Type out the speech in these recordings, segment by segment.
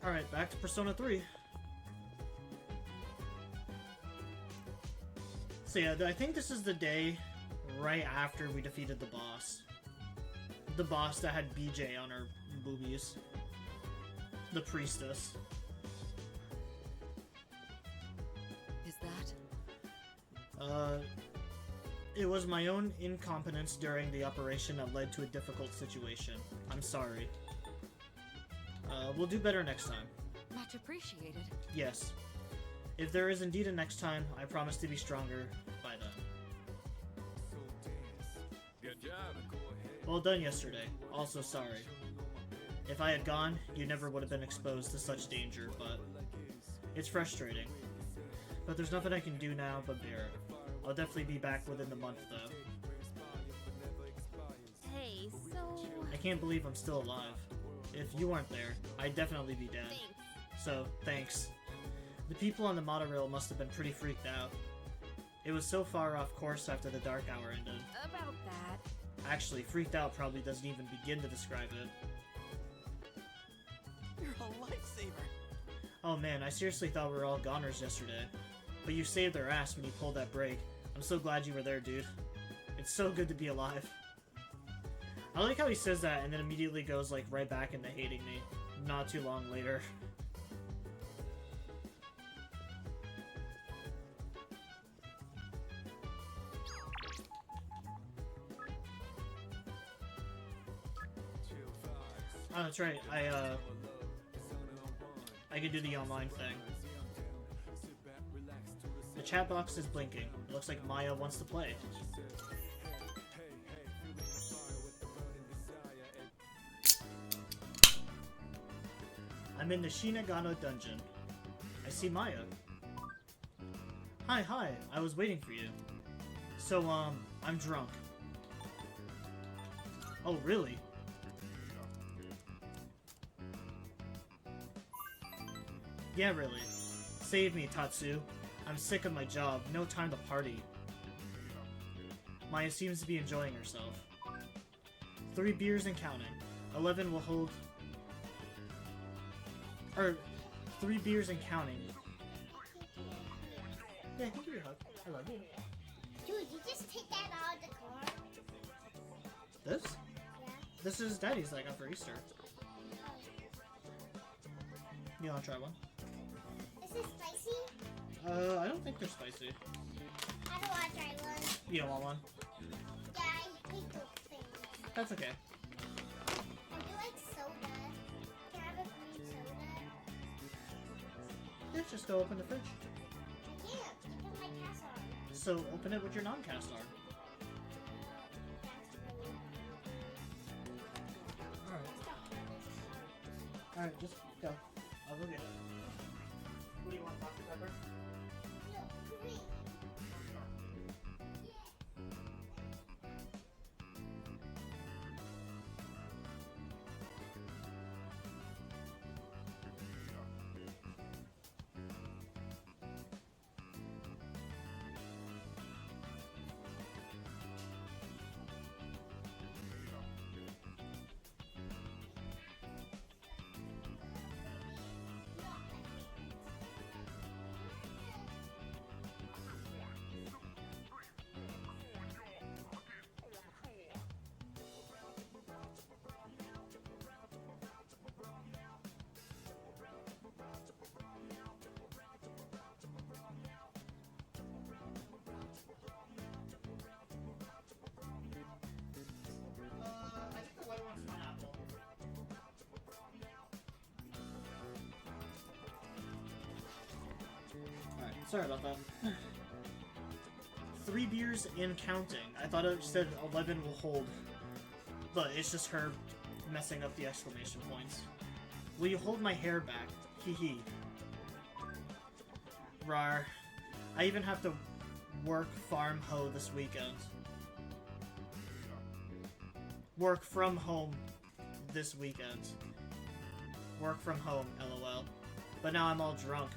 Alright, back to Persona 3. So yeah, I think this is the day right after we defeated the boss. The boss that had BJ on her boobies. The priestess. Is that? It was my own incompetence during the operation that led to a difficult situation. I'm sorry. We'll do better next time. Much appreciated. Yes. If there is indeed a next time, I promise to be stronger by then. Good job. Well done yesterday. Also sorry. If I had gone, you never would have been exposed to such danger, but it's frustrating. But there's nothing I can do now but bear it. I'll definitely be back within the month, though. Hey, so... I can't believe I'm still alive. If you weren't there, I'd definitely be dead. Thanks. So, thanks. The people on the monorail must have been pretty freaked out. It was so far off course after the dark hour ended. About that. Actually, freaked out probably doesn't even begin to describe it. You're a lifesaver. Oh man, I seriously thought we were all goners yesterday. But you saved their ass when you pulled that brake. I'm so glad you were there, dude. It's so good to be alive. I like how he says that and then immediately goes like right back into hating me. Not too long later. Oh, that's right. I can do the online thing. The chat box is blinking. It looks like Maya wants to play. I'm in the Shinagano dungeon. I see Maya. Hi, I was waiting for you. So, I'm drunk. Oh, really? Yeah, really. Save me, Tatsu. I'm sick of my job. No time to party. Maya seems to be enjoying herself. 3 beers and counting. 11 will hold... 3 beers and counting. Yeah, I can give you a hug. I love you. Dude, you just take that out of the car? This? Yeah. This is Daddy's that I got for Easter. You wanna try one? Is this spicy? I don't think they're spicy. I don't want to try one. You don't want one? Yeah, I hate those things. That's okay. I do like soda. Can I have a green soda? Yeah, just go open the fridge. I can't. You put my cast on. So open it with your non-cast arm. Alright, just go. I'll go get it. What do you want, Dr. Pepper? No, green. I think the white one's pineapple. Alright, sorry about that. 3 beers and counting. I thought it said 11 will hold, but it's just her messing up the exclamation points. Will you hold my hair back? Hee hee. Rar. I even have to work farm hoe this weekend. Work from home this weekend. Work from home, lol. But now I'm all drunk.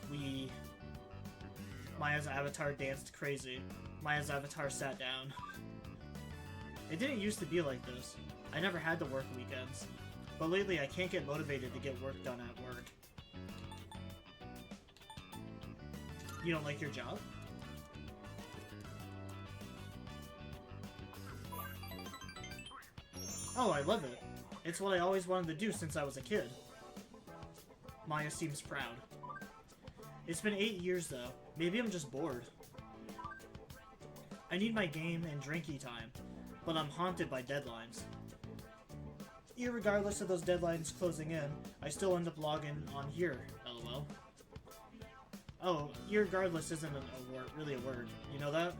Maya's avatar danced crazy. Maya's avatar sat down. It didn't used to be like this. I never had to work weekends. But lately I can't get motivated to get work done at work. You don't like your job? Oh, I love it. It's what I always wanted to do since I was a kid. Maya seems proud. It's been 8 years though. Maybe I'm just bored. I need my game and drinky time, but I'm haunted by deadlines. Irregardless of those deadlines closing in, I still end up logging on here, lol. Oh, irregardless isn't really a word. You know that?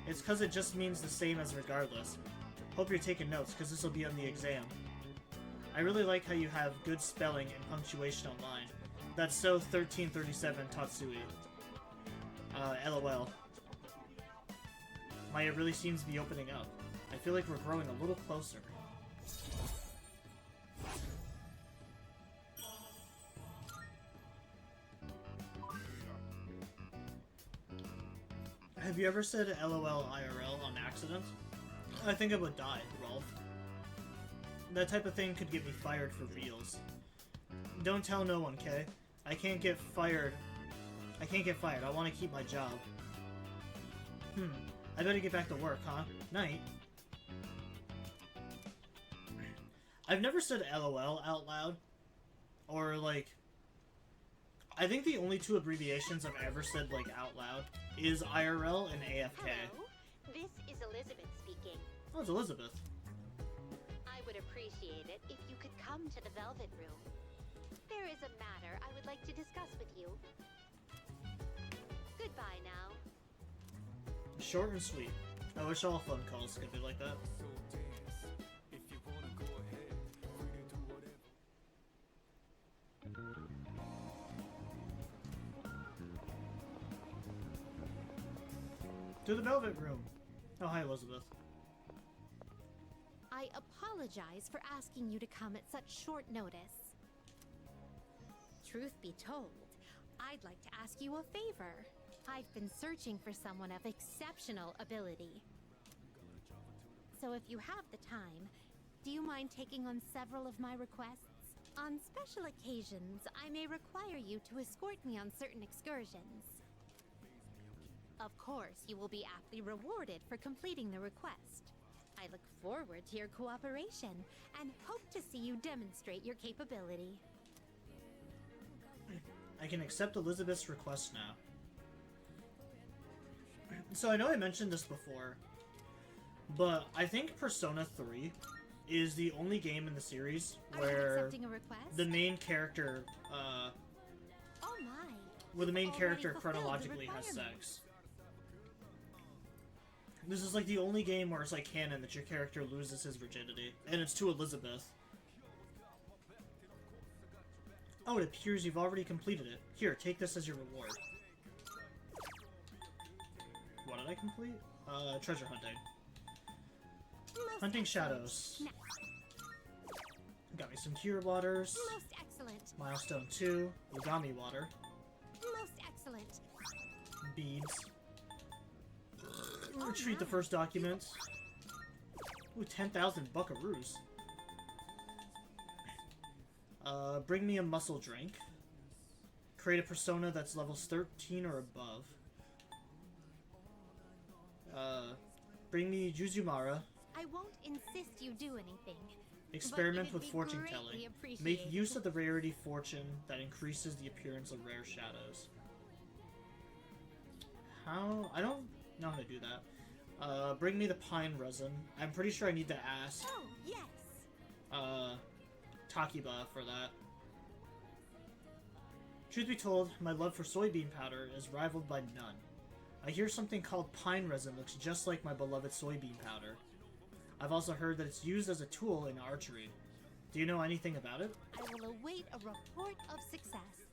It's because it just means the same as regardless. Hope you're taking notes, because this will be on the exam. I really like how you have good spelling and punctuation online. That's so 1337 Tatsui. LOL. Maya really seems to be opening up. I feel like we're growing a little closer. Have you ever said LOL IRL on accident? I think I would die, Rolf. That type of thing could get me fired for reals. Don't tell no one, Kay. I can't get fired. I can't get fired. I want to keep my job. I better get back to work, huh? Night. I've never said LOL out loud. Or, like... I think the only two abbreviations I've ever said, like, out loud is IRL and AFK. Hello, this is Elizabeth speaking. Oh, it's Elizabeth. I would appreciate it if you could come to the Velvet Room. There is a matter I would like to discuss with you. Goodbye now. Short and sweet. I wish all phone calls could be like that. To the Velvet Room. Oh, hi, Elizabeth. I apologize for asking you to come at such short notice. Truth be told, I'd like to ask you a favor. I've been searching for someone of exceptional ability. So if you have the time, do you mind taking on several of my requests? On special occasions, I may require you to escort me on certain excursions. Of course, you will be aptly rewarded for completing the request. I look forward to your cooperation and hope to see you demonstrate your capability. I can accept Elizabeth's request now. So I know I mentioned this before, but I think Persona 3 is the only game in the series where accepting a request? the main character, Oh my. where the main You've character already fulfilled the chronologically has requirement. sex. This is like the only game where it's like canon that your character loses his virginity, and it's to Elizabeth. Oh, it appears you've already completed it. Here, take this as your reward. What did I complete? Treasure hunting. Most Hunting excellent. shadows. Now, Got me some cure waters. most excellent. Milestone 2. Yagami water. Most excellent. Beads. Retrieve the first document. Ooh, 10,000 buckaroos. Bring me a muscle drink. Create a persona that's levels 13 or above. Bring me Juzumara. I won't insist you do anything. Experiment it'd with be fortune greatly telling. appreciated. Make use of the rarity fortune that increases the appearance of rare shadows. How? I don't know how to do that. Bring me the pine resin. I'm pretty sure I need to ask Oh, yes. Takiba for that. Truth be told, my love for soybean powder is rivaled by none. I hear something called pine resin looks just like my beloved soybean powder. I've also heard that it's used as a tool in archery. Do you know anything about it? I will await a report of success.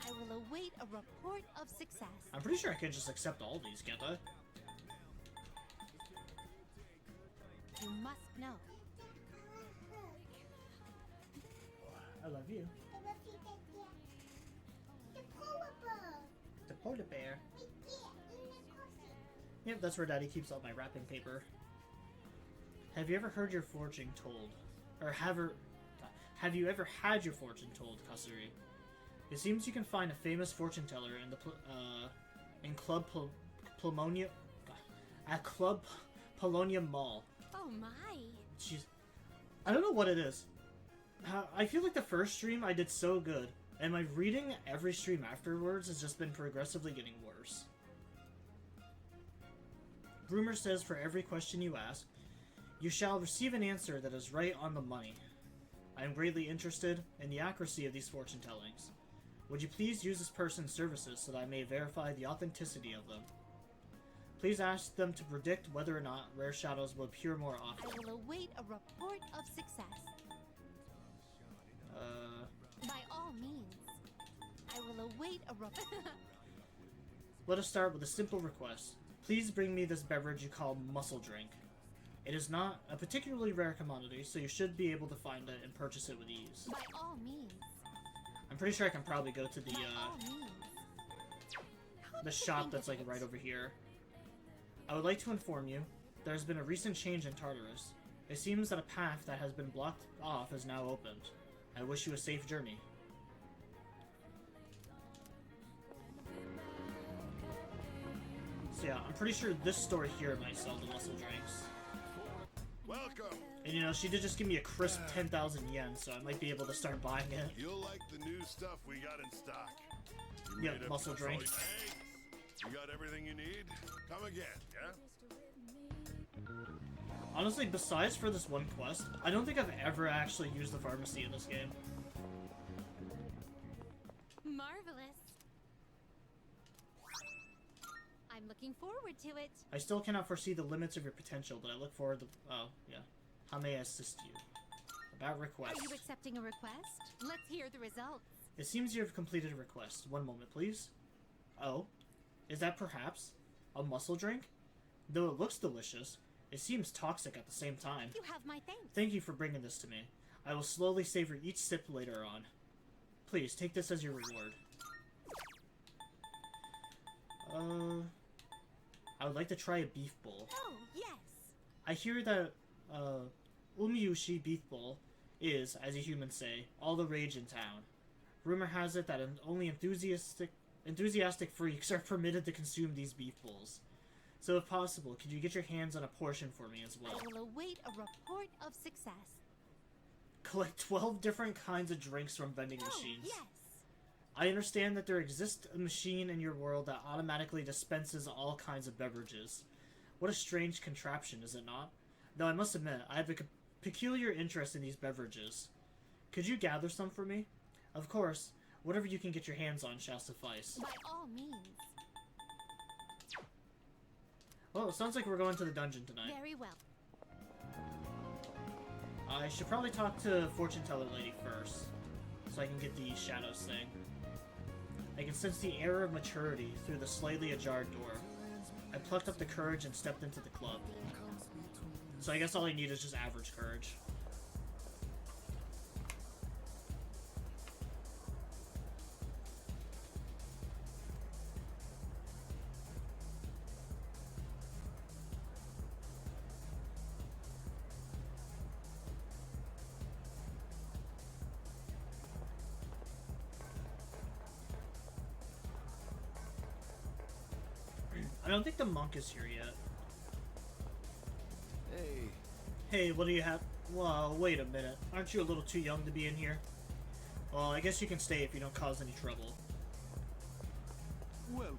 I will await a report of success. I'm pretty sure I could just accept all these, can't I? You must know. I love you. The polar bear. Yep, that's where Daddy keeps all my wrapping paper. Have you ever heard your fortune told? Or have you ever had your fortune told, Kasuri? It seems you can find a famous fortune teller in the in Club Polonia at Club Polonia Mall. Oh my. Jeez, I don't know what it is. I feel like the first stream I did so good, and my reading every stream afterwards has just been progressively getting worse. Rumor says for every question you ask, you shall receive an answer that is right on the money. I am greatly interested in the accuracy of these fortune tellings. Would you please use this person's services so that I may verify the authenticity of them? Please ask them to predict whether or not rare shadows will appear more often. I will await a report of success. By all means. I will await a report. Let us start with a simple request. Please bring me this beverage you call muscle drink. It is not a particularly rare commodity, so you should be able to find it and purchase it with ease. By all means. I'm pretty sure I can probably go to By all means. the shop that's like right over here. I would like to inform you, there has been a recent change in Tartarus. It seems that a path that has been blocked off is now opened. I wish you a safe journey. So yeah, I'm pretty sure this store here might sell the muscle drinks. Welcome. And you know, she did just give me a crisp 10,000 yen, so I might be able to start buying it. You'll like the new stuff we got in stock. You Yeah, made up muscle the drink. solid- Hey, you got everything you need? Come again, yeah? Honestly, besides for this one quest, I don't think I've ever actually used the pharmacy in this game. Marvelous. I'm looking forward to it. I still cannot foresee the limits of your potential, but I look forward to... Oh, yeah. How may I assist you? About requests. Are you accepting a request? Let's hear the results. It seems you have completed a request. One moment, please. Oh, is that perhaps a muscle drink? Though it looks delicious, it seems toxic at the same time. You have my thanks. Thank you for bringing this to me. I will slowly savor each sip later on. Please, take this as your reward. I would like to try a beef bowl. Oh, yes. I hear that, Umiyushi beef bowl is, as you humans say, all the rage in town. Rumor has it that only enthusiastic freaks are permitted to consume these beef bowls. So if possible, could you get your hands on a portion for me as well? I will await a report of success. Collect 12 different kinds of drinks from vending machines. Oh, yes. I understand that there exists a machine in your world that automatically dispenses all kinds of beverages. What a strange contraption, is it not? Though I must admit, I have a peculiar interest in these beverages. Could you gather some for me? Of course, whatever you can get your hands on shall suffice. By all means. Well, it sounds like we're going to the dungeon tonight. Very well. I should probably talk to Fortune Teller Lady first, so I can get the shadows thing. I can sense the air of maturity through the slightly ajar door. I plucked up the courage and stepped into the club. So I guess all I need is just average courage. I don't think the monk is here yet. Hey. Hey, what do you have? Well, wait a minute. Aren't you a little too young to be in here? Well, I guess you can stay if you don't cause any trouble. Welcome.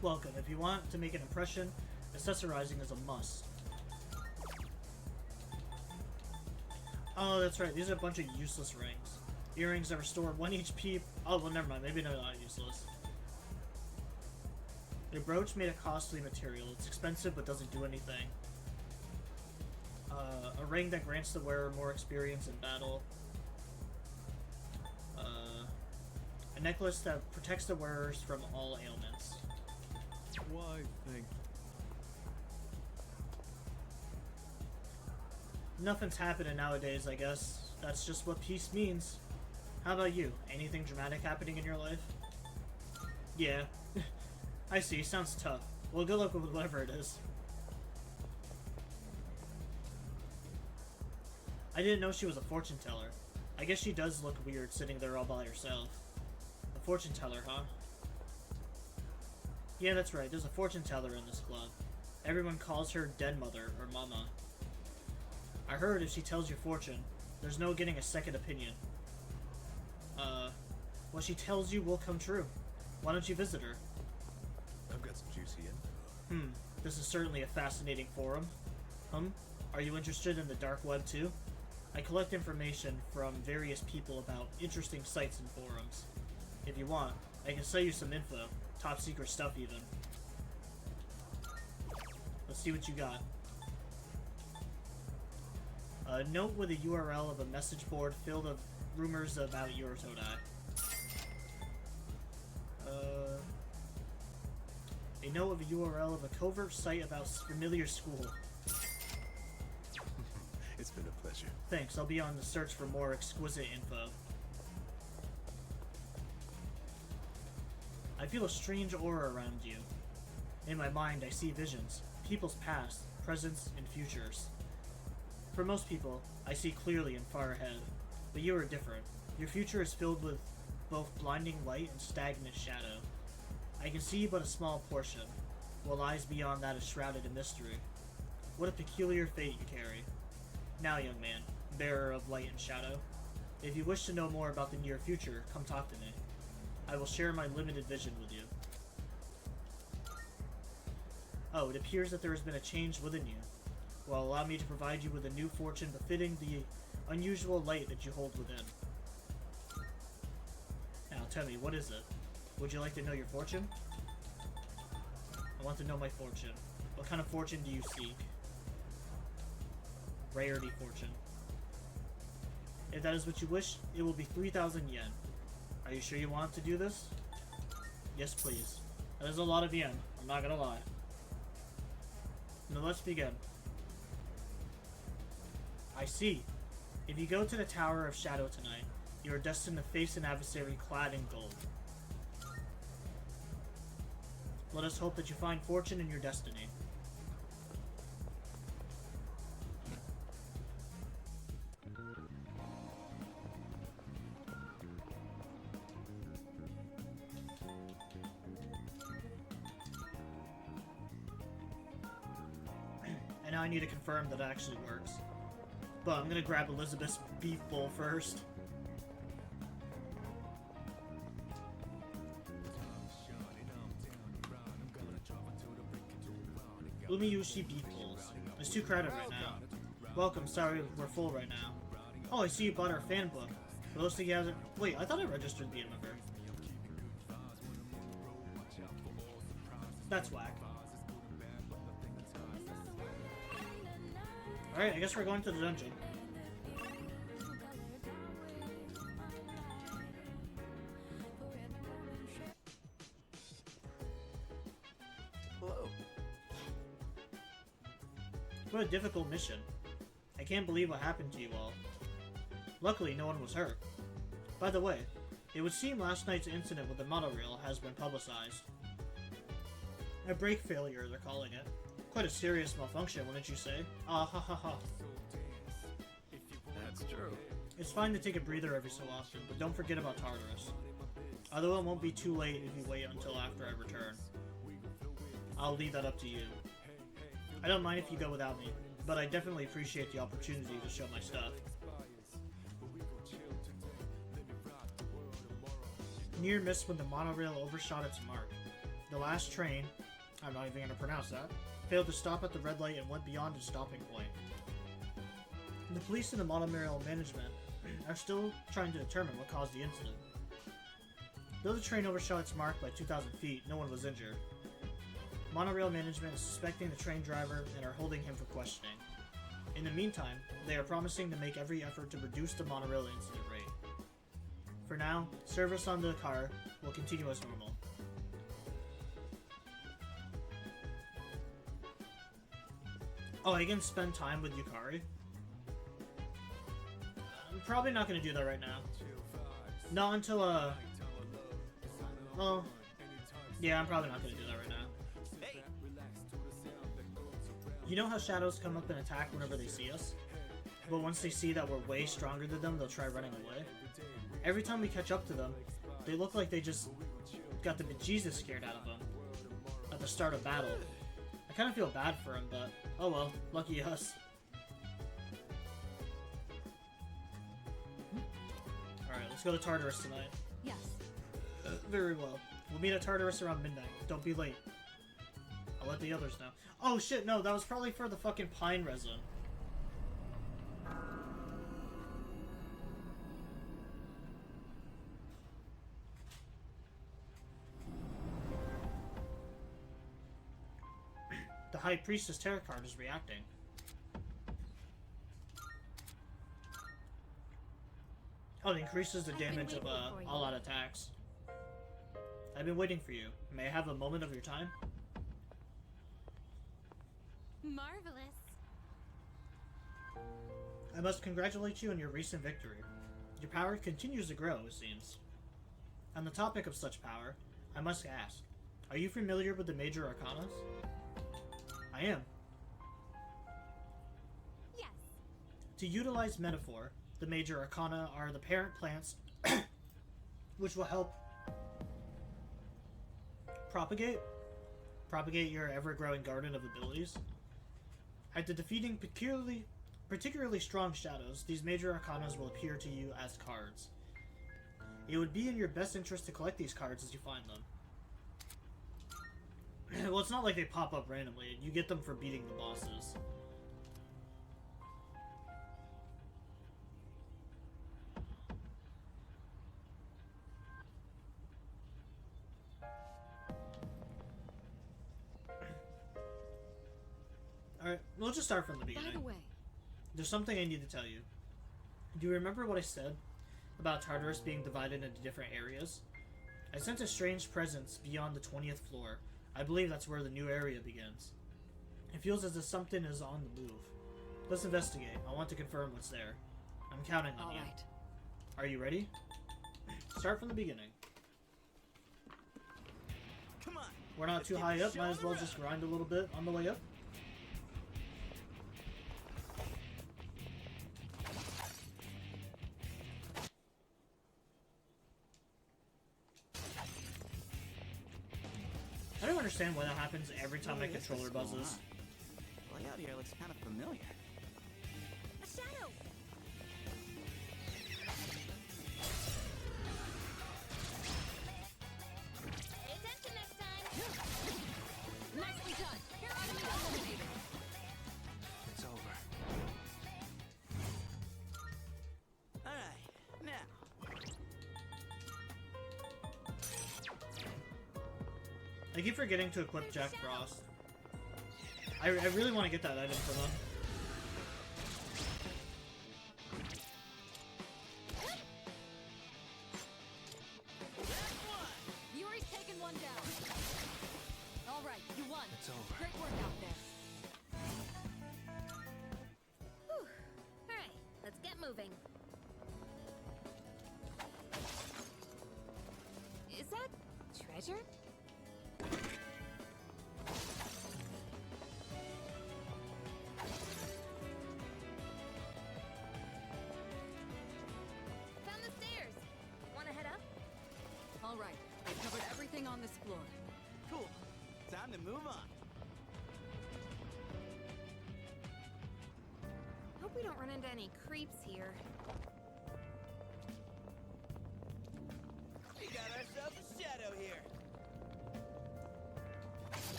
Welcome. If you want to make an impression, accessorizing is a must. Oh, that's right. These are a bunch of useless rings. Earrings that restore 1 HP. Oh, well, never mind. Maybe they're not useless. Your brooch made of costly material. It's expensive but doesn't do anything. A ring that grants the wearer more experience in battle. A necklace that protects the wearers from all ailments. Why, thank Nothing's happening nowadays, I guess. That's just what peace means. How about you? Anything dramatic happening in your life? Yeah. I see. Sounds tough. Well, good luck with whatever it is. I didn't know she was a fortune teller. I guess she does look weird sitting there all by herself. fortune teller, huh? Yeah, that's right. There's a fortune teller in this club. Everyone calls her Dead Mother or Mama. I heard if she tells your fortune, there's no getting a second opinion. What she tells you will come true. Why don't you visit her? I've got some juicy info. This is certainly a fascinating forum. Are you interested in the dark web too? I collect information from various people about interesting sites and forums. If you want, I can sell you some info. Top secret stuff even. Let's see what you got. A note with a URL of a message board filled with rumors about Eurotodai. A note of a URL of a covert site about familiar school. It's been a pleasure. Thanks, I'll be on the search for more exquisite info. I feel a strange aura around you. In my mind, I see visions. People's past, presents, and futures. For most people, I see clearly and far ahead. But you are different. Your future is filled with both blinding light and stagnant shadow. I can see but a small portion. What lies beyond that is shrouded in mystery. What a peculiar fate you carry. Now, young man, bearer of light and shadow, if you wish to know more about the near future, come talk to me. I will share my limited vision with you. Oh, it appears that there has been a change within you. Well, allow me to provide you with a new fortune befitting the unusual light that you hold within. Now, tell me, what is it? Would you like to know your fortune? I want to know my fortune. What kind of fortune do you seek? Rarity fortune. If that is what you wish, it will be 3,000 yen. Are you sure you want to do this? Yes, please. That is a lot of yen, I'm not gonna lie. Now let's begin. I see. If you go to the Tower of Shadow tonight, you are destined to face an adversary clad in gold. Let us hope that you find fortune in your destiny. And now I need to confirm that it actually works. But I'm gonna grab Elizabeth's beef bowl first. Umiyushi beef bowls. It's too crowded right now. Welcome, sorry we're full right now. Oh, I see you bought our fan book. For those of you who hasn't... Wait, I thought I registered to be a member. That's whack. Alright, I guess we're going to the dungeon. Hello. What a difficult mission. I can't believe what happened to you all. Luckily, no one was hurt. By the way, it would seem last night's incident with the monorail has been publicized. A brake failure, they're calling it. Quite a serious malfunction, wouldn't you say? Ah ha ha ha. That's true. It's fine to take a breather every so often, but don't forget about Tartarus. Although it won't be too late if you wait until after I return. I'll leave that up to you. I don't mind if you go without me, but I definitely appreciate the opportunity to show my stuff. Near miss when the monorail overshot its mark. The last train, I'm not even going to pronounce that, failed to stop at the red light and went beyond its stopping point. The police and the monorail management are still trying to determine what caused the incident. Though the train overshot its mark by 2,000 feet, no one was injured. Monorail management is suspecting the train driver and are holding him for questioning. In the meantime, they are promising to make every effort to reduce the monorail incident rate. For now, service on the car will continue as normal. Oh, I can spend time with Yukari? I'm probably not going to do that right now. Not until, well, yeah, I'm probably not going to do that right now. You know how shadows come up and attack whenever they see us? But once they see that we're way stronger than them, they'll try running away. Every time we catch up to them, They look like they just got the bejesus scared out of them at the start of battle. I kind of feel bad for him, but oh well, lucky us. Alright, let's go to Tartarus tonight. Yes. Very well. We'll meet at Tartarus around midnight. Don't be late. I'll let the others know. Oh shit, no, that was probably for the fucking pine resin. The High Priestess tarot card is reacting. Oh, it increases the damage of all-out attacks. I've been waiting for you. May I have a moment of your time? Marvelous. I must congratulate you on your recent victory. Your power continues to grow, it seems. On the topic of such power, I must ask, are you familiar with the major arcanas? I am. Yes. To utilize metaphor, the major arcana are the parent plants which will help propagate your ever-growing garden of abilities. After defeating particularly strong shadows, these major arcanas will appear to you as cards. It would be in your best interest to collect these cards as you find them. Well, it's not like they pop up randomly. You get them for beating the bosses. Alright, we'll just start from the beginning. By the way, There's something I need to tell you. Do you remember what I said about Tartarus being divided into different areas? I sense a strange presence beyond the 20th floor. I believe that's where the new area begins. It feels as if something is on the move. Let's investigate. I want to confirm what's there. I'm counting on all you. right. Are you ready? Start from the beginning. Come on. We're not too high up. Might as well just grind a little bit on the way up. I don't understand why that happens every time my controller buzzes. Layout here looks kind of familiar. A shadow. Pay attention next time. Nicely done. Your enemy eliminated. It's over. Alright, now. I keep forgetting to equip Jack Frost. I really want to get that item for them. Yuri's taken one down. All right, you won. It's over. Great work out there. Whew. All right, let's get moving. Is that treasure? Found the stairs. Wanna head up? All right, I've covered everything on this floor. Cool. Time to move on. Hope we don't run into any creeps here. We got ourselves a shadow here.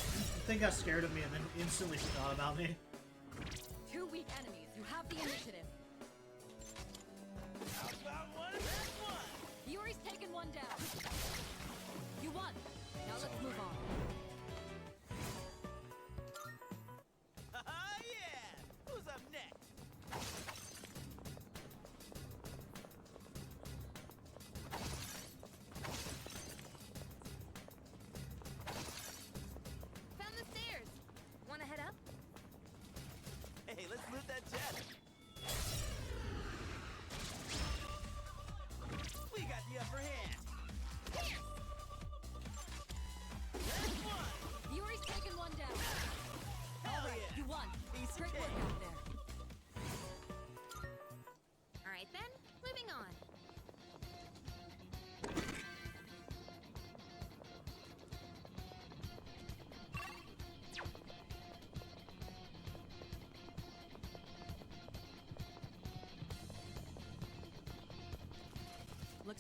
The thing got scared of me and then instantly forgot about me. Two weak enemies. You have the initiative. How about one last one? Yuri's taken one down. You won. Now let's move on. Haha, yeah! Who's up next? Found the stairs. Wanna head up? Hey, let's loot that jet. We got the upper hand. Last one. Yuri's taken one down. Hell All right, yeah. you won. Piece of Great work cake. out there. All right then, moving on.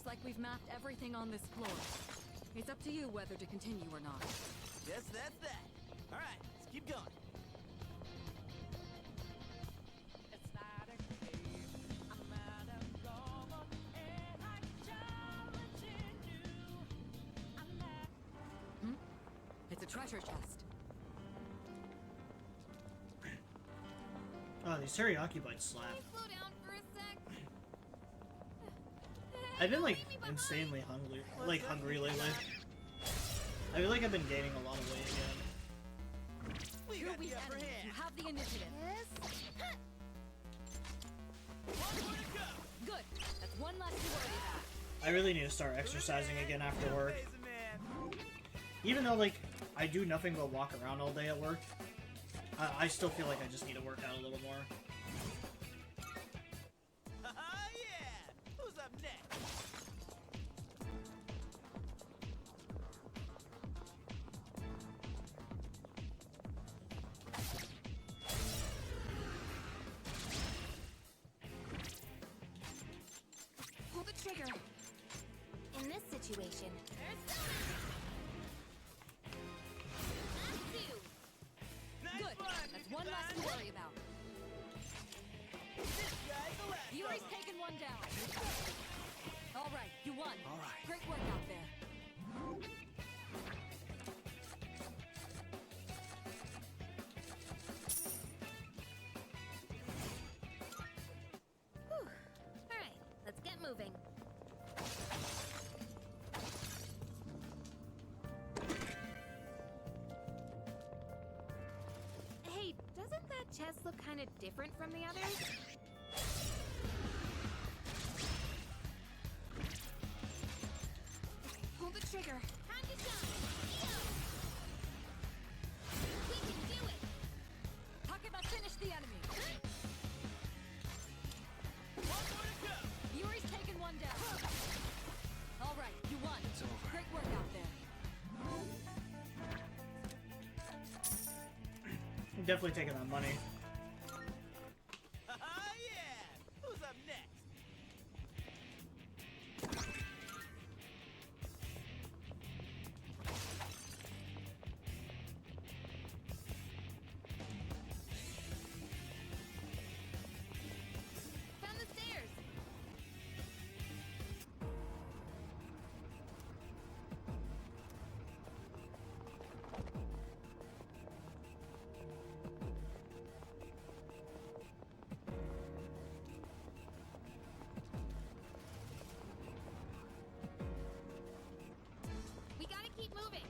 like we've mapped everything on this floor. It's up to you whether to continue or not. Guess that's that. All right, let's keep going. It's a treasure chest. Oh, these teriyaki bites slap. Slow down for a sec. I've been like insanely hungry lately. I feel like I've been gaining a lot of weight again. We You're got weak the upper enemy. hand. You have the initiative. One more to go. Good. That's one less to worry about. I really need to start exercising again after work. Amazing, man. Even though like I do nothing but walk around all day at work, I still feel like I just need to work out a little more. Yeah. Who's up next? Pull the trigger. In this situation, Nice Good. one. That's one less to worry about. This guy's the last Yuri's of 'em. taken one down. All right, you won. All right. Great work out there. alright, let's get moving. Hey, doesn't that chest look kind of different from the others? Pull the trigger. Time to shine. We can do it. Takeba finished the enemy. One more to go. Yuri's taken one down. All right, you won. It's over. Great work out there. I'm definitely taking that money. Yeah. Who's up next? Down the stairs. We gotta keep moving.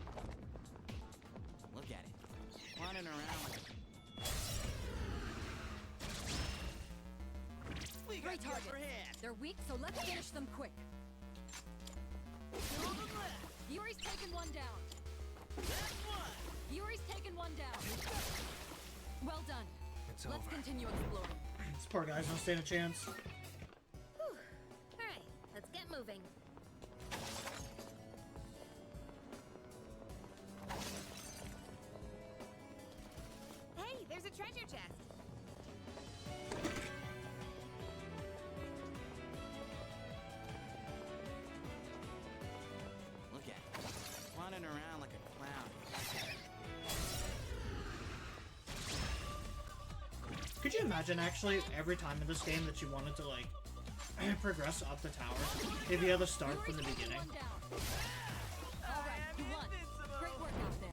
Look at it. Running around like we got Great the target. upper hand. They're weak, so let's finish them quick. Two of them left. Yuri's taken one down. Last one. Yuri's taken one down. Well done. It's Let's continue exploring. This poor guy's not stand a chance. Whew. Alright, let's get moving. Hey, there's a treasure chest. Look at it. Running around like a clown. Could you imagine actually every time in this game that you wanted to like progress up the tower, if you had to start from the Yuri's taken beginning? one down. All right, you won. Great work out there.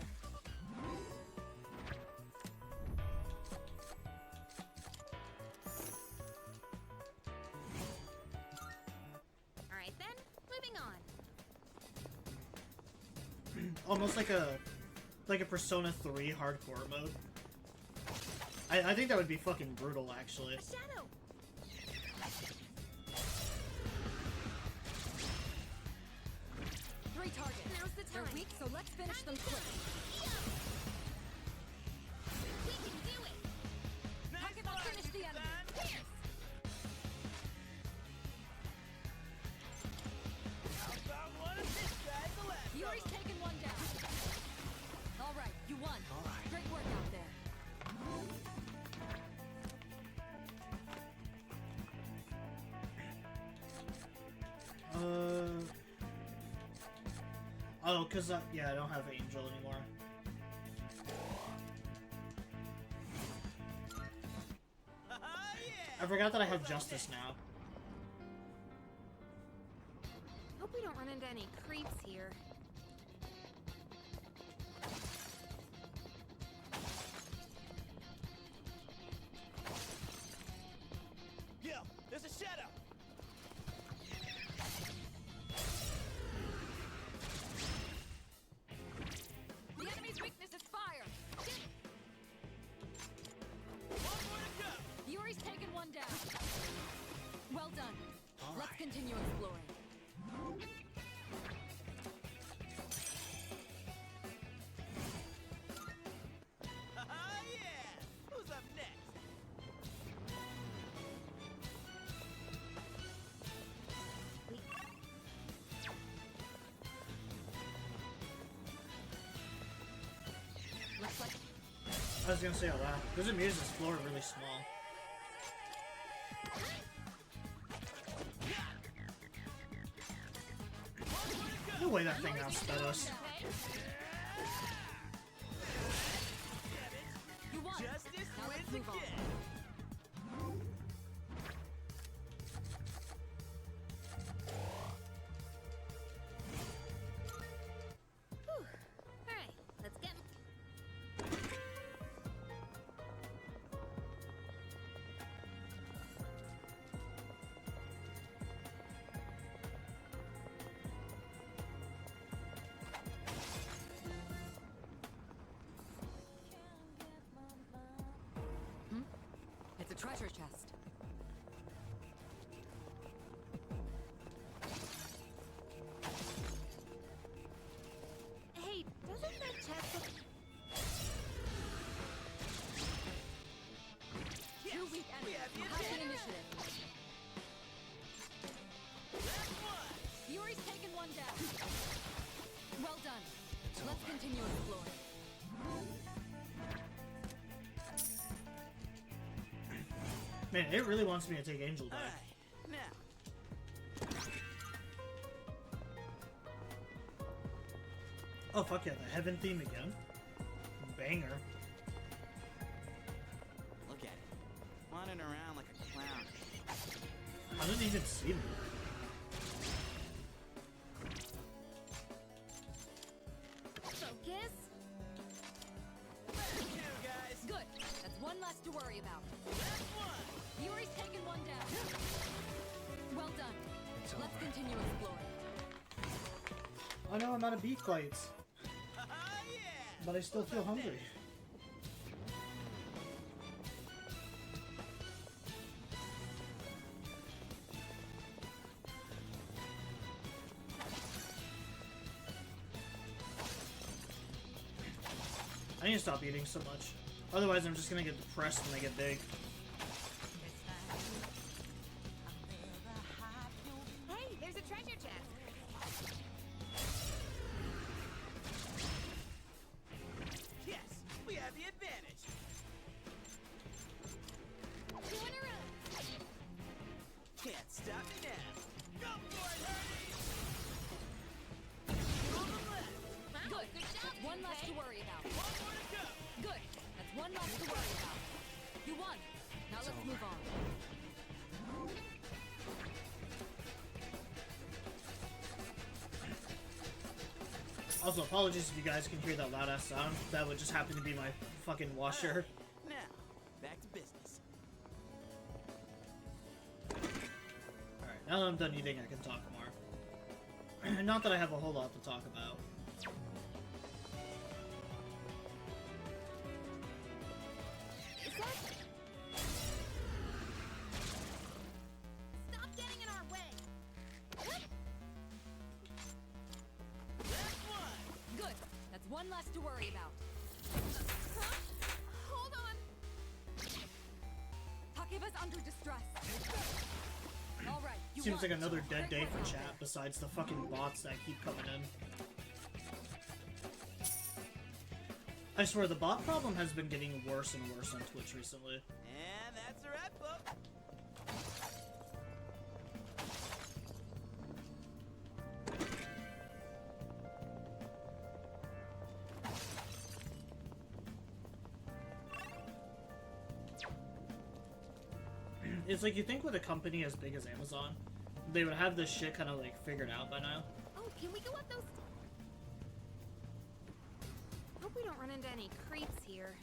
Alright then, moving on. Almost like a Persona 3 hardcore mode. I think that would be fucking brutal actually. A shadow! Three targets. Now's the They're time. weak, so let's finish them quick. We can do it! Takeba finished the enemy. Pierce! How about one of this guy's the last of Yuri's 'em? taken one down. All right, you won. All right. Great work out there. Oh, cause yeah, I don't have Angel anymore. I forgot that I have Justice now. Hope we don't run into any creeps here. Yo, there's a shadow. The enemy's weakness is fire. One more to go. Yuri's taken one down. Well done. All Let's right. continue exploring. Yeah. Who's up next? Looks like I was gonna say all that. Doesn't mean this floor really small. No way that thing outsped us. you won. Justice Now let's wins move on. again. Alright, let's get. It's a treasure chest. Hey, doesn't that chest look... Two weak we enemies. have the Have the advantage. initiative. Last one. Yuri's taken one down. Well done. Let's continue exploring. Man, it really wants me to take Angel All back. right. Now. Oh fuck yeah, the Heaven theme again. Banger. Look at it. Wandering around like a clown. I didn't even see me. Focus? Last two, guys. Good. That's one less to worry about. Last one. Yuri's taken one down. Well done. Let's continue exploring. I know I'm out of beef bites, Yeah. but I still feel hungry. I need to stop eating so much. Otherwise, I'm just gonna get depressed when I get big. Hey, there's a treasure chest. Yes, we have the advantage. Can't stop me now. Go for it, Hurdy! On the left. Good. One less to worry about. One more to go. Good. That's one less to worry about. You won. Now let's move on. Also, apologies if you guys can hear that loud ass sound. That would just happen to be my fucking washer. Now, back to business. Alright, now that I'm done eating, I can talk more. Not that I have a whole lot to talk about. Is that... Stop getting in our way! Last one. Good. That's one less to worry about. Hold on! Takeba's under distress. All right. You Seems won. like another dead day for Great work. chat, besides the fucking bots that keep coming in. I swear, the bot problem has been getting worse and worse on Twitch recently. And that's a wrap, folks. it's like you think with a company as big as Amazon, they would have this shit kind of like figured out by now. Oh, can we go up those? Hope we don't run into any creeps here.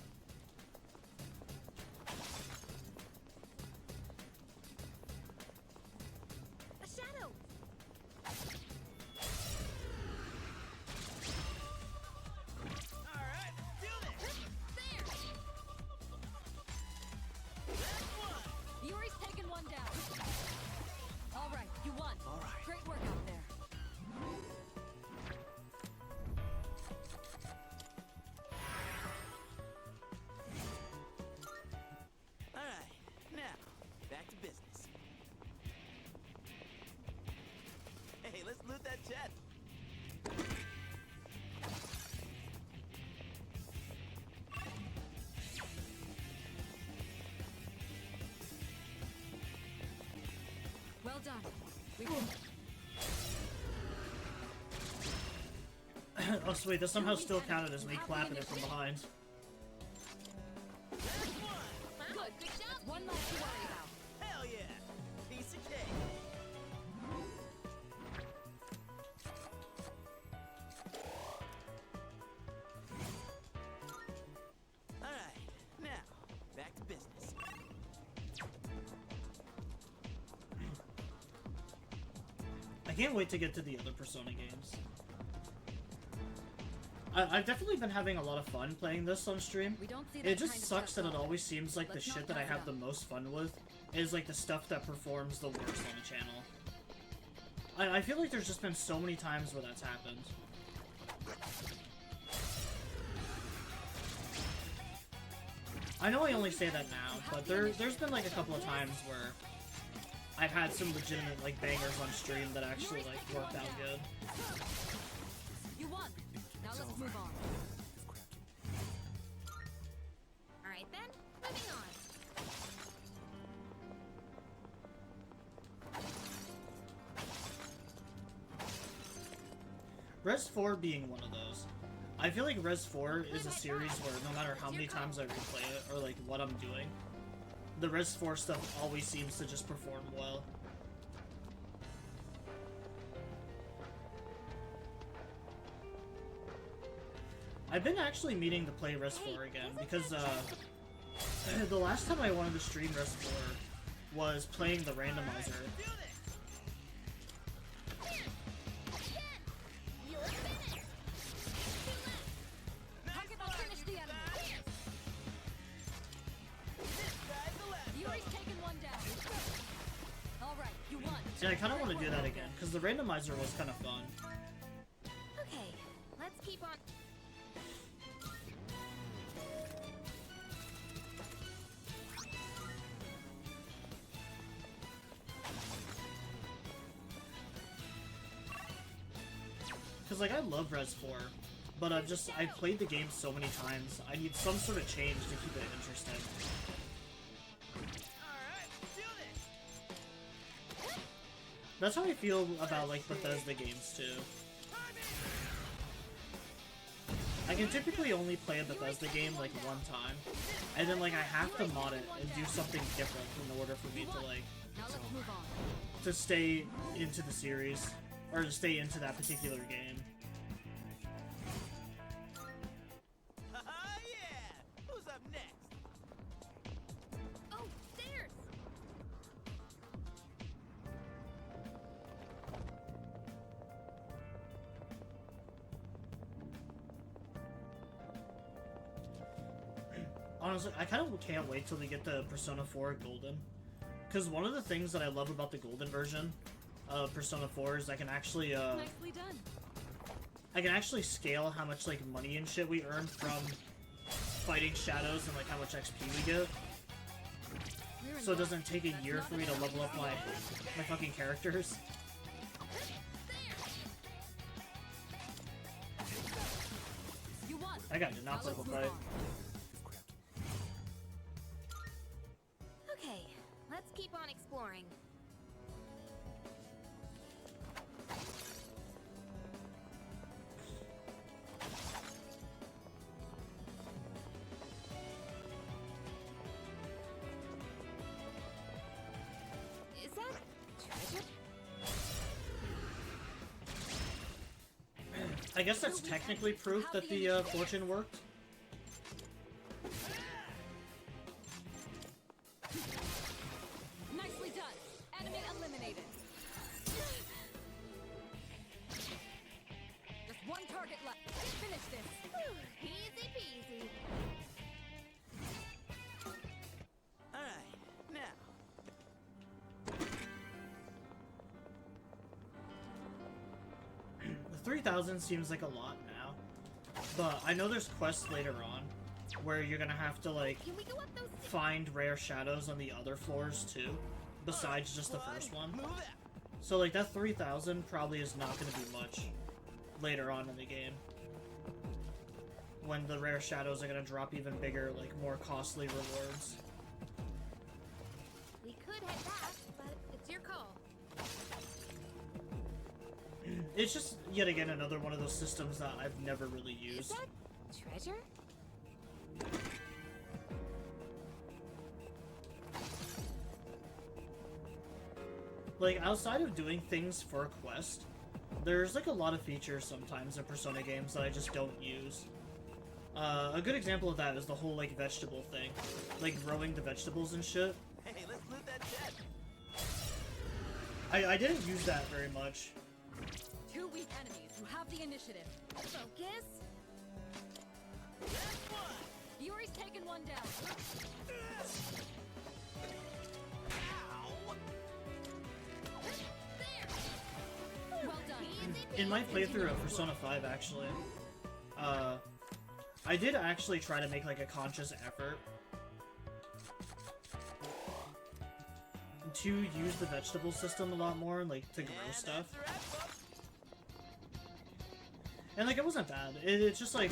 A shadow. Alright, do this! There! That's one! Yuri's taken one down. All right, you won. All right. Great work out there. Alright, now, back to business. Hey, let's loot that jet. Well done. We Oh sweet, this somehow still counted as me clapping it from behind. That's one! Good. Good job. One less to worry about. Hell yeah! Piece of cake! Alright, now, back to business. I can't wait to get to the other Persona games. I've definitely been having a lot of fun playing this on stream. We don't see that It just kind of sucks stuff that it often. always seems like the Let's not shit that I pass it have up. the most fun with is like the stuff that performs the worst on the channel. I feel like there's just been so many times where that's happened. I know I only say that now, but there's been like a couple of times where I've had some legitimate like bangers on stream that actually like worked out good. You won. Now let's move on. All right then, moving on. Res 4 being one of those. I feel like Res 4 is a series where no matter how many times I replay it or like what I'm doing, the Res 4 stuff always seems to just perform well. I've been actually meaning to play Res 4 again because the last time I wanted to stream Res 4 was playing the randomizer. Do this! How can I finish the enemy? This guy's the last Yuri's taken one down. All right, you won. Yeah, I kind of want to do that again because the randomizer was kind of fun. Okay, let's keep on. Because, like, I love Res 4, but I've played the game so many times, I need some sort of change to keep it interesting. Alright, do this! That's how I feel about, like, Bethesda games, too. I can typically only play a Bethesda game, like, one time, and then, like, I have to mod it and do something different in order for me to, like, Now let's move on. to stay into the series, or to stay into that particular game. Haha, yeah! Who's up next? Oh, stairs. Honestly, I kind of can't wait till we get to Persona 4 Golden. Because one of the things that I love about the Golden version of Persona 4 is I can actually, Nicely done. I can actually scale how much, like, money and shit we earn from fighting shadows and, like, how much XP we get. We're in So it luck. doesn't take a year for me to level up my fucking characters. You won. That guy did not Now let's purple move fight. on. Okay, let's keep on exploring. Is that treasure? I guess that's technically proof that the fortune worked. Nicely done. Enemy eliminated. Just one target left. Finish this. Easy peasy. Alright, now. The 3,000 seems like a lot now, but I know there's quests later on where you're gonna have to like Can we go up those stairs? find rare shadows on the other floors too, besides just the first one. Move it. So like that 3,000 probably is not gonna be much later on in the game, when the rare shadows are gonna drop even bigger, like more costly rewards. We could head back, but it's your call. It's just yet again another one of those systems that I've never really Is used. that treasure? Like, outside of doing things for a quest, there's like a lot of features sometimes in Persona games that I just don't use. A good example of that is the whole like vegetable thing, like growing the vegetables and shit. Hey, let's loot that chest. I didn't use that very much. Two weak enemies who have the initiative. Focus. That's one. Yuri's taken one down. Ow. Well done. In my playthrough of Persona 5, actually, I did actually try to make like a conscious effort to use the vegetable system a lot more, like to grow And stuff. that's a wrap, folks. And like it wasn't bad. It's just like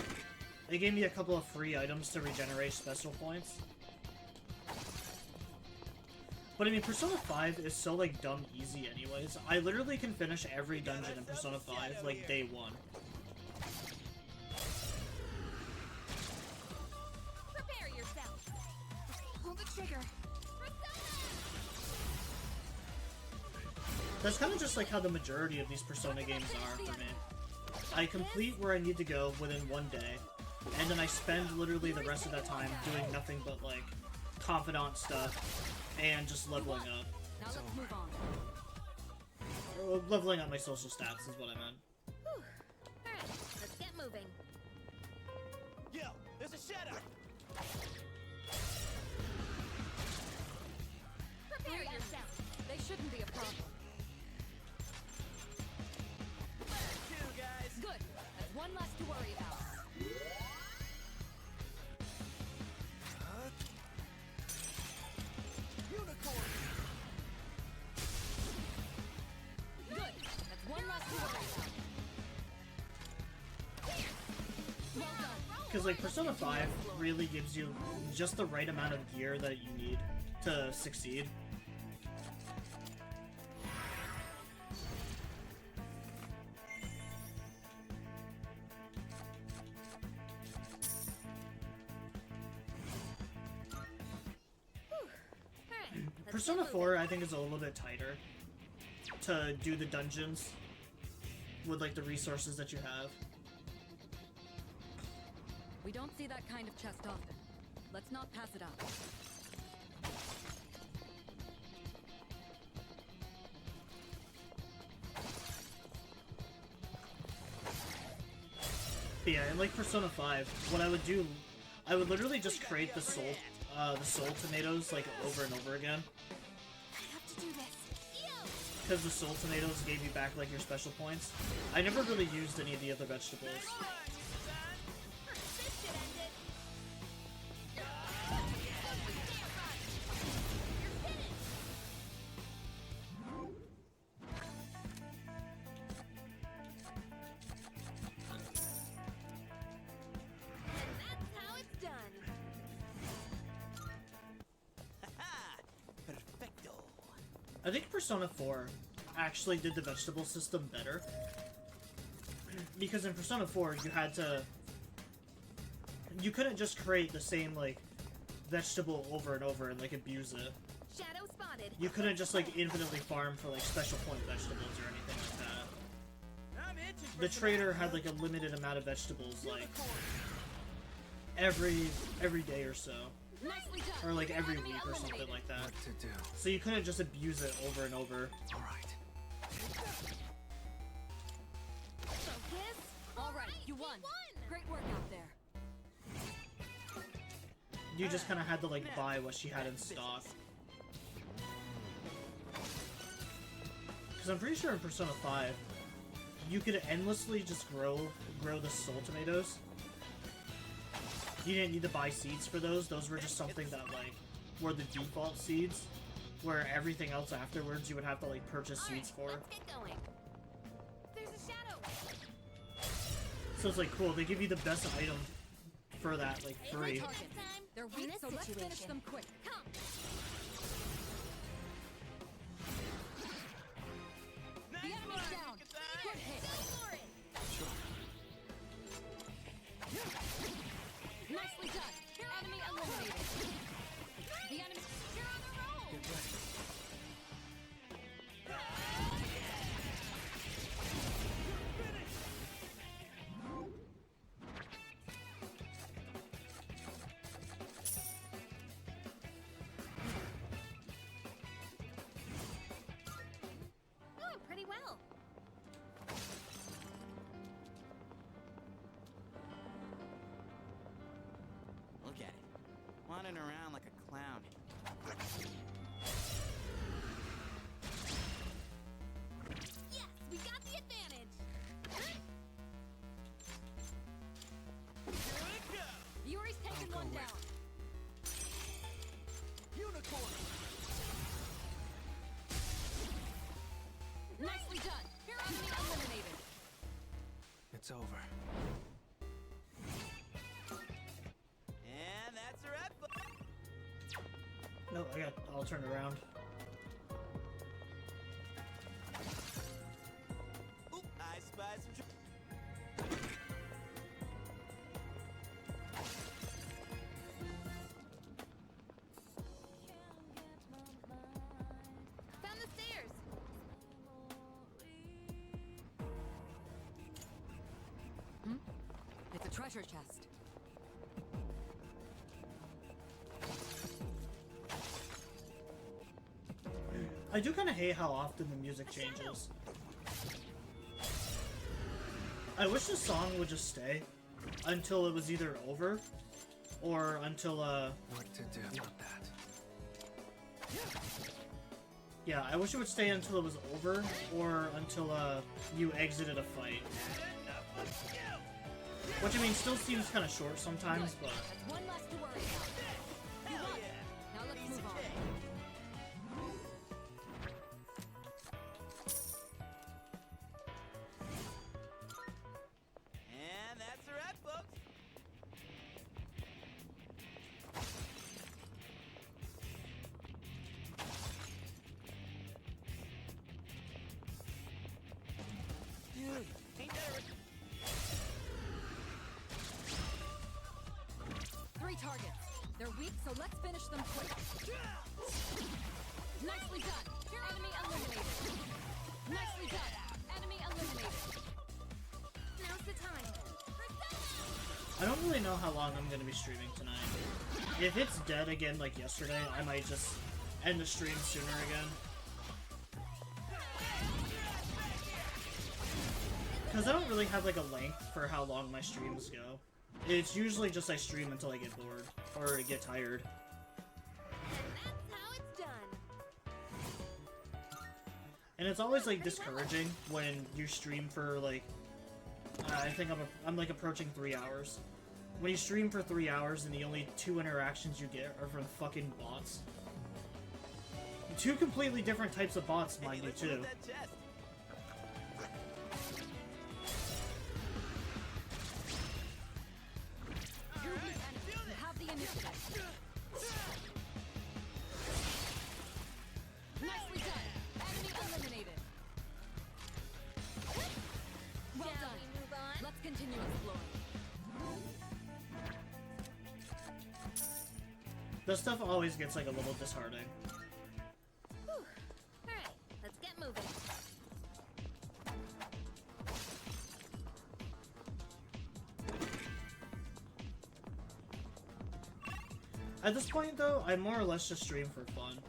it gave me a couple of free items to regenerate special points. But I mean, Persona 5 is so like dumb easy anyways. I literally can finish every dungeon in Persona 5 like day one. Prepare yourself. Pull the trigger. That's kind of just like how the majority of these Persona games are for me. I complete where I need to go within one day, and then I spend literally the rest of that time doing nothing but like confidant stuff and just leveling up. Now let's move on. Leveling up my social stats is what I meant. Alright, let's get moving. Yo, there's a shadow. Prepare yourself. They shouldn't be a problem. Two guys. Good. That's one less to worry about. Unicorn. Good. That's one less to worry about. Well done. Because like Persona 5 really gives you just the right amount of gear that you need to succeed. Alright, let's Persona get moving. 4 I think is a little bit tighter to do the dungeons with like the resources that you have. We don't see that kind of chest often. Let's not pass it up. But yeah, in like Persona 5, what I would do, I would literally just create the soul tomatoes like over and over again. I have to do this. Because the soul tomatoes gave you back like your special points. I never really used any of the other vegetables. This should end it. And that's how it's done. Perfecto. I think Persona 4 actually did the vegetable system better. Because in Persona 4, you couldn't just create the same, like, vegetable over and over and, like, abuse it. Shadow spotted. spotted. you couldn't just like infinitely farm for like special point vegetables or anything like that. I'm itching for The some trader had like a limited amount of vegetables like every day or so, Nicely done. or like every Enemy week or something eliminated. like that. What to do? So you couldn't just abuse it over and over. All right. Focus. All right, you won. Great work out there. You just kind of had to like buy what she had in stock. Because I'm pretty sure in Persona 5, you could endlessly just grow the soul tomatoes. You didn't need to buy seeds for those. Those were just something that like were the default seeds, where everything else afterwards you would have to like purchase seeds for. Let's get going. There's a shadow. So it's like cool. They give you the best item for that like free. Targets. They're In weak, this so let's finish situation. them quick. Come. The enemy's down. Good hit. Nicely done. Enemy eliminated. The enemy. You're on the roll. Get ready. Oh, pretty well. Look at it. Wandering around like a clown. Yes, we got the advantage. Here it go. Yuri's taken one down. Unicorn. Nicely done. Enemy eliminated. It's over. And that's a wrap. No, I'll turn around. Oop, I spy some Found the stairs. It's a treasure chest. I do kind of hate how often the music changes. I wish the song would just stay until it was either over or until What to do? Not that. yeah, I wish it would stay until it was over or until you exited a fight. Which I mean still seems kind of short sometimes, but That's one less to worry about. You won. Now let's move on. And that's a wrap, folks. Dude, ain't that a... Three targets. They're weak, so let's finish them quick. Nicely done. Enemy eliminated. Nicely done. Enemy eliminated. Now's the time. I don't really know how long I'm going to be streaming tonight. If it's dead again like yesterday, I might just end the stream sooner again. Because I don't really have like a length for how long my streams go. It's usually just I stream until I get bored or I get tired. And that's how it's done. And it's always like discouraging when you stream for like I think I'm like approaching 3 hours. When you stream for 3 hours and the only 2 interactions you get are from fucking bots. 2 completely different types of bots, Hey, mind you, let's look too. at that chest. You're weak, enemy. You have the initiative. Nicely done. Enemy eliminated. Well Shall done. we move on? Let's continue exploring. This stuff always gets like a little disheartening. moving. At this point, though, I more or less just stream for fun.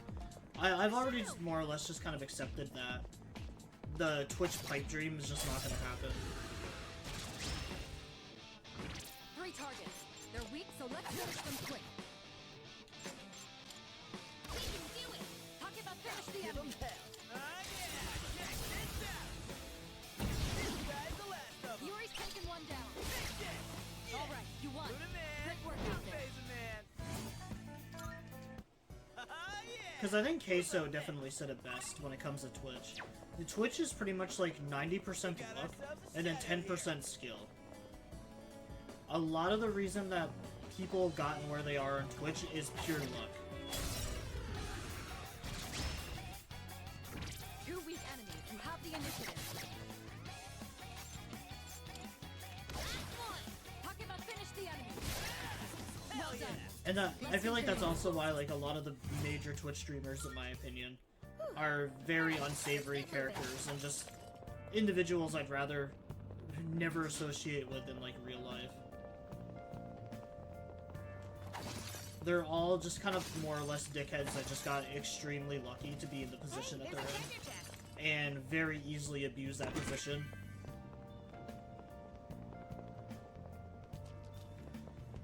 I've already just more or less just kind of accepted that the Twitch pipe dream is just not gonna happen. 3 targets. They're weak, so let's finish them quick. We can do it! Talk about finish the enemy! Yuri's taken one down. Alright, you won. Good work out there. Because I think Queso definitely said it best when it comes to Twitch. The Twitch is pretty much like 90% luck and then 10% skill. A lot of the reason that people have gotten where they are on Twitch is pure luck. 2 weak enemies. You have the initiative. Talk about finish the enemy. Well done. And I feel like that's also why like a lot of the major Twitch streamers, in my opinion, are very unsavory characters and just individuals I'd rather never associate with in like real life. They're all just kind of more or less dickheads that just got extremely lucky to be in the position that they're in and very easily abuse that position.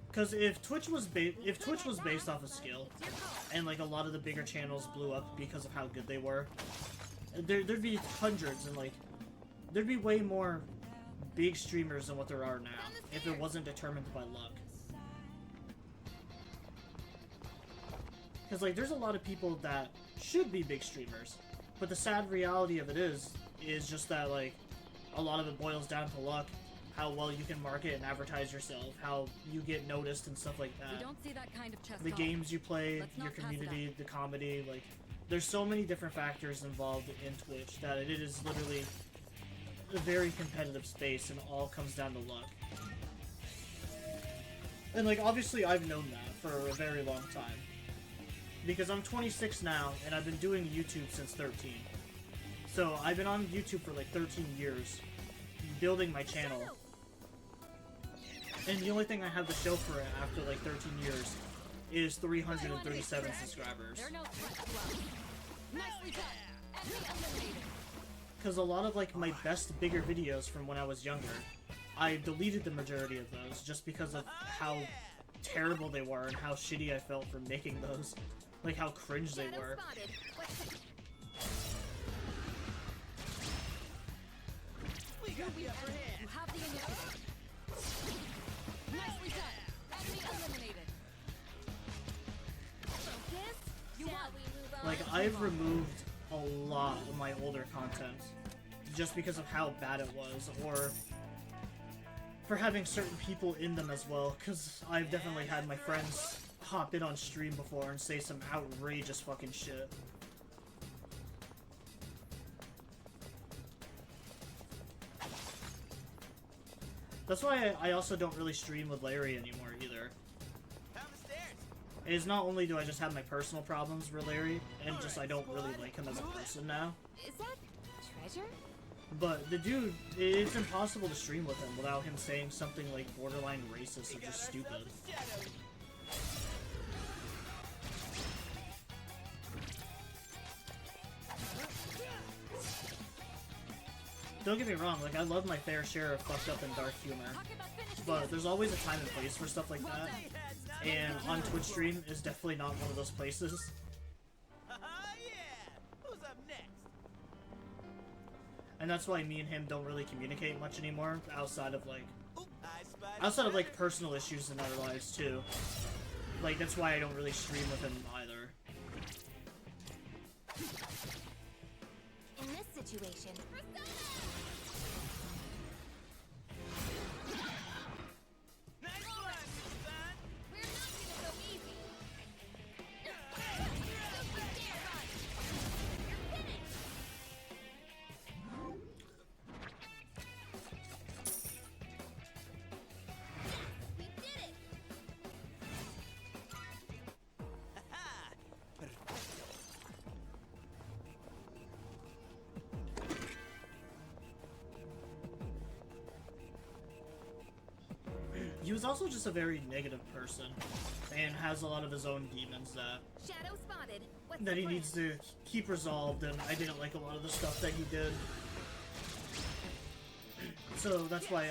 Because if Twitch was based off of skill, and like a lot of the bigger channels blew up because of how good they were, there'd be hundreds and like there'd be way more big streamers than what there are now if it wasn't determined by luck. Because like there's a lot of people that should be big streamers, but the sad reality of it is just that like a lot of it boils down to luck. How well you can market and advertise yourself, how you get noticed and stuff like that. We don't see that kind of chess The talk. games you play, Let's your not pass it community, the comedy, like there's so many different factors involved in Twitch that it is literally a very competitive space and all comes down to luck. And like obviously I've known that for a very long time. Because I'm 26 now and I've been doing YouTube since 13. So I've been on YouTube for like 13 years, building my channel. And the only thing I have to show for it after like 13 years is 337 subscribers. They're no threat to us. Nicely done. Enemy eliminated. Because a lot of like my best bigger videos from when I was younger, I deleted the majority of those just because of how terrible they were and how shitty I felt for making those. Like how cringe they were. You have the initiative. Nicely done. Enemy eliminated. Focus. You won. Like I've removed a lot of my older content just because of how bad it was, or for having certain people in them as well, because I've definitely had my friends hop in on stream before and say some outrageous fucking shit. That's why I also don't really stream with Larry anymore either. It's not only do I just have my personal problems with Larry, and just I don't really like him as a person now, Is that treasure? but the dude, it's impossible to stream with him without him saying something like borderline racist or just stupid. Don't get me wrong, like I love my fair share of fucked up and dark humor, but there's always a time and place for stuff like that, and on Twitch stream is definitely not one of those places. And that's why me and him don't really communicate much anymore, outside of like personal issues in our lives too. Like that's why I don't really stream with him either. In this situation, he was also just a very negative person, and has a lot of his own demons Shadow spotted. What's that the he plan? needs to keep resolved, and I didn't like a lot of the stuff that he did. So that's why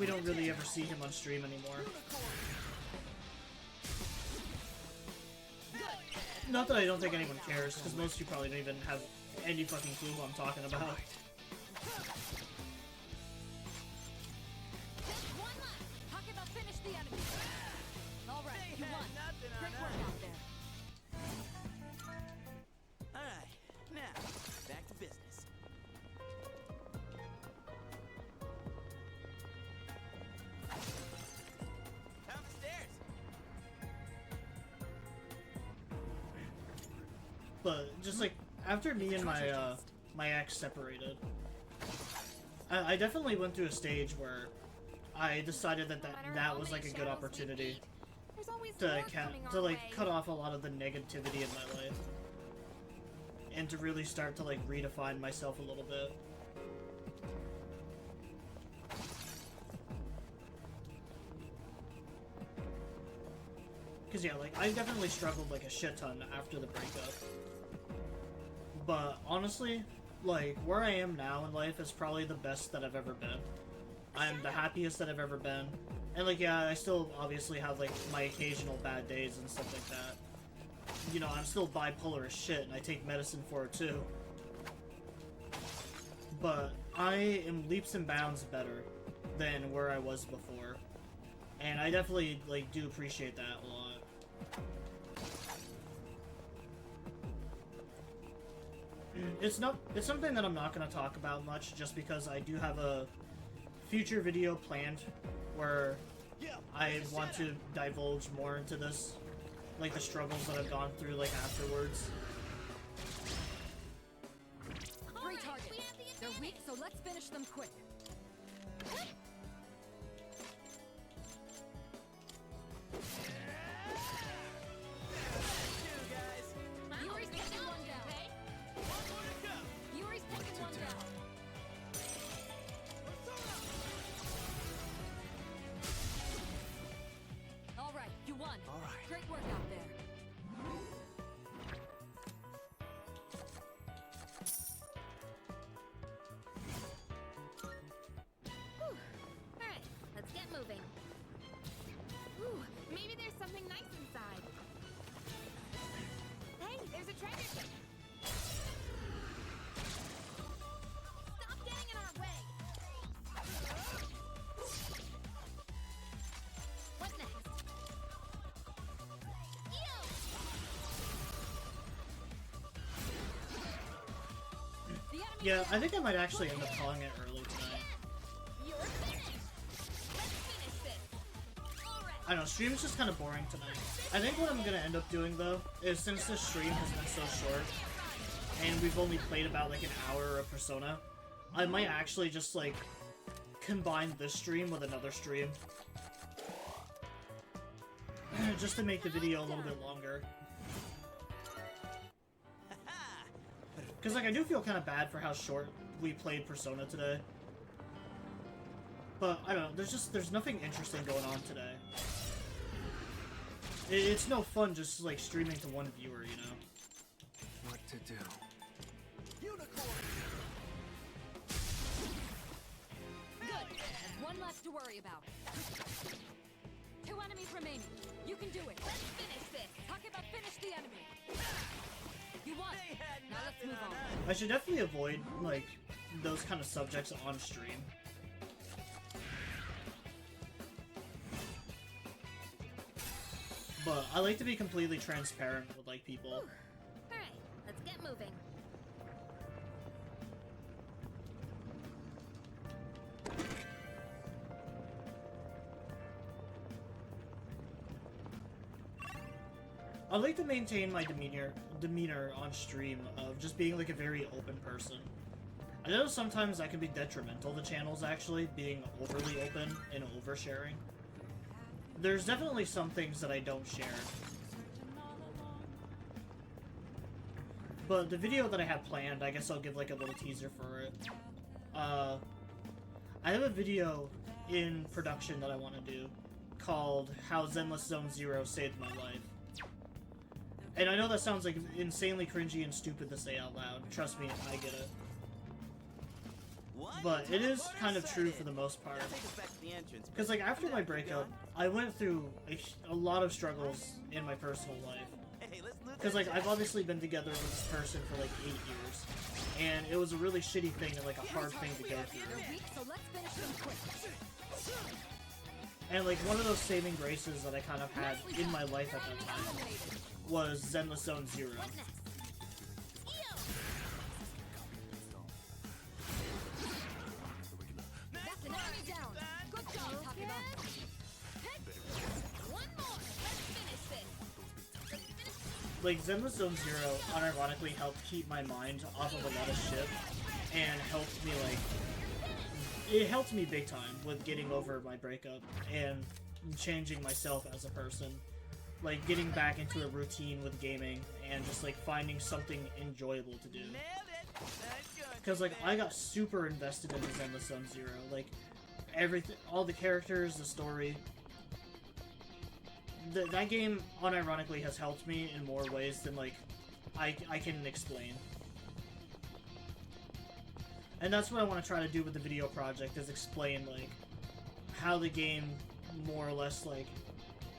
we don't really ever see him on stream anymore. Not that I don't think anyone cares, because most of you probably don't even have any fucking clue what I'm talking about. Just one left. Talk about finish the enemy. All right, you won. Great work out there. Alright, now, back to business. Downstairs. But just like after me and my ex separated, I definitely went through a stage where I decided that was like a good opportunity There's always to more coming our way. cut off a lot of the negativity in my life, and to really start to like redefine myself a little bit. Cause yeah, like I definitely struggled like a shit ton after the breakup. But honestly, like where I am now in life is probably the best that I've ever been. I'm the happiest that I've ever been. And like yeah, I still obviously have like my occasional bad days and stuff like that. You know, I'm still bipolar as shit and I take medicine for it too. But I am leaps and bounds better than where I was before. And I definitely like do appreciate that a lot. It's something that I'm not going to talk about much just because I do have a future video planned where I want to divulge more into this, like the struggles that I've gone through like afterwards. Great target. They're weak, so let's finish them quick. Yuri's taking one down. Yuri's taking one down. All right, you won. All right. Great work out there. Alright, let's get moving. Ooh, maybe there's something nice inside. Hey, there's a treasure chest. Stop getting in our way. What next? Ew! The enemy. Yeah, I think I might actually end up calling it early tonight. You're finished. Let's finish this. Alright. I don't know, stream's just kind of boring tonight. I think what I'm going to end up doing though is since this stream has been so short and we've only played about like an hour of Persona, I might actually just like combine this stream with another stream just to make the video a little bit longer. Because like I do feel kind of bad for how short we played Persona today. But I don't know, there's nothing interesting going on today. It's no fun just like streaming to one viewer, you know. What to do? Good. One left to worry about. 2 enemies remaining. You can do it. Let's finish this. Talk about finish the enemy. You won. Now let's move on. I should definitely avoid like those kind of subjects on stream. But I like to be completely transparent with like people. Alright, let's get moving. I like to maintain my demeanor on stream of just being like a very open person. I know sometimes that can be detrimental to channels actually, being overly open and oversharing. There's definitely some things that I don't share. But the video that I have planned, I guess I'll give like a little teaser for it. I have a video in production that I want to do called How Zenless Zone Zero Saved My Life. And I know that sounds like insanely cringy and stupid to say out loud. Trust me, I get it. But it is kind of true for the most part. Because, like, after my breakup, I went through a lot of struggles in my personal life. Because, like, I've obviously been together with this person for, like, 8 years. And it was a really shitty thing and, like, a hard thing to go through. And, like, one of those saving graces that I kind of had in my life at that time was Zenless Zone Zero. Like, Zenless Zone Zero unironically helped keep my mind off of a lot of shit, and helped me, like, it helped me big time with getting over my breakup, and changing myself as a person. Like, getting back into a routine with gaming, and just, like, finding something enjoyable to do. Because, like, I got super invested into Zenless Zone Zero, like, everything, all the characters, the story. That game, unironically, has helped me in more ways than, like, I can explain. And that's what I want to try to do with the video project, is explain, like, how the game, more or less, like,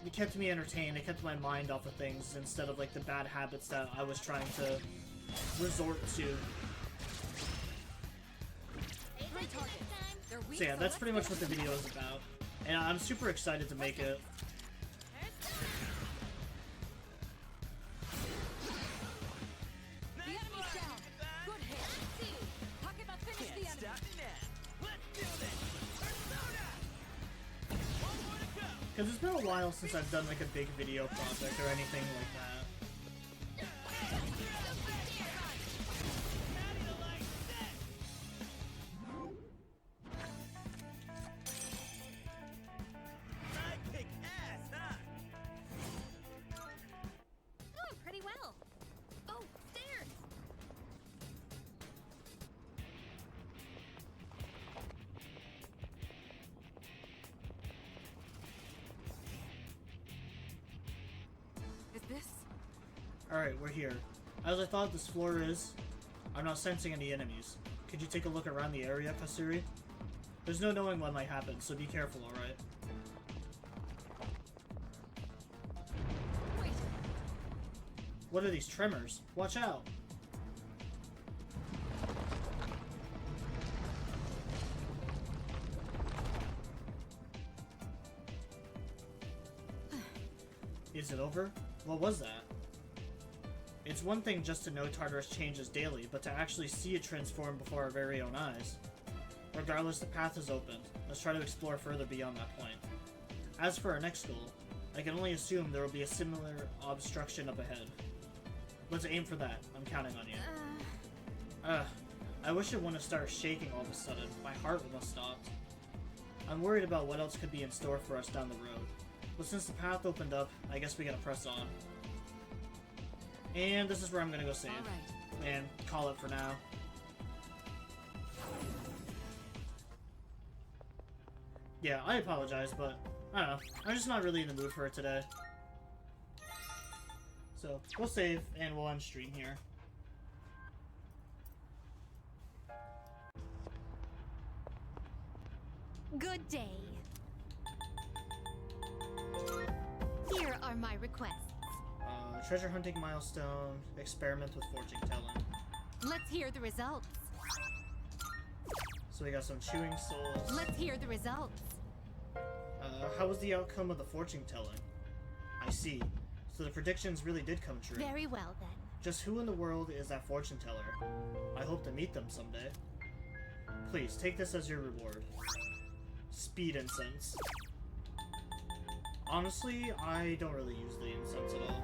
it kept me entertained, it kept my mind off of things, instead of, like, the bad habits that I was trying to resort to. So yeah, that's pretty much what the video is about. And I'm super excited to make it. Because it's been a while since I've done, like, a big video project or anything like that. Oh, pretty well. Oh, stairs. Is this? Alright, we're here. As I thought this floor is, I'm not sensing any enemies. Could you take a look around the area, Kasuri? There's no knowing what might happen, so be careful, alright? Wait. What are these tremors? Watch out! Is it over? What was that? It's one thing just to know Tartarus changes daily, but to actually see it transform before our very own eyes. Regardless, the path is open. Let's try to explore further beyond that point. As for our next goal, I can only assume there will be a similar obstruction up ahead. Let's aim for that. I'm counting on you. I wish it wouldn't start shaking all of a sudden. My heart would have stopped. I'm worried about what else could be in store for us down the road. But since the path opened up, I guess we gotta press on. And this is where I'm gonna go save. All right. And call it for now. Yeah, I apologize, but I don't know. I'm just not really in the mood for it today. So, we'll save, and we'll end stream here. Good day. Here are my requests. Treasure hunting milestone, experiment with fortune telling. Let's hear the results. So we got some chewing souls. Let's hear the results. How was the outcome of the fortune telling? I see. So the predictions really did come true. Very well, then. Just who in the world is that fortune teller? I hope to meet them someday. Please, take this as your reward. Speed incense. Honestly, I don't really use the incense at all.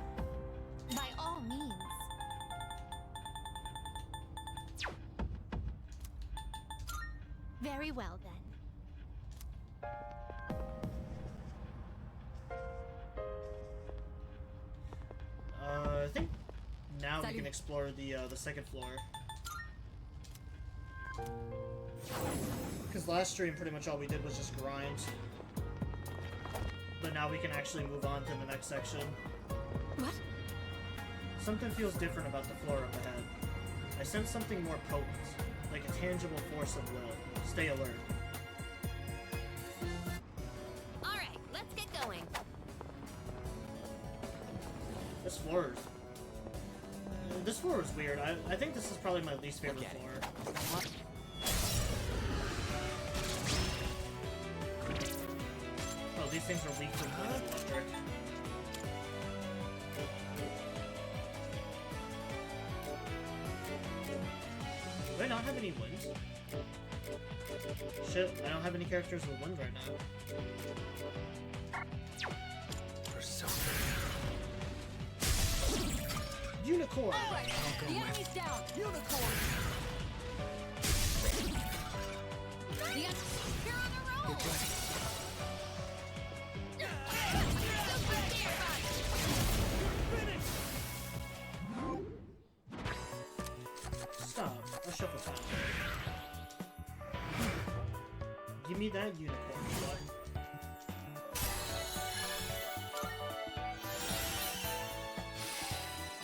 By all means. Very well, then. I think now we can explore the second floor. Because last stream, pretty much all we did was just grind. but now we can actually move on to the next section. What? Something feels different about the floor up ahead. I sense something more potent, like a tangible force of will. Stay alert. Alright, let's get going. This floor is weird. I think this is probably my least favorite floor. Oh, these things are weak from electric. Do I not have any wins? Shit, I don't have any characters with wins right now. Persona. Unicorn! Alright, the enemy's down. Unicorn. You're on a roll! Get ready. Stop. I'll shuffle time. Give me that unicorn, bud.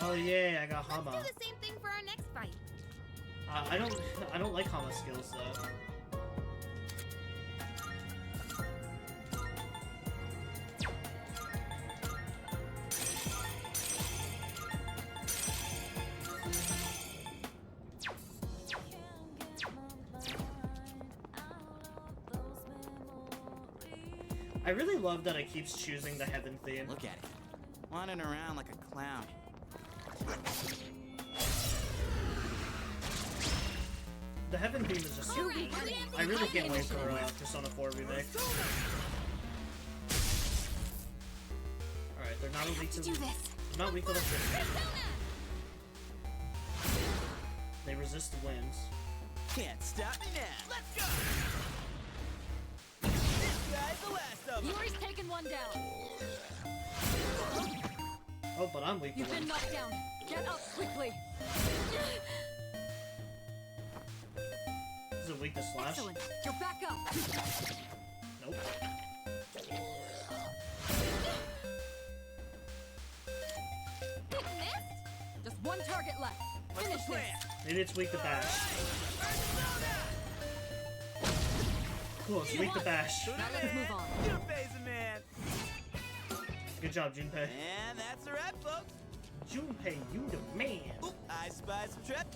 Oh yeah, I got Hama. Let's do the same thing for our next fight. I don't like Hama skills though. I really love that it keeps choosing the heaven theme. Look at it. Wandering around like a clown. The heaven theme is just super cool. I really can't wait for Persona 4 remake. Alright, they're not weak to not weak to electricity. They resist winds. Can't stop me now. Let's go. This guy's the last of them. Yuri's taken one down. Oh, but I'm weak to You've been winds. knocked down. Get up quickly. Is it weak to slash? Excellent. You're back up. Nope. You missed? Just one target left. Finish this. Maybe it's weak to bash. Cool, it's weak to bash. Now let's move on. Junpei's a man. Good job, Junpei. And that's a wrap, folks. Junpei, you the man. Oop, I spy some trap.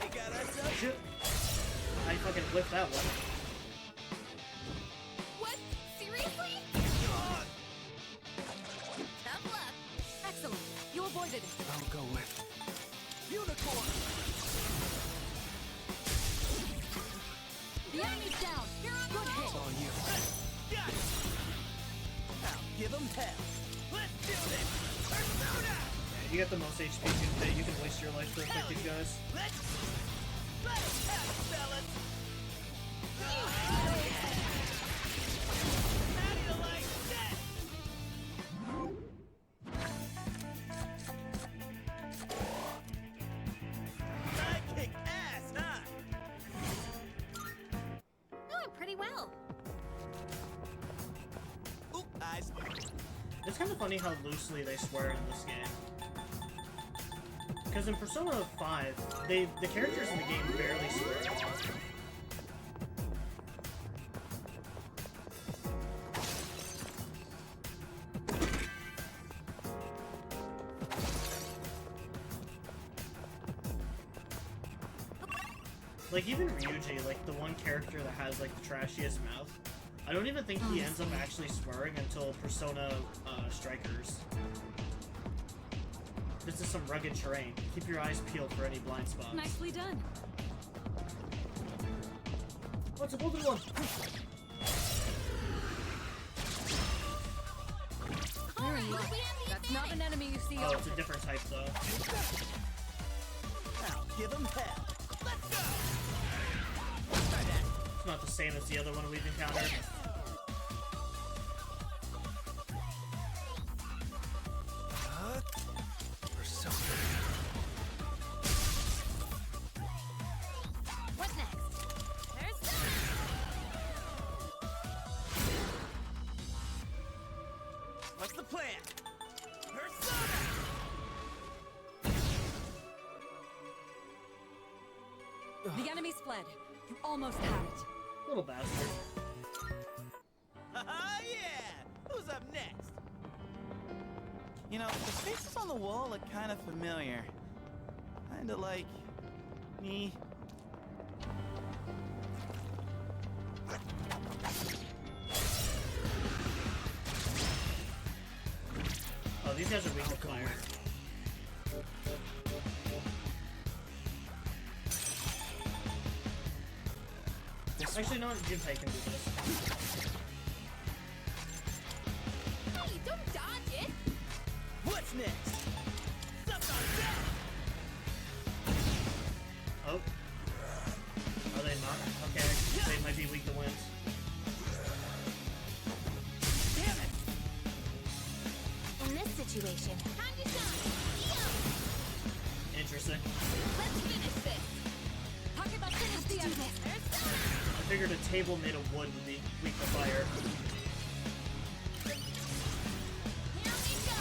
We got ourselves. Shit. I fucking whipped that one. What? Seriously? Tough luck. Excellent. You avoided it. I'll go with. Unicorn. The enemy's down. Good hit. It's all you. Got it. Now give him hell. Let's do this. Persona. You got the most HP, Junpei. You can waste your life to affect these guys. Let's have it, fellas. How do you like that? I kick ass, huh? Doing pretty well. Oop, eyes. It's kind of funny how loosely they swear in this game. Because in Persona 5, the characters in the game barely swear. Like, even Ryuji, like, the one character that has, like, the trashiest mouth, I don't even think he ends up actually swearing until Persona Strikers. This is some rugged terrain. Keep your eyes peeled for any blind spots. Nicely done. Oh, it's a golden one! Very well. That's not an enemy you see Oh, it's often. a different type, though. Now give him hell. Let's go. It's not the same as the other one we've encountered. Persona. What's the plan? Persona! The enemy's fled. You almost had it. Little bastard. Yeah! Who's up next? You know, the faces on the wall look kind of familiar. Kinda like... me. Oh, these guys are weak to fire. Actually, no, Junpei can do this. Hey, don't dodge it! What's next? Something on deck! Oh. Are they not? Okay, they might be weak to wind. Damn it! In this situation, time to shine! Interesting. Let's finish this. Talk about finish the enemy. I figured a table made of wood would be weak to fire. Here we go.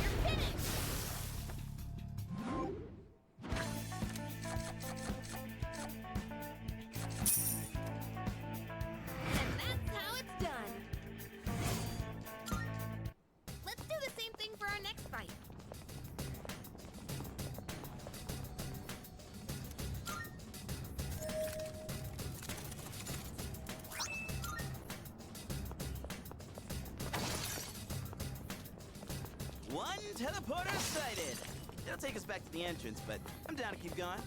You're finished. And that's how it's done. Let's do the same thing for our next fight. One teleporter sighted! It'll take us back to the entrance, but I'm down to keep going.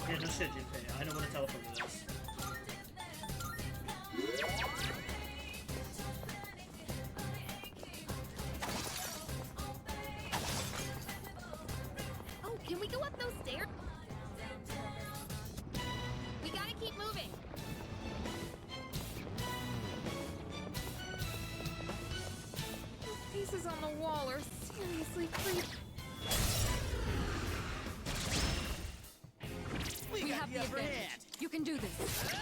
Yeah, no shit, Junpei. I know what a teleporter is. Oh, can we go up those stairs? We gotta keep moving. Those pieces on the wall are seriously creepy. We We got have the the upper advantage. hand! You can do this.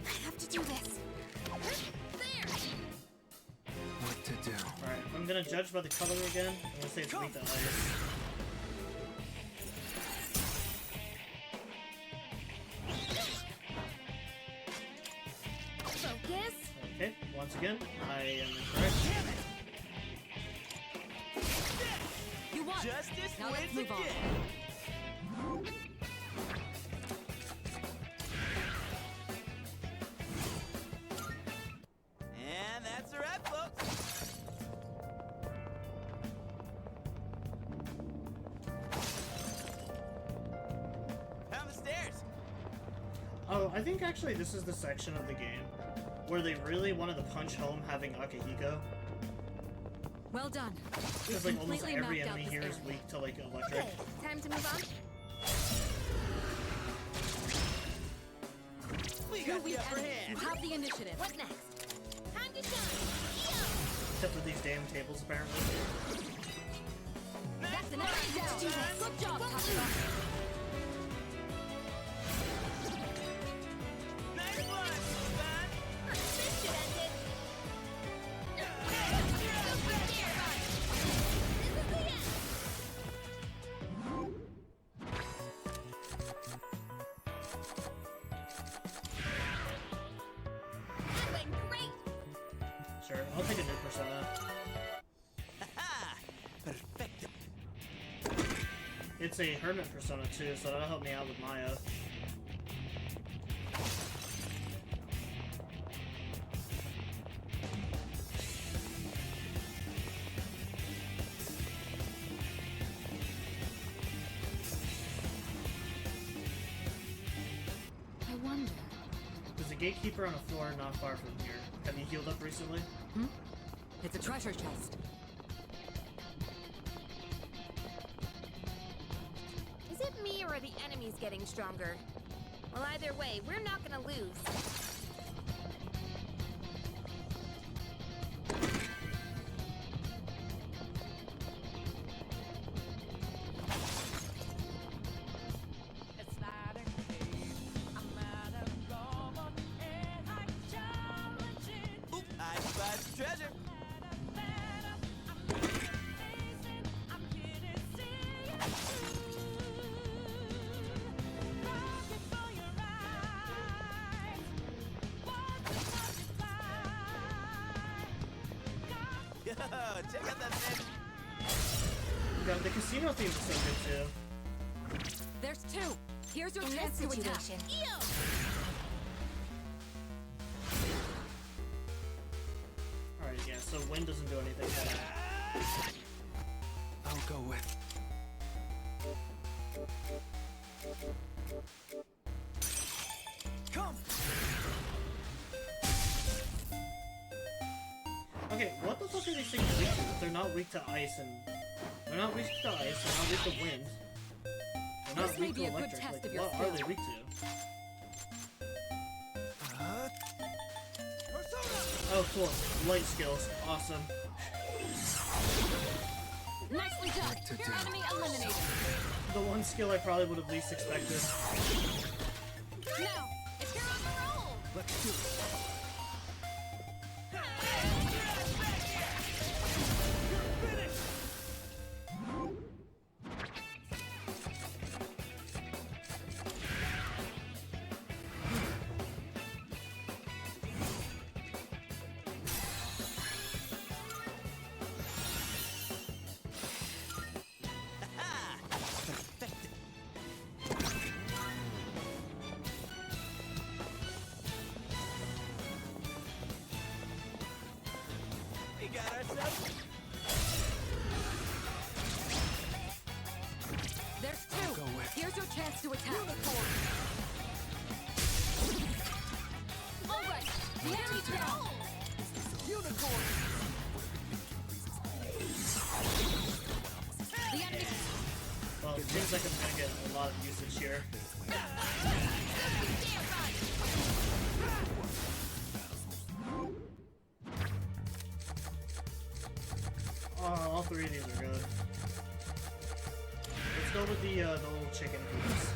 I have to do this. There! What to do? Alright, if I'm gonna judge by the color again, I'm gonna say it's weak to ice. Focus. Okay, once again, I am incorrect. Damn it! You won. Justice Now let's wins move on. again! And that's a wrap, folks! Found the stairs! Oh, I think actually this is the section of the game where they really wanted to punch home having Akihiko. Well done. Because We've like almost completely every mapped out enemy this here is area. weak to like electric. Okay, time to move on. We You're got the weak upper enemy. hand! You have the initiative. What next? Time to shine! Except for these damn tables, apparently. That's an enemy down. Good job, Takuma. Nice one, son! This should end it. That went great. Sure, I'll take a new persona. Ha-ha! Perfecto! It's a hermit persona too, so that'll help me out with Maya. I wonder. There's a gatekeeper on a floor not far from here. Have you healed up recently? It's a treasure chest. Is it me or are the enemies getting stronger? Well, either way, we're not gonna lose. That's the treasure. Yo, check out that fish. Yeah, the casino theme is so good too. There's two. Here's your In chance this to attack. situation, Alright, yeah, so wind doesn't do anything to that. I'll go with. Come. Okay, what the fuck are these things weak to? If they're not weak to ice and... They're not weak to ice, they're not weak to wind. They're not This may weak be to a good electric. test Like, of your what are skill. they weak to? Oh, cool. Light skills. Awesome. Nicely done. to Your do. enemy eliminated. The one skill I probably would have least expected. Now, if you're on the roll. Let's do it. We got ourselves. There's two. go with. Here's your chance to attack. All right. The enemy's down. The enemy. Well, it seems like I'm gonna get a lot of usage here. Oh, all three of these are good. Let's go with the little chicken hoops.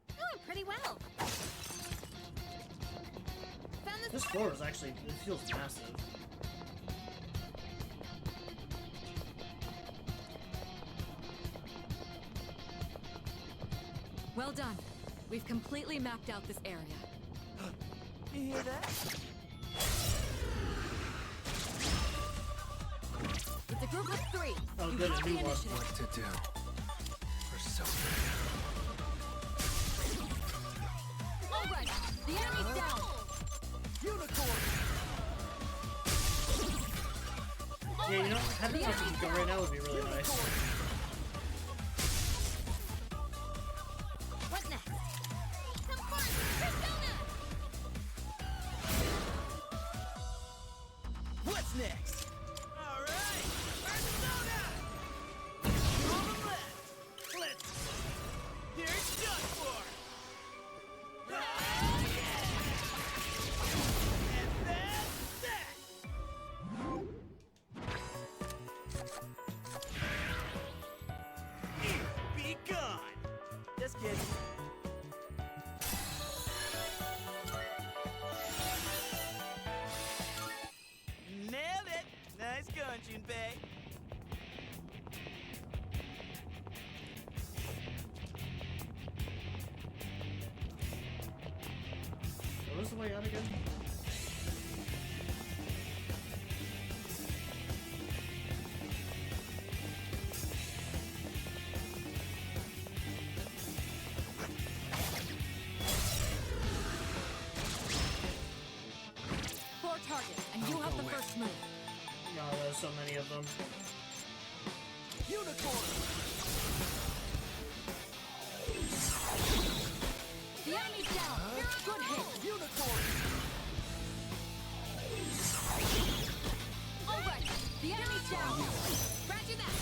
doing pretty well. Found this. This floor is actually, it feels massive. Well done. We've completely mapped out this area. You hear that? It's a group of three. Oh, You good, have a the new one. initiative. What to do. For so. All right. The enemy's down. Yeah, you know, having something to go right now would be really nice. What next? Some fun! Persona! What's next? All right. Persona. On the left. Let's. Here it's done for. Oh, yeah. And that's that. Be gone. Just kidding. Nailed it. Nice going, Junpei. What was the way out again? Four targets, and you have the first move. No, there's so many of them. Unicorn. The enemy's down. Good hit. Unicorn. All right. The enemy's down. Roger that!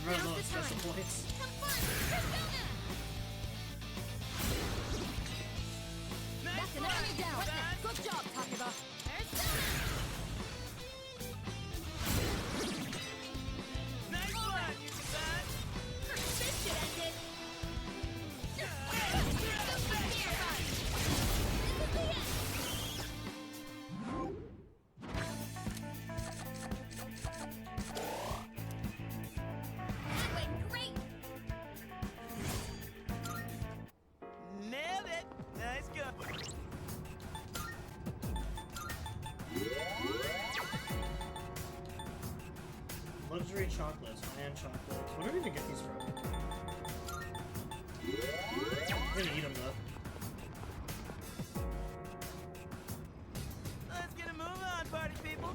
Run Now's low the special time. points. Some fun! Persona! That's an enemy down. Good job, Takeba. Persona! Nice one, Yuki-san. This should end it! Luxury chocolates, high-end chocolates. Where do we even get these from? We're gonna eat them though. Let's get a move on, party people.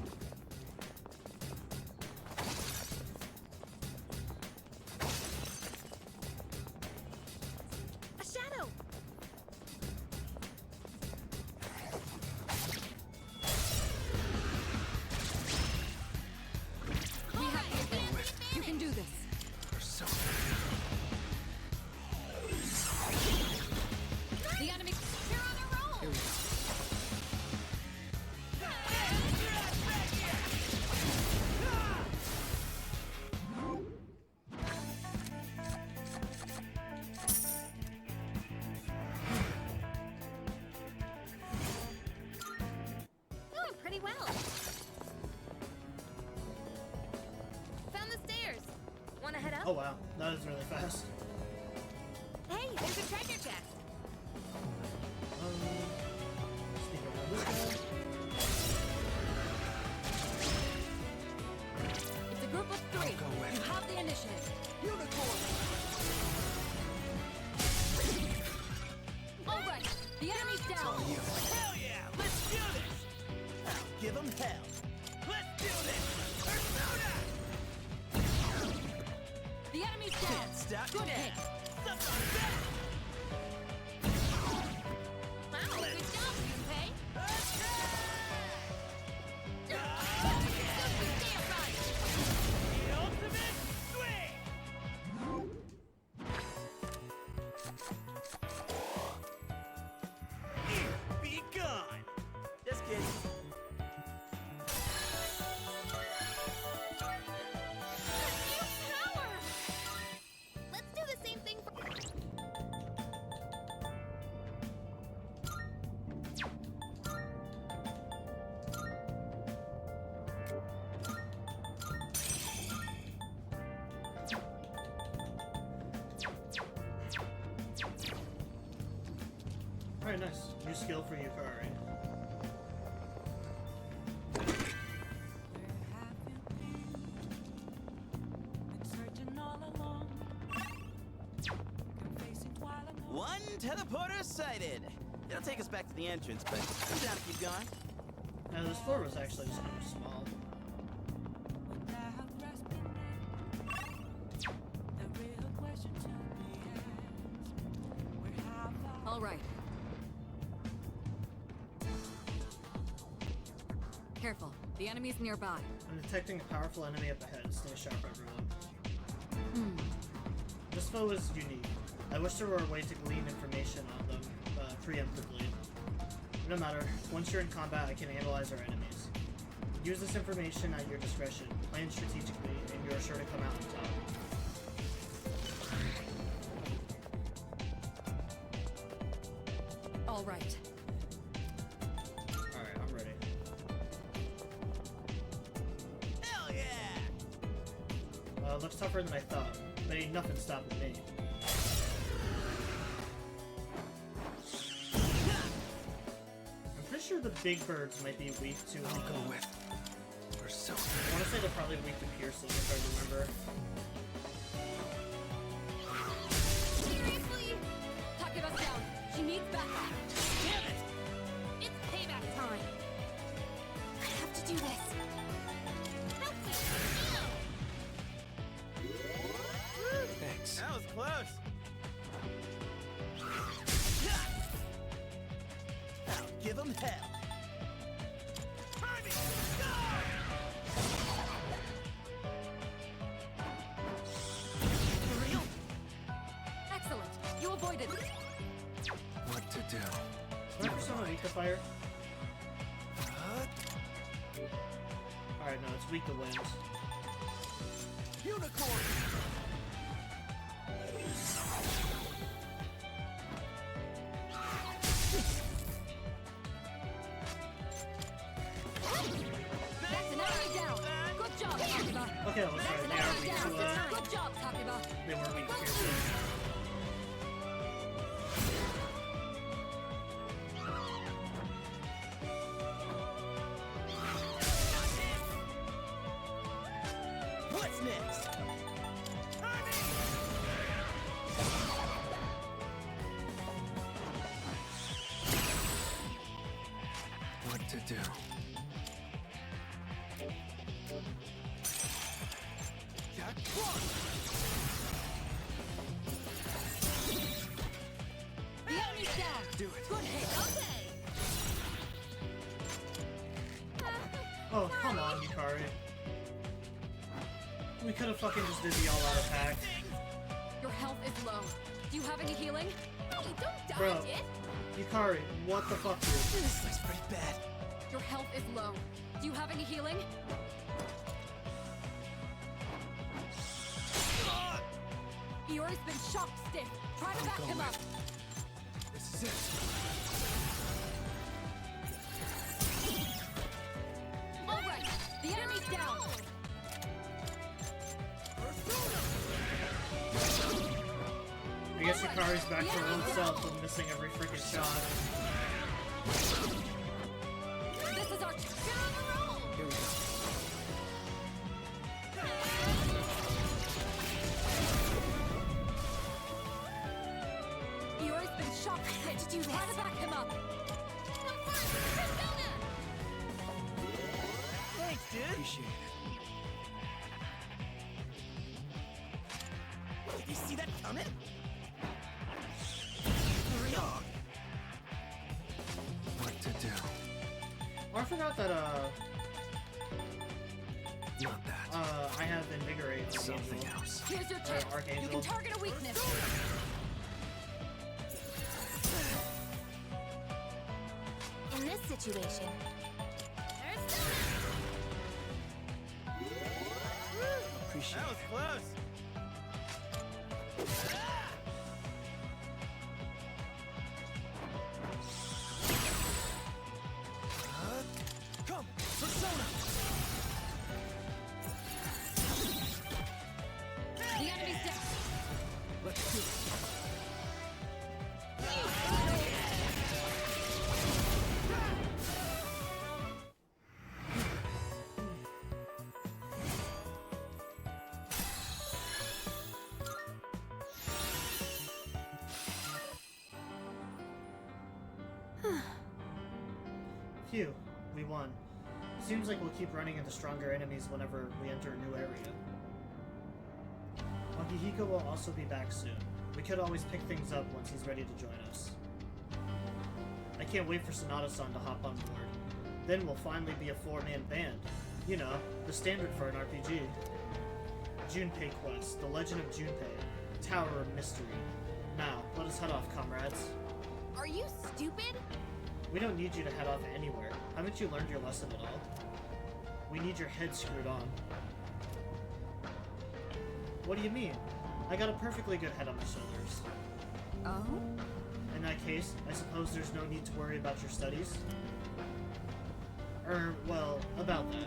A shadow! We have the advantage. You can do this. Persona. The enemy. You're on a roll. Doing pretty well. Found the stairs. Wanna head up? Oh wow, that is really fast. Hey, there's a treasure chest. Sneak around this guy. It's a group of 3. Go with. You have the initiative. Unicorn. All right. The enemy's down. Hell yeah! Let's do this! I'll give them hell. Let's do this! Persona! The enemy's down. Can't stop Good now. hit. Suck on that! Wow, good job, Junpei. The ultimate swing! Here, be gone! Just kidding. Let's do the same thing for... Alright, nice. New skill for Yukari. One teleporter sighted. It'll take us back to the entrance, but I'm down to keep going. Now this floor was actually just kind of small. All right. Careful. The enemy's nearby. I'm detecting a powerful enemy up ahead. Stay sharp, everyone. This foe is unique. I wish there were a way to glean information on them preemptively. No matter. Once you're in combat, I can analyze our enemies. Use this information at your discretion. Plan strategically, and you're sure to come out on top. All right. Alright, I'm ready. Hell yeah! Looks tougher than I thought, but ain't nothing stopping me. I'm pretty sure the big birds might be weak to, I'll go with. Persona. I want to say they're probably weak to piercing, if I remember. Seriously? Takeba's down. She needs backup. Damn it! It's payback time. I have to do this. Help me. Thanks. That was close. I'll give them hell. Harvey, go! For real? Excellent. You avoided it. What to do? Is my persona weak to fire? Alright, no, it's weak to wind. Unicorn! That's an enemy down. Good job, Takeba. Okay, let's try. They are weak to, Good job, Takeba. they were weak to piercing. What's next? What to do? Jack one. The enemy's down. Do it. Good hit. Okay. Oh, come on, Yukari. We could have fucking just did the all-out attack. Your health is low. Do you have any healing? Hey, don't die, Bro. kid. Yukari, what the fuck, dude? This looks pretty bad. Your health is low. Do you have any healing? Iori's been shocked stiff. Try to back him up. This is it. All right. The enemy's down. I guess Yukari's back to her own self and missing every freaking shot. This is our get on the roll. Here we go. Iori's been shocked stiff. Try to back him up. Thanks, dude. Appreciate it. Did you see that coming? What to do? Oh, I forgot that, Not that. I have Invigorate. on Something Angel. else. Here's your chance. You Archangel. can target a weakness. In this situation, Appreciate That was it. close. Come, Persona. The enemy's down. Let's do it. Phew, we won. Seems like we'll keep running into stronger enemies whenever we enter a new area. Akihiko will also be back soon. We could always pick things up once he's ready to join us. I can't wait for Sonata-san to hop on board. Then we'll finally be a 4-man band. You know, the standard for an RPG. Junpei Quest, The Legend of Junpei, Tower of Mystery. Now, let us head off, comrades. are you stupid? We don't need you to head off anywhere. Haven't you learned your lesson at all? We need your head screwed on. What do you mean? I got a perfectly good head on my shoulders. Oh? In that case, I suppose there's no need to worry about your studies? Well, about that.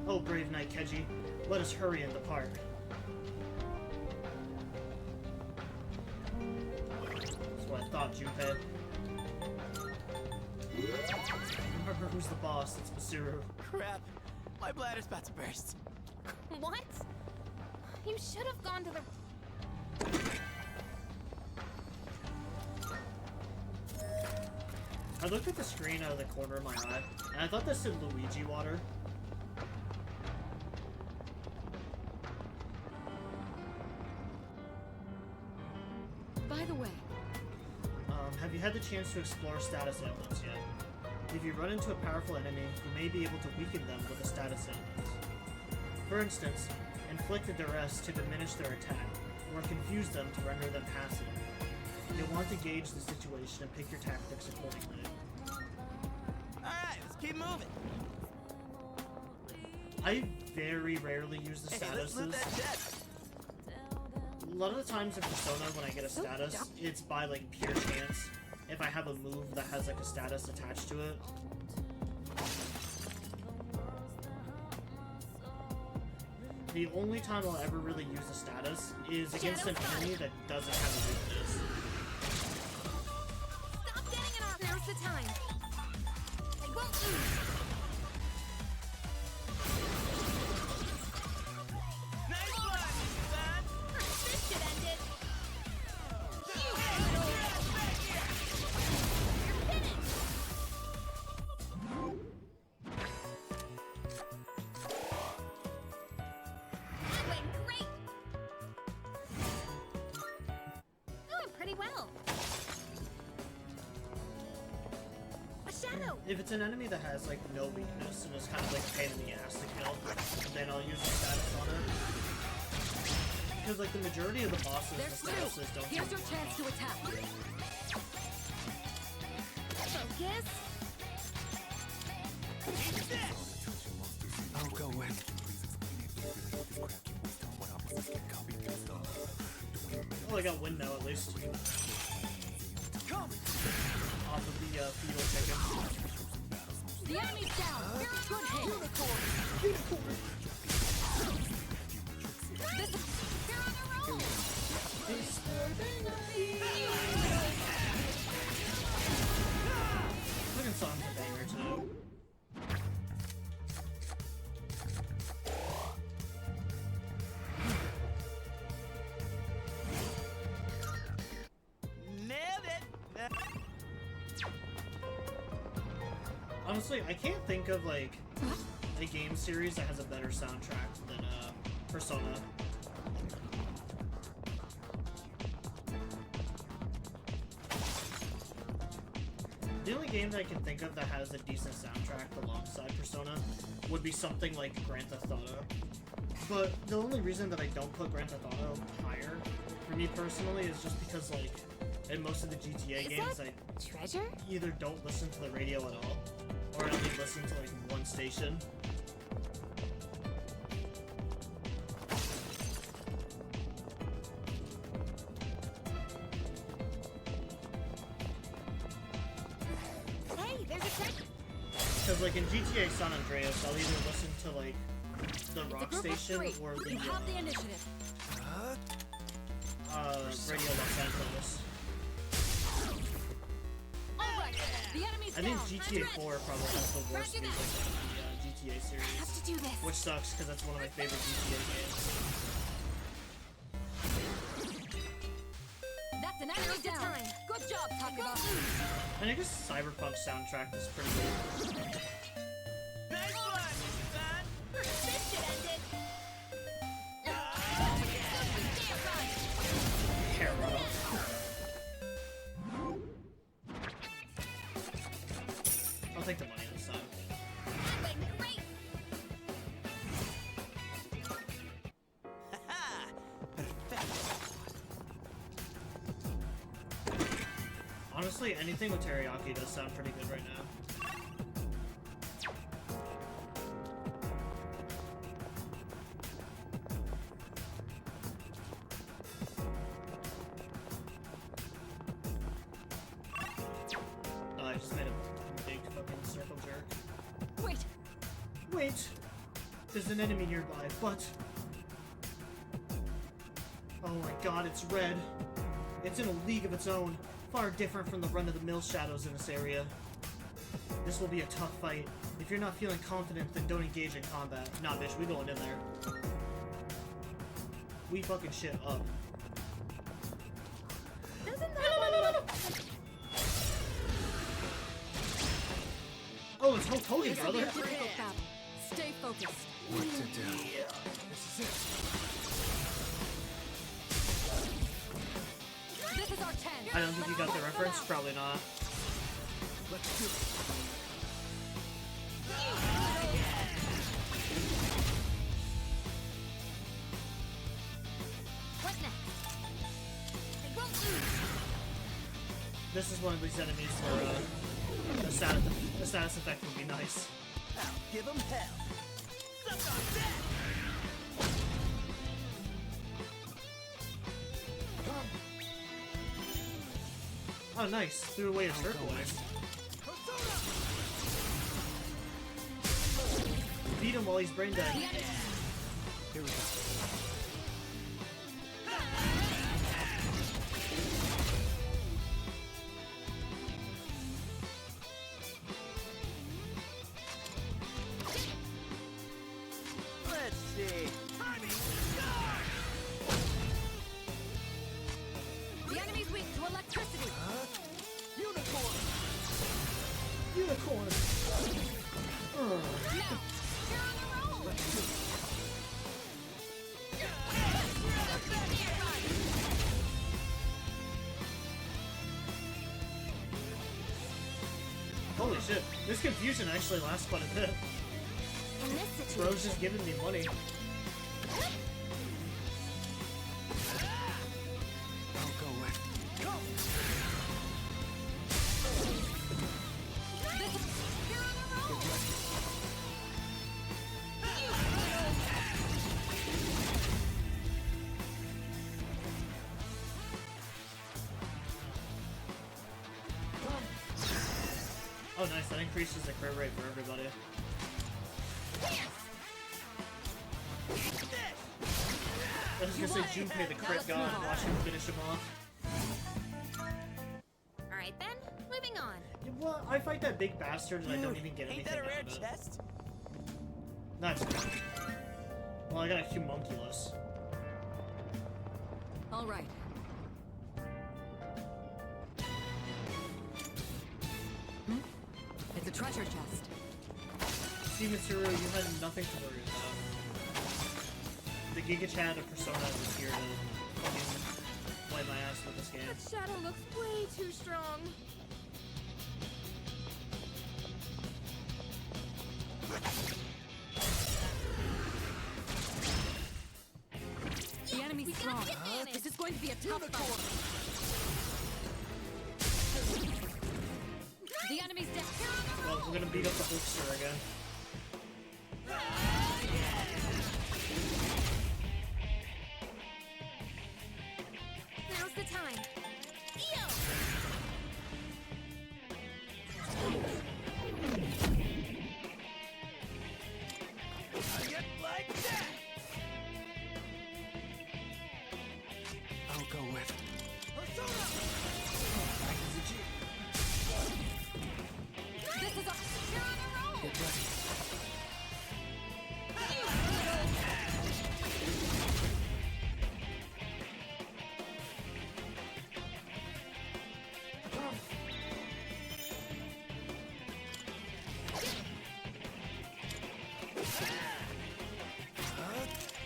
Oh, brave knight Keiji, let us hurry and depart. That's what I thought, Junpei. Remember who's the boss, it's Basuru. Crap. My bladder's about to burst. What? You should have gone to the... I looked at the screen out of the corner of my eye, and I thought this said Luigi water. By the way, Have you had the chance to explore status ailments yet? If you run into a powerful enemy, you may be able to weaken them with a status ailment. For instance, inflict a duress to diminish their attack, or confuse them to render them passive. You'll want to gauge the situation and pick your tactics accordingly. Alright, let's keep moving. I very rarely use the Hey, let's loot statuses. that jet. A lot of the times in Persona when I get a status, it's by like pure chance. If I have a move that has like a status attached to it. The only time I'll ever really use a status is against an enemy that doesn't have a weakness. Stop getting in our... Now's the time. I won't lose. if it's an enemy that has like no weakness and is kind of like a pain in the ass to kill, then I'll use the status on it. Because like the majority of the bosses, There's the two. statuses don't. Here's your chance to attack. Focus. I'll go in. Oh, I got wind now at least. Off of the fetal chicken. The enemy's down. Good hit. Unicorn. This is... They're on a roll. Fucking song's a banger too. Nailed it. Honestly, I can't think of like a game series that has a better soundtrack than Persona. The only game that I can think of that has a decent soundtrack alongside Persona would be something like Grand Theft Auto. But the only reason that I don't put Grand Theft Auto higher, for me personally, is just because like in most of the GTA games, I Treasure? either don't listen to the radio at all, or I only listen to like one station. Hey, there's a treasure. Because like in GTA San Andreas, I'll either listen to like the It's a rock group of station three. or the You have the initiative. Radio Los Angeles. All right. The enemy's I think down. GTA 4 probably has the worst Frag him music out. in the GTA I have series, to do this. which sucks because that's one of my favorite GTA games. That's an enemy down. Good job, Takuba. And I guess Cyberpunk soundtrack is pretty good. Nice one, son. This should end it. Hero. I'll take the money this time. Great. Ha! Perfect. Honestly, anything with teriyaki does sound pretty good right now. Oh, I just made a big fucking circle jerk. Wait. Wait! There's an enemy nearby, but... Oh my god, it's red. It's in a league of its own, far different from the run-of-the-mill shadows in this area. This will be a tough fight. If you're not feeling confident, then don't engage in combat. Nah, bitch, we going in there. We fucking shit up. Oh, it's Hulk Hogan, This will be brother! a difficult battle. Stay focused. What to do? This is our 10. I don't think you got the reference. Probably not. Let's do it. What next? They won't lose. This is one of these enemies where the status effect would be nice. I'll give 'em hell. Suck on that. Oh, nice. Threw away his turquoise. Beat him while he's brain dead. Here we go. Let's see. The enemy's weak to electricity. Unicorn. Unicorn. Now, they're on a roll. Holy shit. This confusion actually lasts quite a bit. In this situation, Bro's just giving me money. I'll go with. Go! You're on a roll. Oh nice, that increases the crit rate for everybody. I was gonna say Junpei the crit god and watch him finish him off. Alright then, moving on. Yeah, well, I fight that big bastard and I don't Dude, even get ain't anything that a rare out of it. chest? Nice. Well, I got a humunculus. All right. It's a treasure chest. See, Mitsuru, you had nothing to worry about. The Giga Chat of Persona was here to fucking wipe my ass with this game. That shadow looks way too strong. The enemy's strong. This is going to be a tough fight. The enemy's dead. Well, we're gonna beat up the Hulkster again. Now's the time. Get like that! I'll go with. This is a. You're on a roll. Get ready.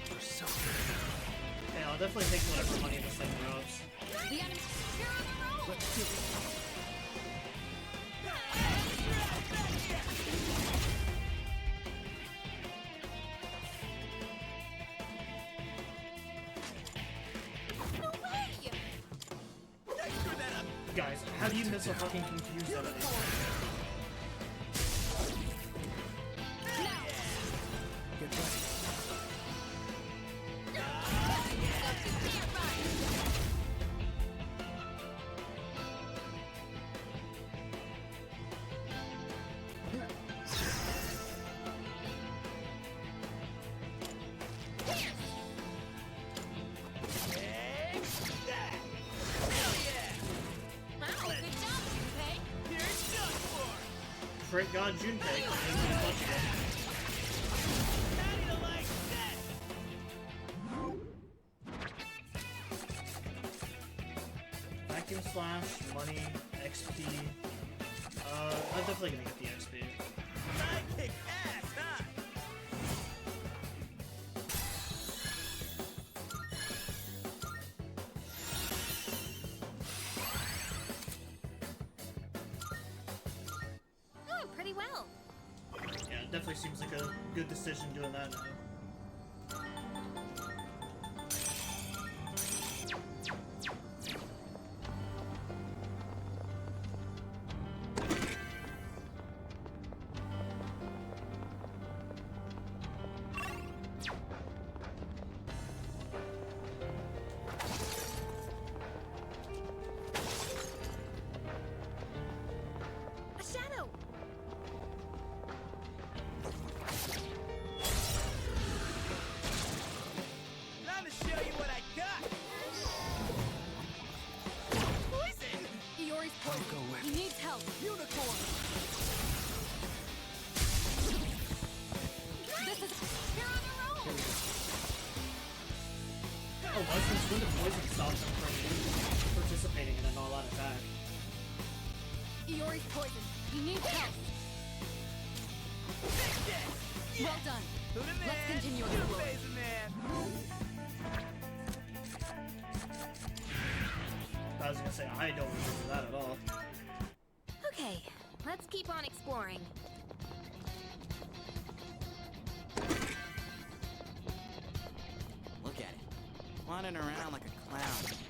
Persona. Yeah, I'll definitely take whatever money the thing drops. The enemy. You're on a roll. Let's do it. No way. Guys, how do you miss a fucking confused enemy? Get ready. Crit God Junpei can make me a bunch again. Vacuum Slash, money, XP. I'm definitely gonna get the XP. I kick ass, huh? Going pretty well. Yeah, it definitely seems like a good decision doing that now. A shadow. Time to show you what I got! Poison! Iori's I'll poison. go with. He needs help. Unicorn. This is. You're on a roll. Oh, what's this when the poison stops him from participating in an all-out attack? Iori's poison. He needs help. Well done. Who the man? Let's continue You exploring. face the man. I was gonna say, I don't remember that at all. Okay, let's keep keep on exploring. Look at it. Wandering around like a clown.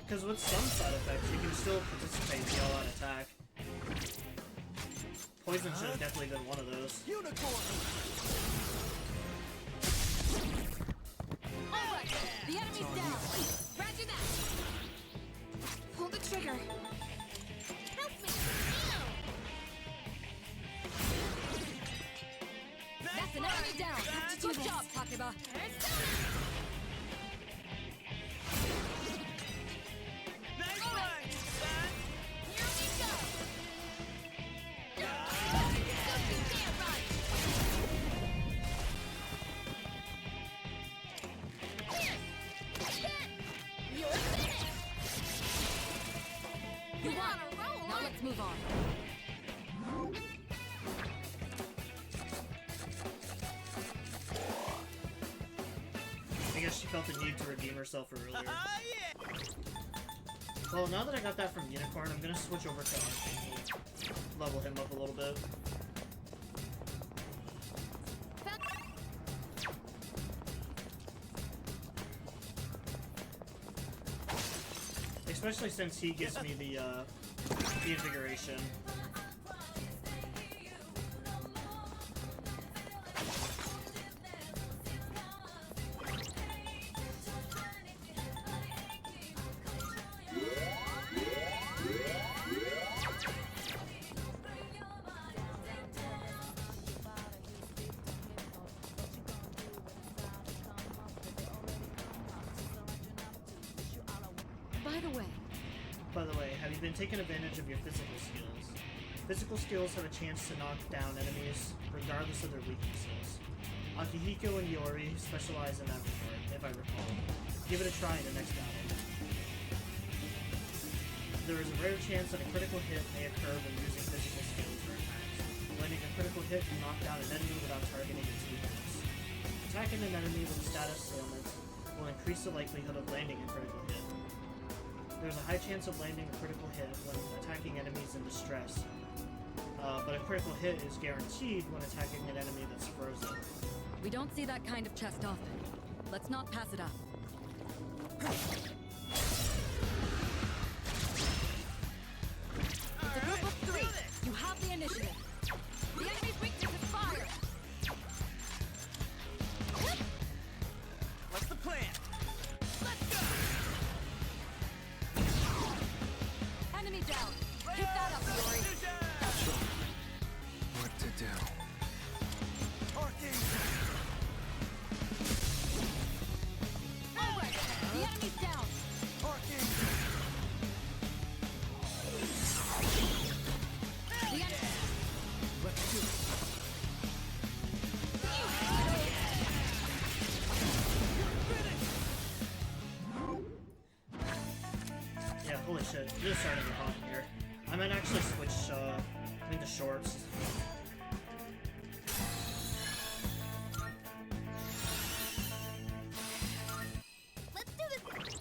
Because with some side effects, you can still participate in the all-out attack. Poison should have definitely been one of those. Unicorn! Alright, the enemy's down. Roger that. Pull the trigger. Help me. That's an enemy down. Good job, Takeba. Nice All one, right. son! Here we go. Don't you dare run. You're finished. You want a roll? Now let's move on. I guess she felt the need to redeem herself earlier. Oh, yeah! Well, now that I got that from Unicorn, I'm gonna switch over to Archangel. Level him up a little bit. Especially since he gives me the invigoration. By the way, have you been taking advantage of your physical skills? Physical skills have a chance to knock down enemies, regardless of their weaknesses. Akihiko and Yori specialize in that regard, if I recall. Give it a try in the next battle. There is a rare chance that a critical hit may occur when using physical skills or attacks. Landing a critical hit can knock down an enemy without targeting its weakness. Attacking an enemy with status ailment will increase the likelihood of landing a critical hit. There's a high chance of landing a critical hit when attacking enemies in distress, but a critical hit is guaranteed when attacking an enemy that's frozen. We don't see that kind of chest often. Let's not pass it up. It's a group of 3. You have the initiative. The enemy's weakness is fire. What's the plan? Let's go. Enemy down. Keep that up, Yori. What to do? All right. The enemy's down. The enemy. Let's do it. Yeah, holy shit, it is starting to get hot in here. I might actually switch, into shorts. Let's do this.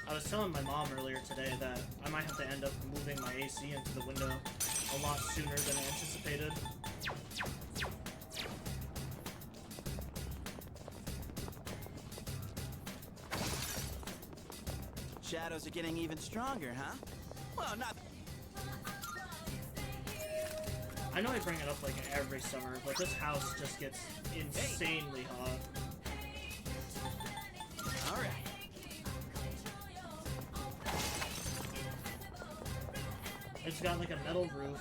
I was telling my mom earlier today that I might have to end up moving my AC into the window a lot sooner than I anticipated. Shadows are getting even stronger, huh? Well, not... I know I bring it up like every summer, but this house just gets insanely hot. Alright. It's got like a metal roof,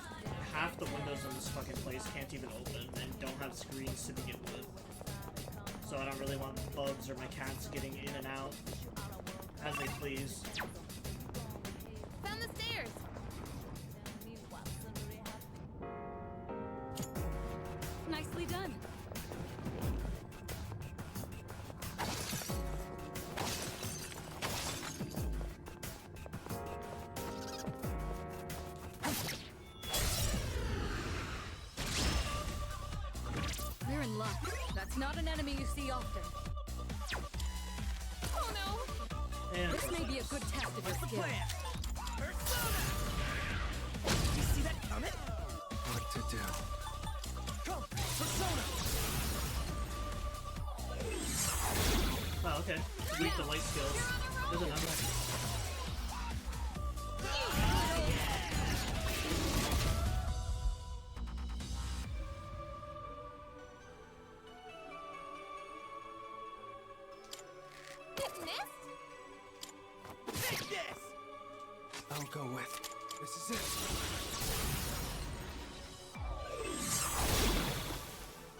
half the windows in this fucking place can't even open, and don't have screens to begin with. So I don't really want bugs or my cats getting in and out as they please. Found the stairs. Nicely done. We're in luck. That's not an enemy you see often. Oh no! And This may be a good test of your What's the skill. plan? Persona! You see that coming? what to do. Come, Persona! Oh, okay. Weak to light skills. There's another one. Take this! I'll go with. This is it.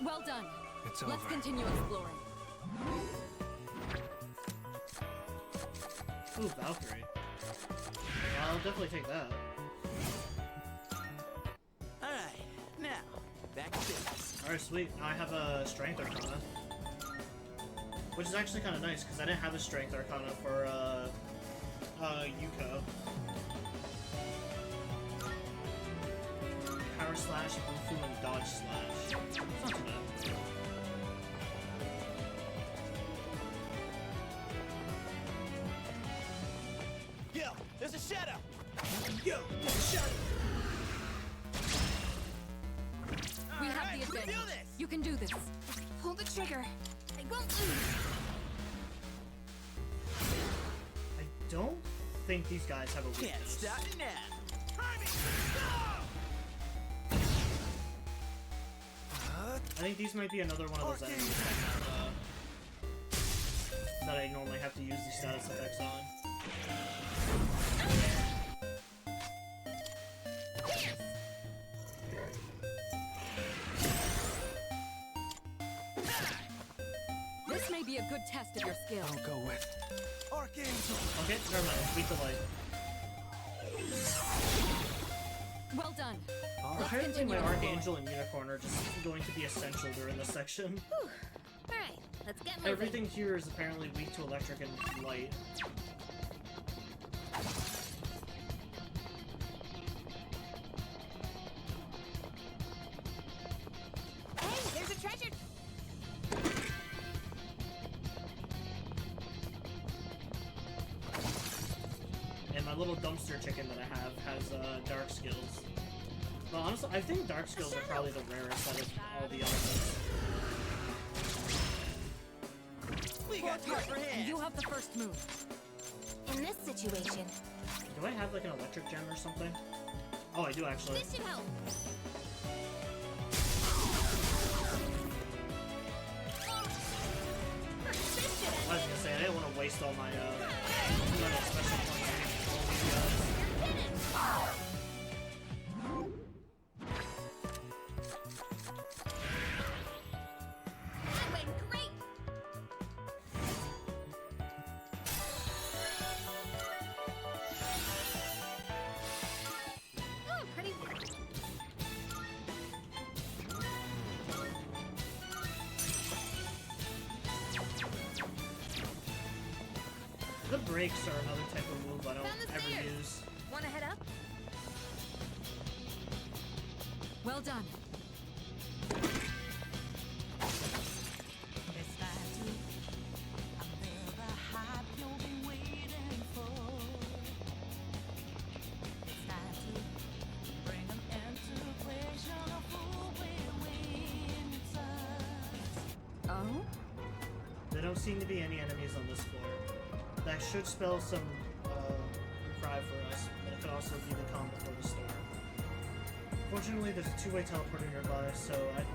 Well done. It's Let's over. continue exploring. Ooh, Valkyrie. I'll definitely take that. Alright, now, back to business. Alright, sweet. Now I have a Strength Arcana. Which is actually kind of nice, because I didn't have a Strength Arcana for, Yuko. Power Slash, Bufu, and Dodge Slash. It's not too bad. Yo, there's a shadow! Yo, get a shot! We have Alright, the we do advantage. this! You can do this. Pull the trigger. I won't lose. I don't think these guys have a Can't weakness. stop me now! I think these might be another one of those enemies that I normally have to use these status effects on. This may be a good test of your skill. I'll go with. Archangel! Okay, never mind. Weak to light. Well done. Apparently continue my exploring. Archangel and Unicorn are just going to be essential during this section. Alright, let's get moving. Everything here is apparently weak to electric and light. Hey, there's a treasure. And my little dumpster chicken that I have has dark skills. Well, honestly, I think dark skills are probably the rarest out of all the elements. We got the upper And hand! you have the first move. In this situation, Do I have like an electric gem or something? Oh, I do actually. this should help. I was gonna say, I didn't want to waste all my little special points on all these guys. That went great. Oh, pretty. The brakes are another type of move I Found don't the ever stairs. use. Wanna head up? Well done. Oh? There don't seem to be any enemies on this floor. That should spell some cry for us, but it could also be the calm before the storm. Fortunately, there's a two-way teleporter nearby, so I'd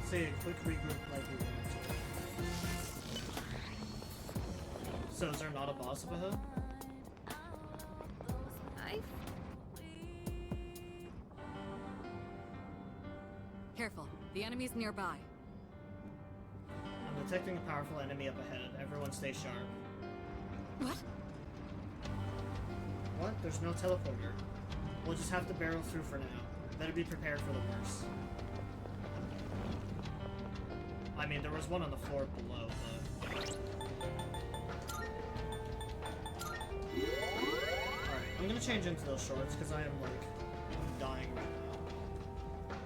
say a quick regroup might be warranted. So is there not a boss up ahead? Careful. The enemy's nearby. I'm detecting a powerful enemy up ahead. Everyone stay sharp. What? What? There's no teleporter. We'll just have to barrel through for now. Better be prepared for the worst. I mean, there was one on the floor below, but... Alright, I'm gonna change into those shorts, because I am, like, dying right now.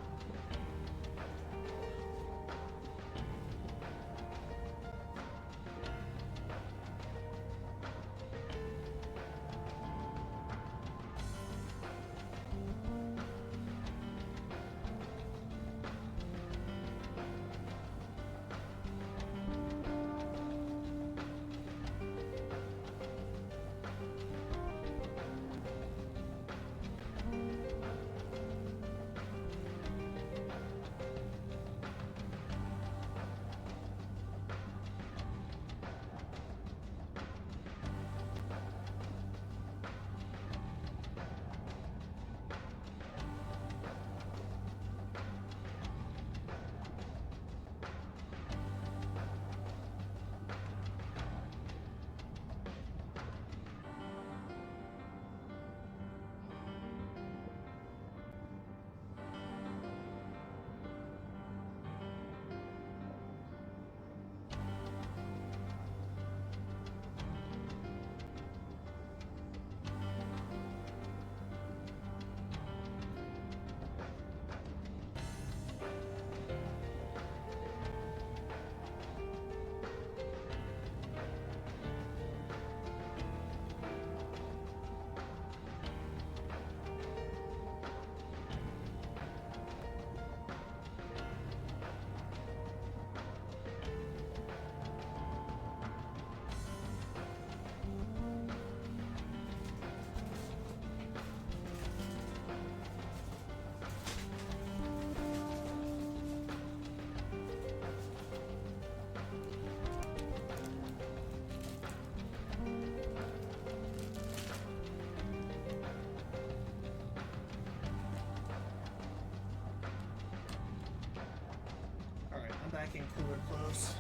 back and cooler close.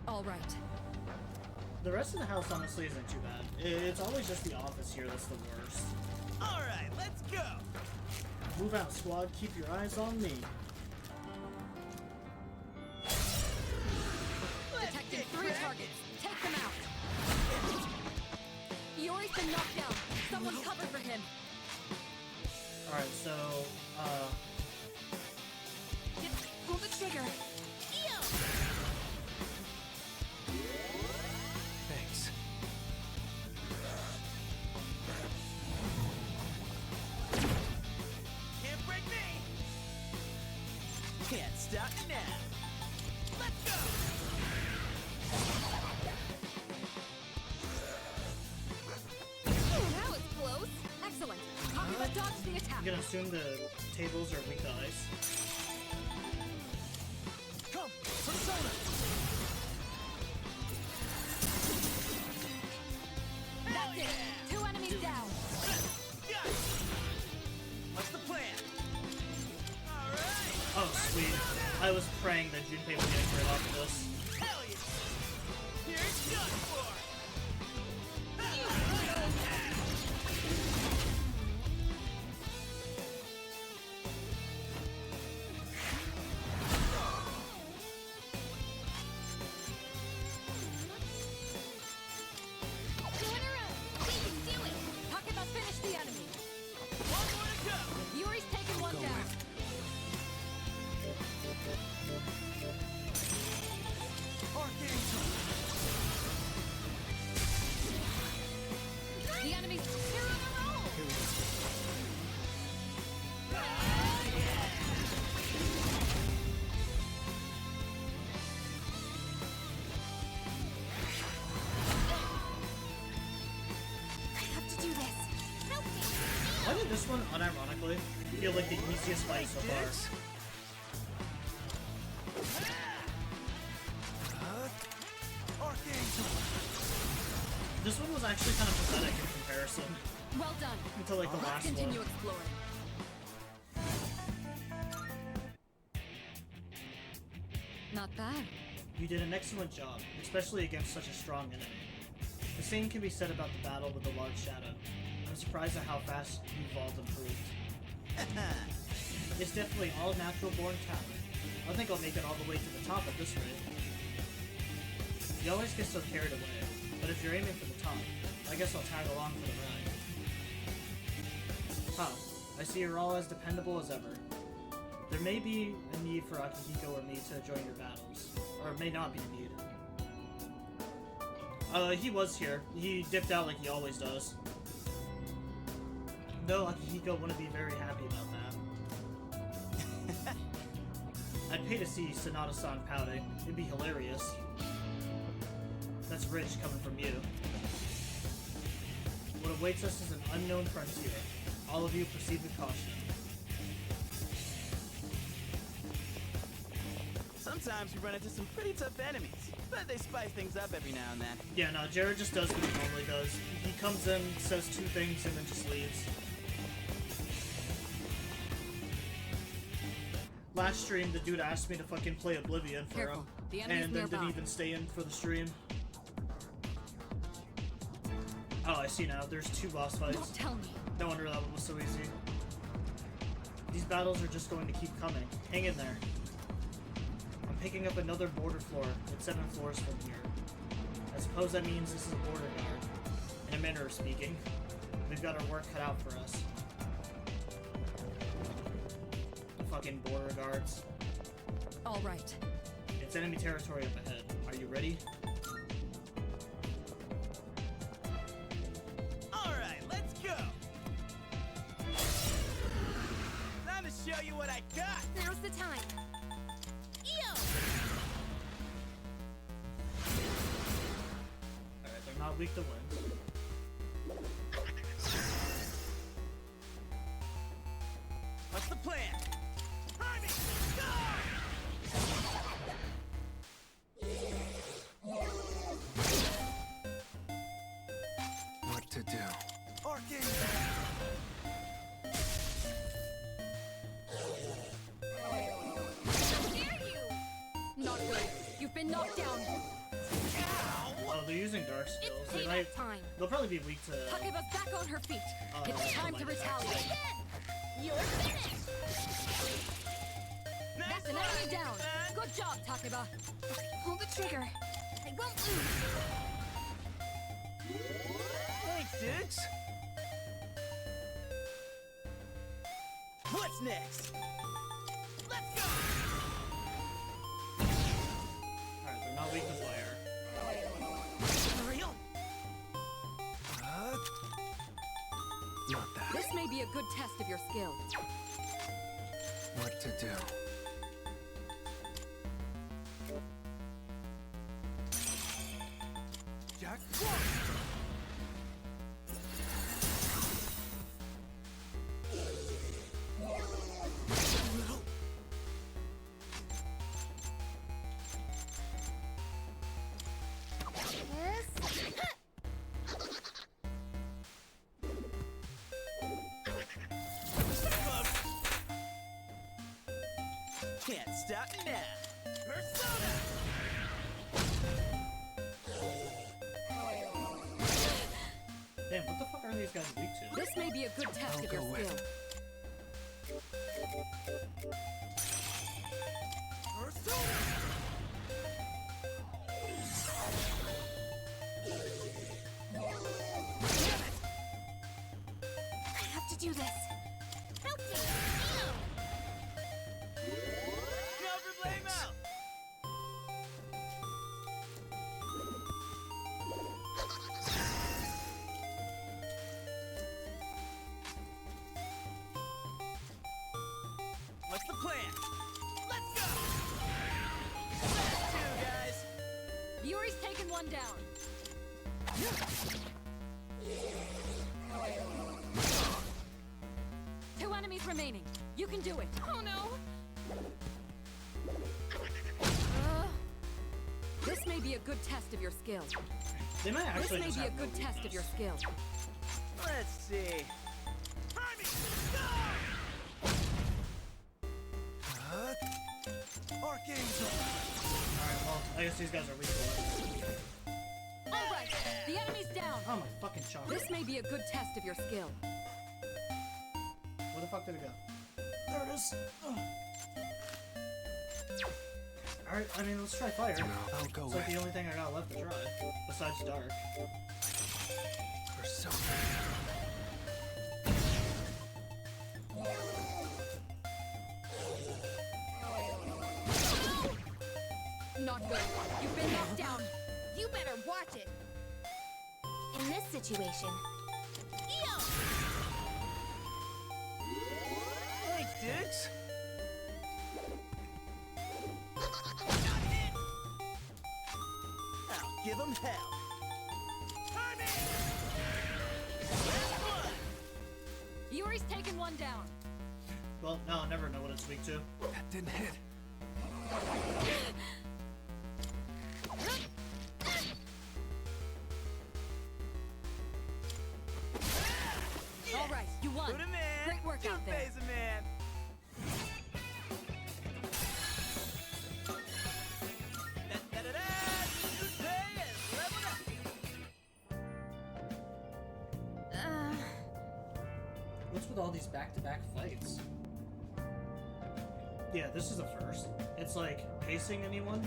All right. The rest of the house honestly isn't too bad. It's always just the office here that's the worst. All right, let's go. Move out, squad. Keep your eyes on me. Detecting 3 targets. Take them out. Yori's been knocked down. Someone cover for him. Alright, so, Pull the trigger. Thanks. Can't break me. Can't stop me now. Let's go. That was close. Excellent. Akuma dodged the attack. I'm gonna assume the tables are weak to ice. Come, Persona! That's it. 2 enemies down. Got it. What's the plan? All right. Oh, sweet. I was praying that Junpei would get rid off of this. Hell yeah. Here it's done for. Akuma, finish the enemy. One more to go. Yuri's taken one Go down. with. Archangel! The enemies, they're on a roll. I have to do this. Help me. Why did this one, unironically, feel like the easiest fight so far? Archangel! This one was actually kind of pathetic in comparison. Well done. Until like the Let's last continue one. exploring. Not bad. You did an excellent job, especially against such a strong enemy. The same can be said about the battle with the large shadow. I'm surprised at how fast you've all improved. It's definitely all natural born talent. I think I'll make it all the way to the top at this rate. You always get so carried away, but if you're aiming for the top, I guess I'll tag along for the ride. Huh, I see you're all as dependable as ever. There may be a need for Akihiko or me to join your battles, or it may not be a need. He was here. He dipped out like he always does. No, Akihiko wouldn't be very happy about that. I'd pay to see Sonata-san pouting. It'd be hilarious. That's rich coming from you. What awaits us is an unknown frontier. All of you proceed with caution. Sometimes we run into some pretty tough enemies, but they spice things up every now and then. Yeah, no, Jared just does what he normally does. He comes in, says 2 things, and then just leaves. Last stream, the dude asked me to fucking play Oblivion for Careful. him, The enemy's and then nearby. didn't even stay in for the stream. Oh, I see now. There's 2 boss fights. Don't tell me. No wonder that one was so easy. These battles are just going to keep coming. Hang in there. I'm picking up another border floor with 7 floors from here. I suppose that means this is a border guard. In a manner of speaking, we've got our work cut out for us. Fucking border guards. All right. It's enemy territory up ahead. Are you ready? All right, let's go. Time to show you what I got. Now's the time. Alright, they're not weak to winds. What's the plan? Timing! What to do? Archangel! been knocked down. Oh, they're using dark skills. It's They payback might, time. they'll probably be weak to. Takeba's back on her feet. It's that's time the to light attack. retaliate. You're finished! That's an enemy down. Good job, Takeba. Pull the trigger. I won't lose. Thanks, Diggs. What's next? Let's go! Alright, they're not weak to fire. For real? Not that. This may be a good test of your skill. What to do? Jack. Can't stop now. Persona! Damn, what the fuck are these guys weak to? This may be a good test I'll of your go with skill. Persona! I have to do this. Help me! Never blame out! What's the plan? Let's go! Last two, guys! Yuri's taken one down. Two enemies remaining. You can do it. Oh no! This may be a good test of your skill. They might This actually may just be a have no good test of weakness. your skill. Let's see. Hermes, go! Archangel! Alright, well, I guess these guys are weak to it. All right, the enemy's down. Oh my fucking chocolate. This may be a good test of your skill. Where the fuck did it go? There it is. Alright, I mean, let's try fire. I'll go It's like with the only thing I got left to try, besides dark. Persona. Not good. You've been knocked down. You better watch it. In this situation, Thanks, Diggs. I'll give him hell. Hermes! Last one! Yuri's taken one down. Well, now I'll never know what it's weak to. That didn't hit. All right, you won. Put him in. Great work out there. Two-phase man. Da-da-da-da! Two-phase is leveled up. What's with all these back-to-back fights? Yeah, this is a first. It's like pacing anyone.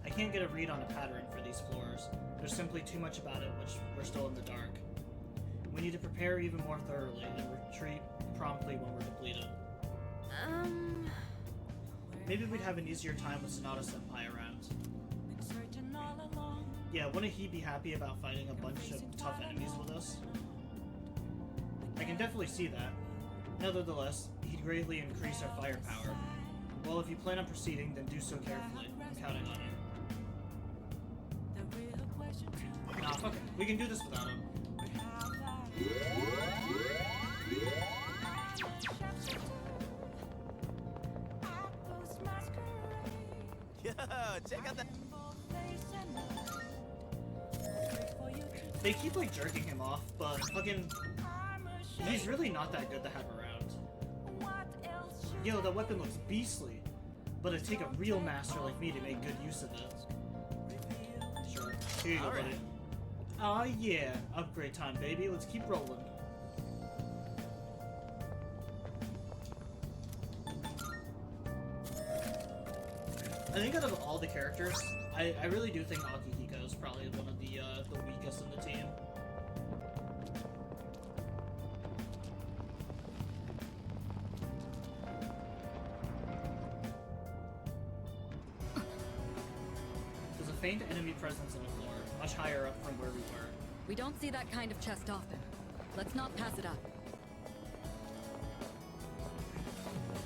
I can't get a read on a pattern for these floors. There's simply too much about it, which we're still in the dark. We need to prepare even more thoroughly and retreat promptly when we're depleted. Maybe we'd have an easier time with Sonata Senpai around. Yeah, wouldn't he be happy about fighting a bunch of tough enemies with us? I can definitely see that. Nevertheless, he'd greatly increase our firepower. Well, if you plan on proceeding, then do so carefully. I'm counting on you. Nah, fuck it. We can do this without him. Yo, check out that. They keep like jerking him off, but fucking he's really not that good to have around. Yo, that weapon looks beastly. but it'd take a real master like me to make good use of it. Sure. Here you go, buddy. Aw, yeah. Upgrade time, baby. Let's keep rolling. I think out of all the characters, I really do think Akihiko is probably one of the weakest in the team. There's a faint enemy presence on the floor, much higher up from where we were. We don't see that kind of chest often. Let's not pass it up.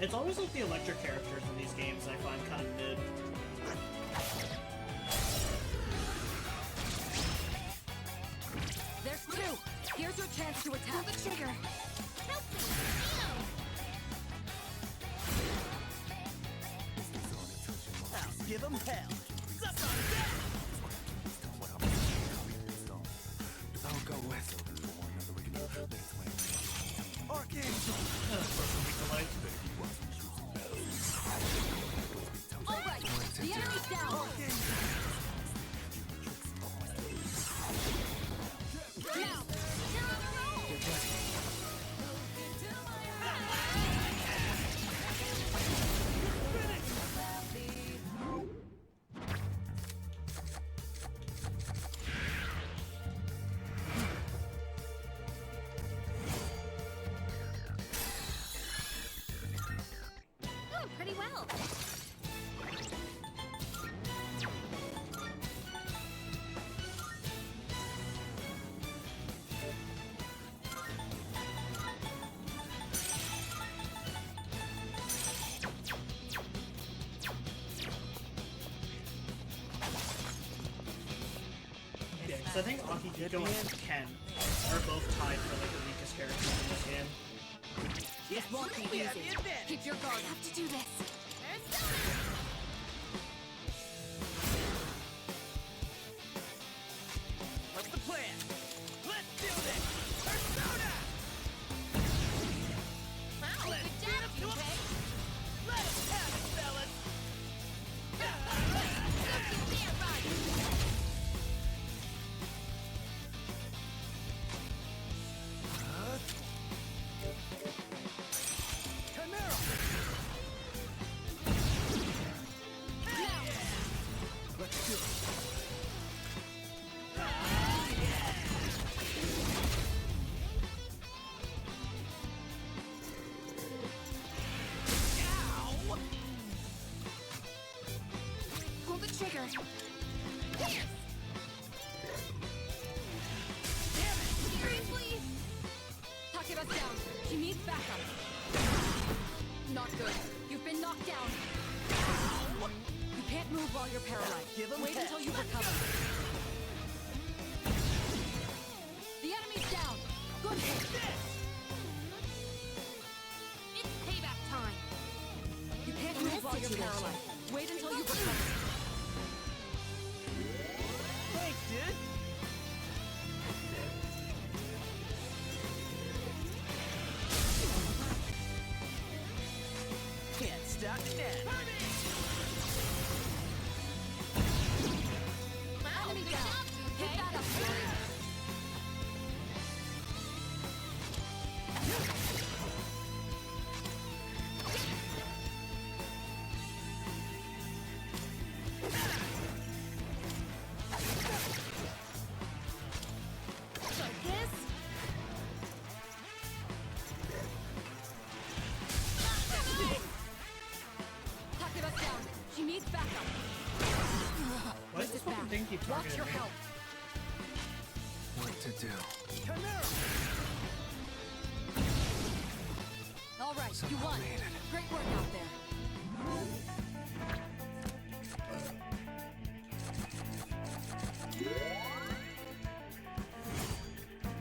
It's always like the electric characters in these games I find kind of mid. There's two! Here's your chance to attack. Pull the trigger! Help me! I'll give 'em hell. Suck on I'll go with Archangel! Alright! The enemy's down! Now! You're on a roll! Oh, pretty well. Yeah, because I think Akihiko and Ken are both tied for like the weakest characters in this game. This won't be easy. Keep your guard. I have to do this. What's the plan? Let's do this! Persona! Wow, Let's good beat 'em job, to 'em. Junpei. Let 'em have it, fellas! Chimera! Let's do it! Pull the trigger. Seriously? Takeba's down. She needs backup. Not good. You've been knocked down. You can't move while you're paralyzed. Give 'em Wait hell. until you recover. The enemy's down. Good hit. It's payback time. You can't move while you're paralyzed. Wait until you recover. Thanks, dude! Can't stop me now! Wow, Enemy good down. job, Hit Junpei. that up, Fury. Like this? Takeba's down. She needs backup. Why does this fucking Back. thing keep Watch targeting your me? health. what to do. Chimera! All right, you won. Great work out there.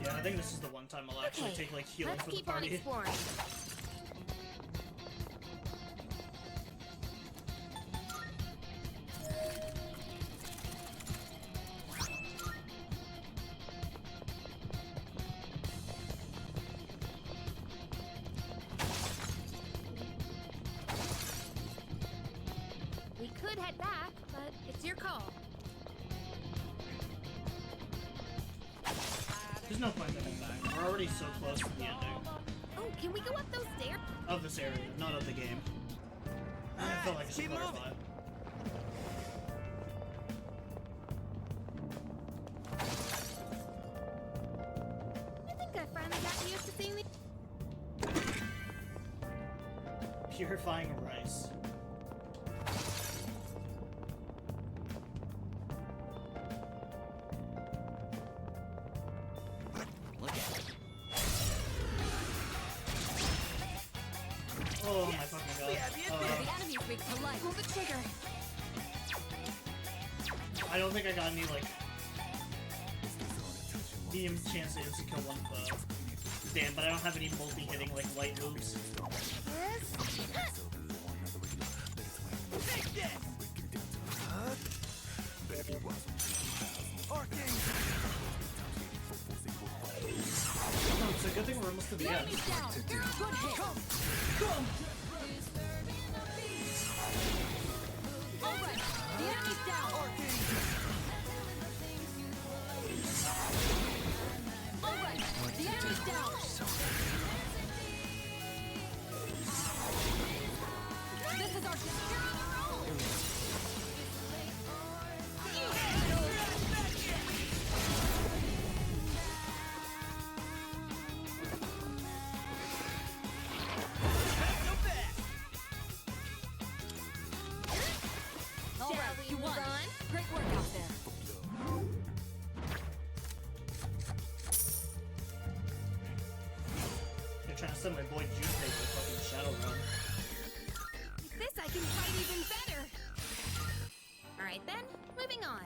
Yeah, I think this is the one time I'll actually Okay, take like healing let's for the keep on party. exploring. could head back, but it's your call. There's no point in heading back. We're already so close to the ending Oh, can we go up those stairs? of this area, not of the game. I felt like I should keep clarify. moving. I think I finally got used to seeing the. Purifying rice. Look at it. Oh my fucking god. The enemy's weak to life. Pull the trigger. I don't think I got any, like, medium chance to insta-kill one foe. Damn, but I don't have any multi-hitting, like, light moves. Take this! Oh, it's a good thing we're almost to the The end. enemy's down. Good hit. All right. The enemy's down. All right. The enemy's down. This is our All right, you won. Great work out there. They're trying to send my boy Juice to a fucking shadow run. With this, I can fight even better. All right then, moving on.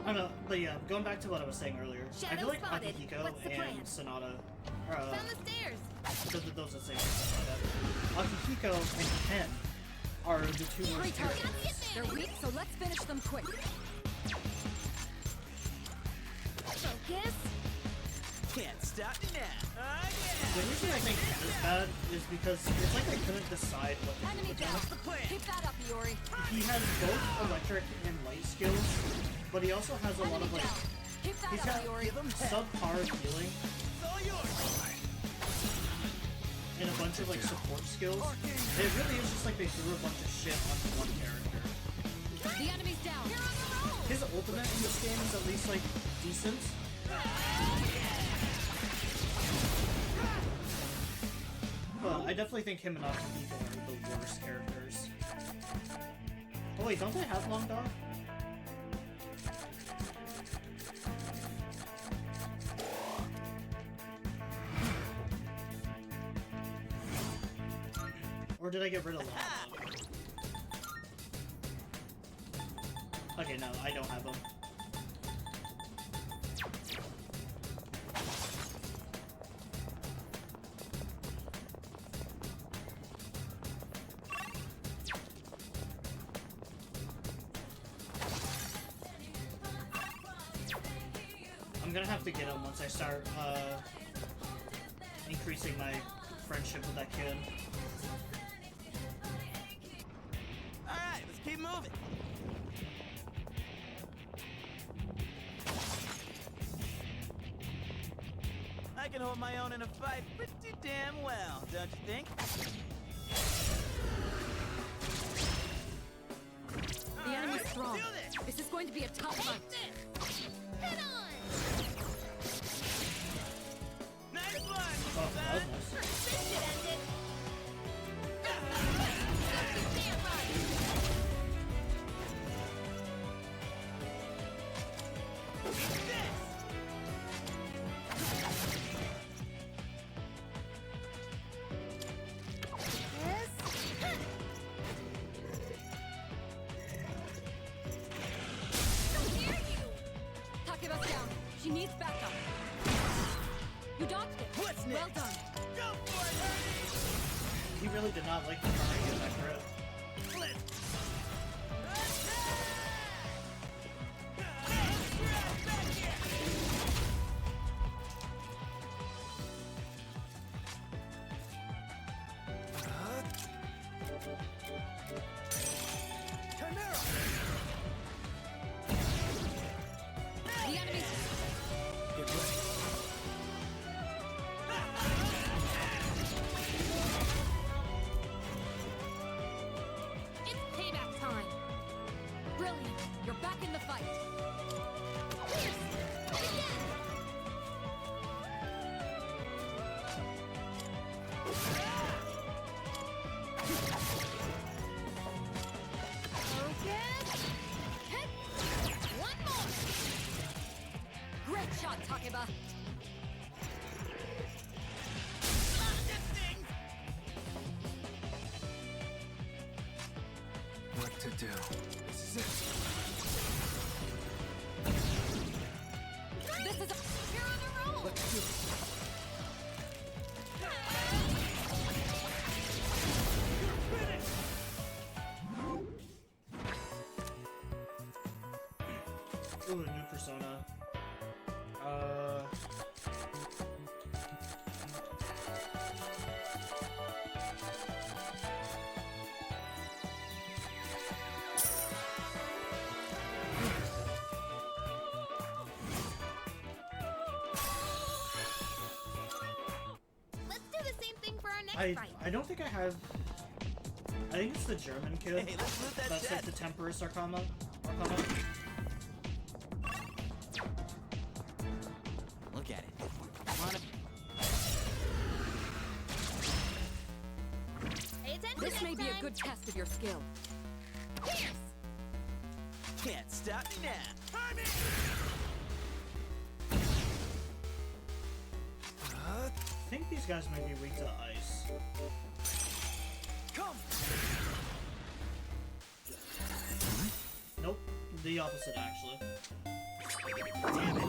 I don't know, but yeah, going back to what I was saying earlier, I Shadow feel like spotted. Akihiko What's the plan? and Sonata, Found the stairs. those are the same thing. Akihiko and Ken are the two Three worst targets. characters. They're weak, so let's finish them quick. Focus. Can't stop me now. The reason I think Ken is bad is because it's like I couldn't decide what to do Enemy with down. him. Keep that up, Iori. He has both electric and light skills, but he also has a lot Enemy of like, down. Keep that he's up, got Iori. subpar healing It's all yours. and a bunch of like support skills. And it really is just like they threw a bunch of shit onto one character. The enemy's down. His ultimate in this game is at least like decent. But I definitely think him and Akihiko are the worst characters. Oh wait, don't they have Long Dog? Or did I get rid of Long Dog? Okay, no, I don't have them. I'm gonna have to get him once I start increasing my friendship with that kid. Alright, let's keep moving. I can hold my own in a fight pretty damn well, don't you think? The enemy's Alright, strong. do this. This is going to be a tough fight. Head on. Nice one, Oh, that was son. nice. This should end it. Takeba's down. She needs backup. You dodged it. What's Well next? done. Go for it, Ernie. He really did not like the trying to get that grip. to do. This is it. This is a... You're on a roll! Ooh, new persona. Let's do the same thing for our next fight. I don't think I have. I think it's the German kid. Hey, let's loot that That's like chest. the Temperance Arcana. Look at it. Wanna... Pay attention This next may be a time. good test of your skill. Pierce! Can't stop me now. I think these guys might be weak to ice. Come. Nope, the opposite actually. Damn it.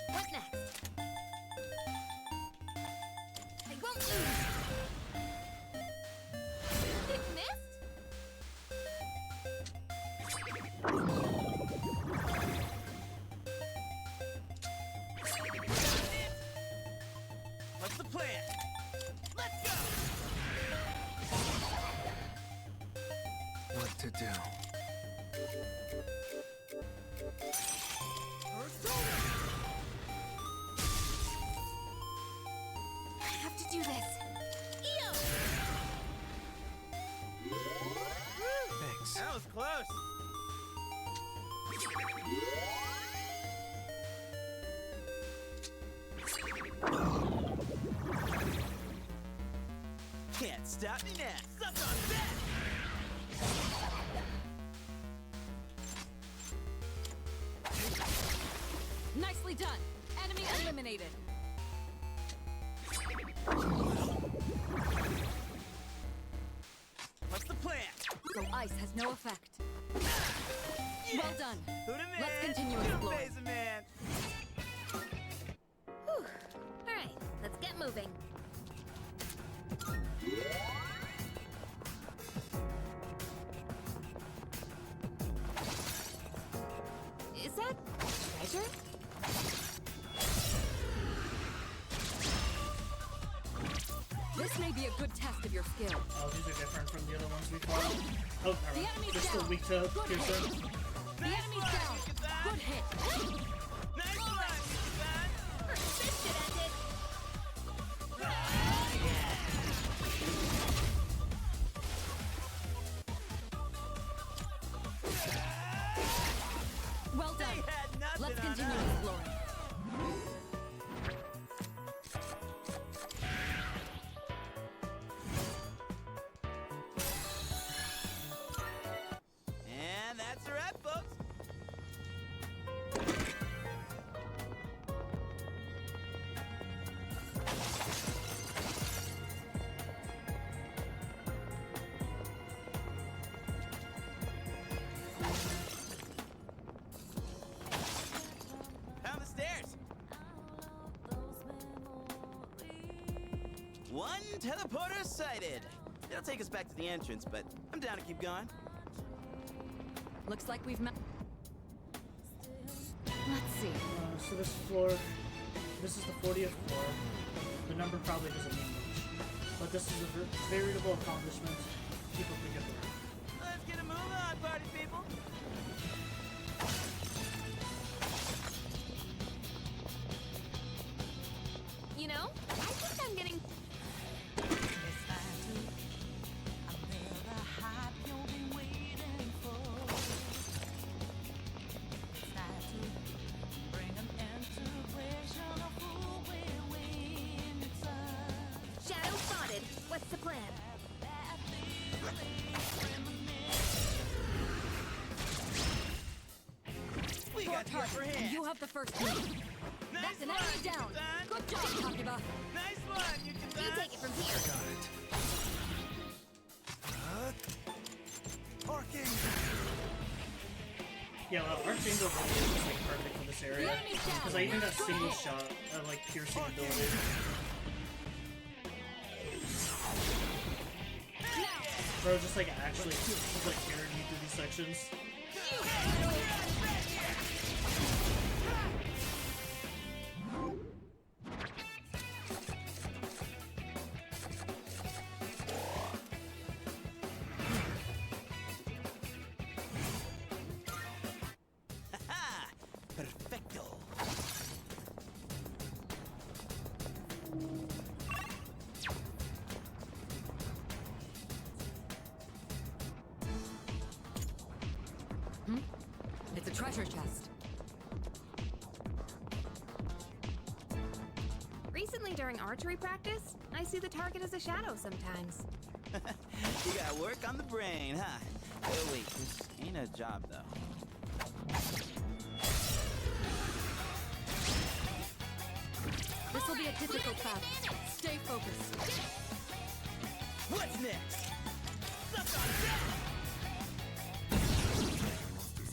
What next? I won't lose! It missed? What's the plan? Let's go. What to do? I have to do this. Eo! Thanks. That was close. Can't stop me now. Suck on that. Nicely done. Enemy eliminated. What's the plan? So ice has no effect. Well done. Who the man? Let's continue Who exploring. pays a man? Whew. Alright, let's get moving. Is that treasure? This may be a good test of your skill. Oh, these are different from the other ones we fought. Oh, never The mind. enemy's They're still down. weak to Good piercing. hit. The enemy's down. Good hit. Nice one, Kazan. This should end it. Well They done. had nothing Let's on continue us. exploring. And that's a wrap, folks. Down the stairs. One teleporter sighted. It'll take us back to the entrance, but I'm down to keep going. Looks like we've met. Let's see. So this floor, this is the 40th floor. The number probably doesn't mean much, but this is a veritable accomplishment. Keep up the good work. Let's get a move on, party people. You know, I think I'm getting... Shadow spotted. What's the plan? We got the upper And hand. you have the first move. Nice That's an enemy down. Good job, Takeba. Nice one, you can You take it from here. Got it. Archangel! Yeah, well, Archangel really is just, like, perfect for this The area. enemy's down. Because I even got Go single ahead. shot, like, piercing ability. Now. Bro, just, like, actually, just, like, carried me through these sections. Ha! Perfecto. It's a treasure chest. Recently, during archery practice, I see the target as a shadow sometimes. You gotta work on the brain, huh? Oh, wait, this ain't a job, though. This will be a difficult battle. Stay focused. What's next? Suck on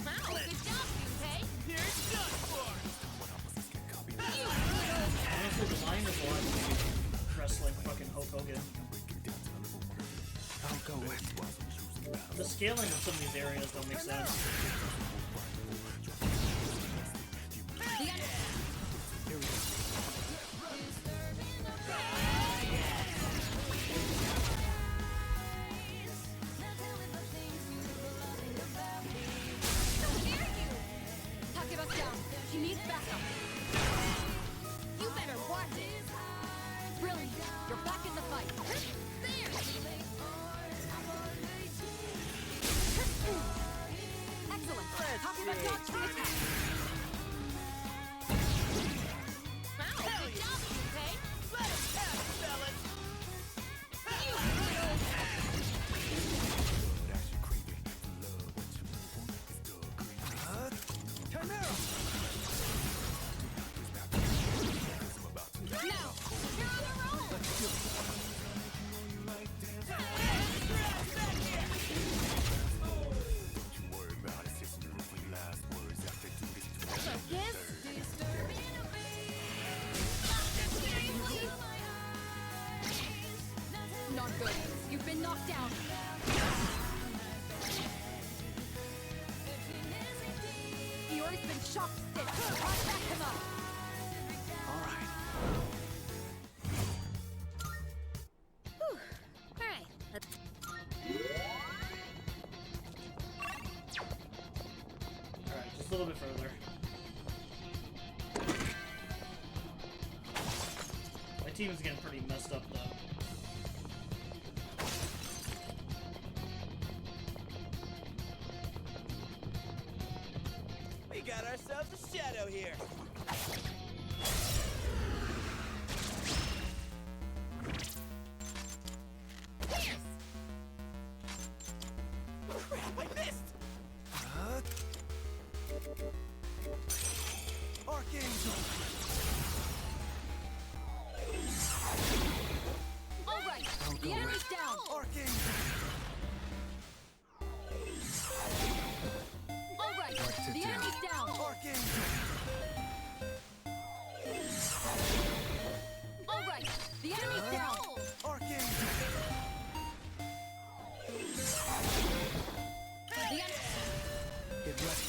Wow, good job, Junpei. Here's done for! Honestly, the line is a lot easier than wrestling fucking Hulk Hogan. I'll go with. The scaling of some of these areas don't make sense. The enemy. Here we go. Takeba's down. She needs backup. You better watch it. Brilliant. You're back in the fight. Excellent. Takeba dodged the attack. Wow, good job, Junpei. Let us have it, fellas! Turn out. Now, You're on a roll. Focus. not good. You've been knocked down. Eeyore's been shocked stiff. I'll back him up. All right. Alright, let's... Alright, just a little bit further. My team is getting pretty messed up, though. We got ourselves a shadow here. Crap, I missed! Archangel! All right, the enemy's down. Archangel! All right, the enemy's down. Archangel! All right, the enemy's down. Archangel! The enemy. Get ready.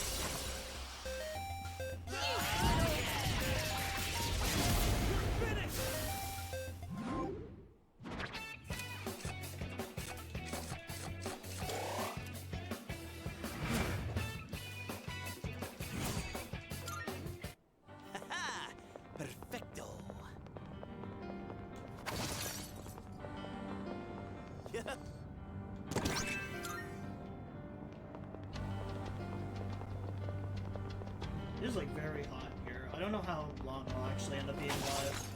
Ha! Perfecto. Yeah. It is like very hot here. I don't know how long I'll actually end up being live.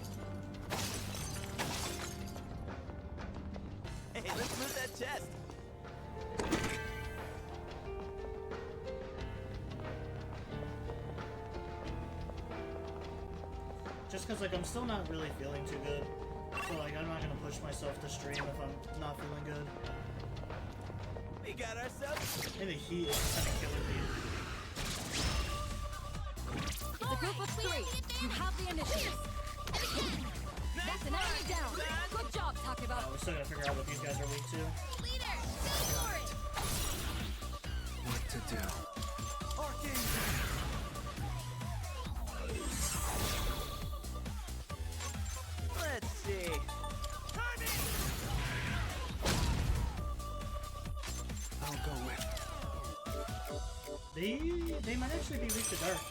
Hey, let's loot that chest. Just because, like, I'm still not really feeling too good. So, like, I'm not gonna push myself to stream if I'm not feeling good. We got ourselves. And the heat is kind of killing me. It's a group of 3. You have the initiative. That's an enemy down. Good job, Takeba. We're still gonna figure out what these guys are weak to. Leader, go for it. What to do? Let's see. I'll go with They might actually be weak to dark.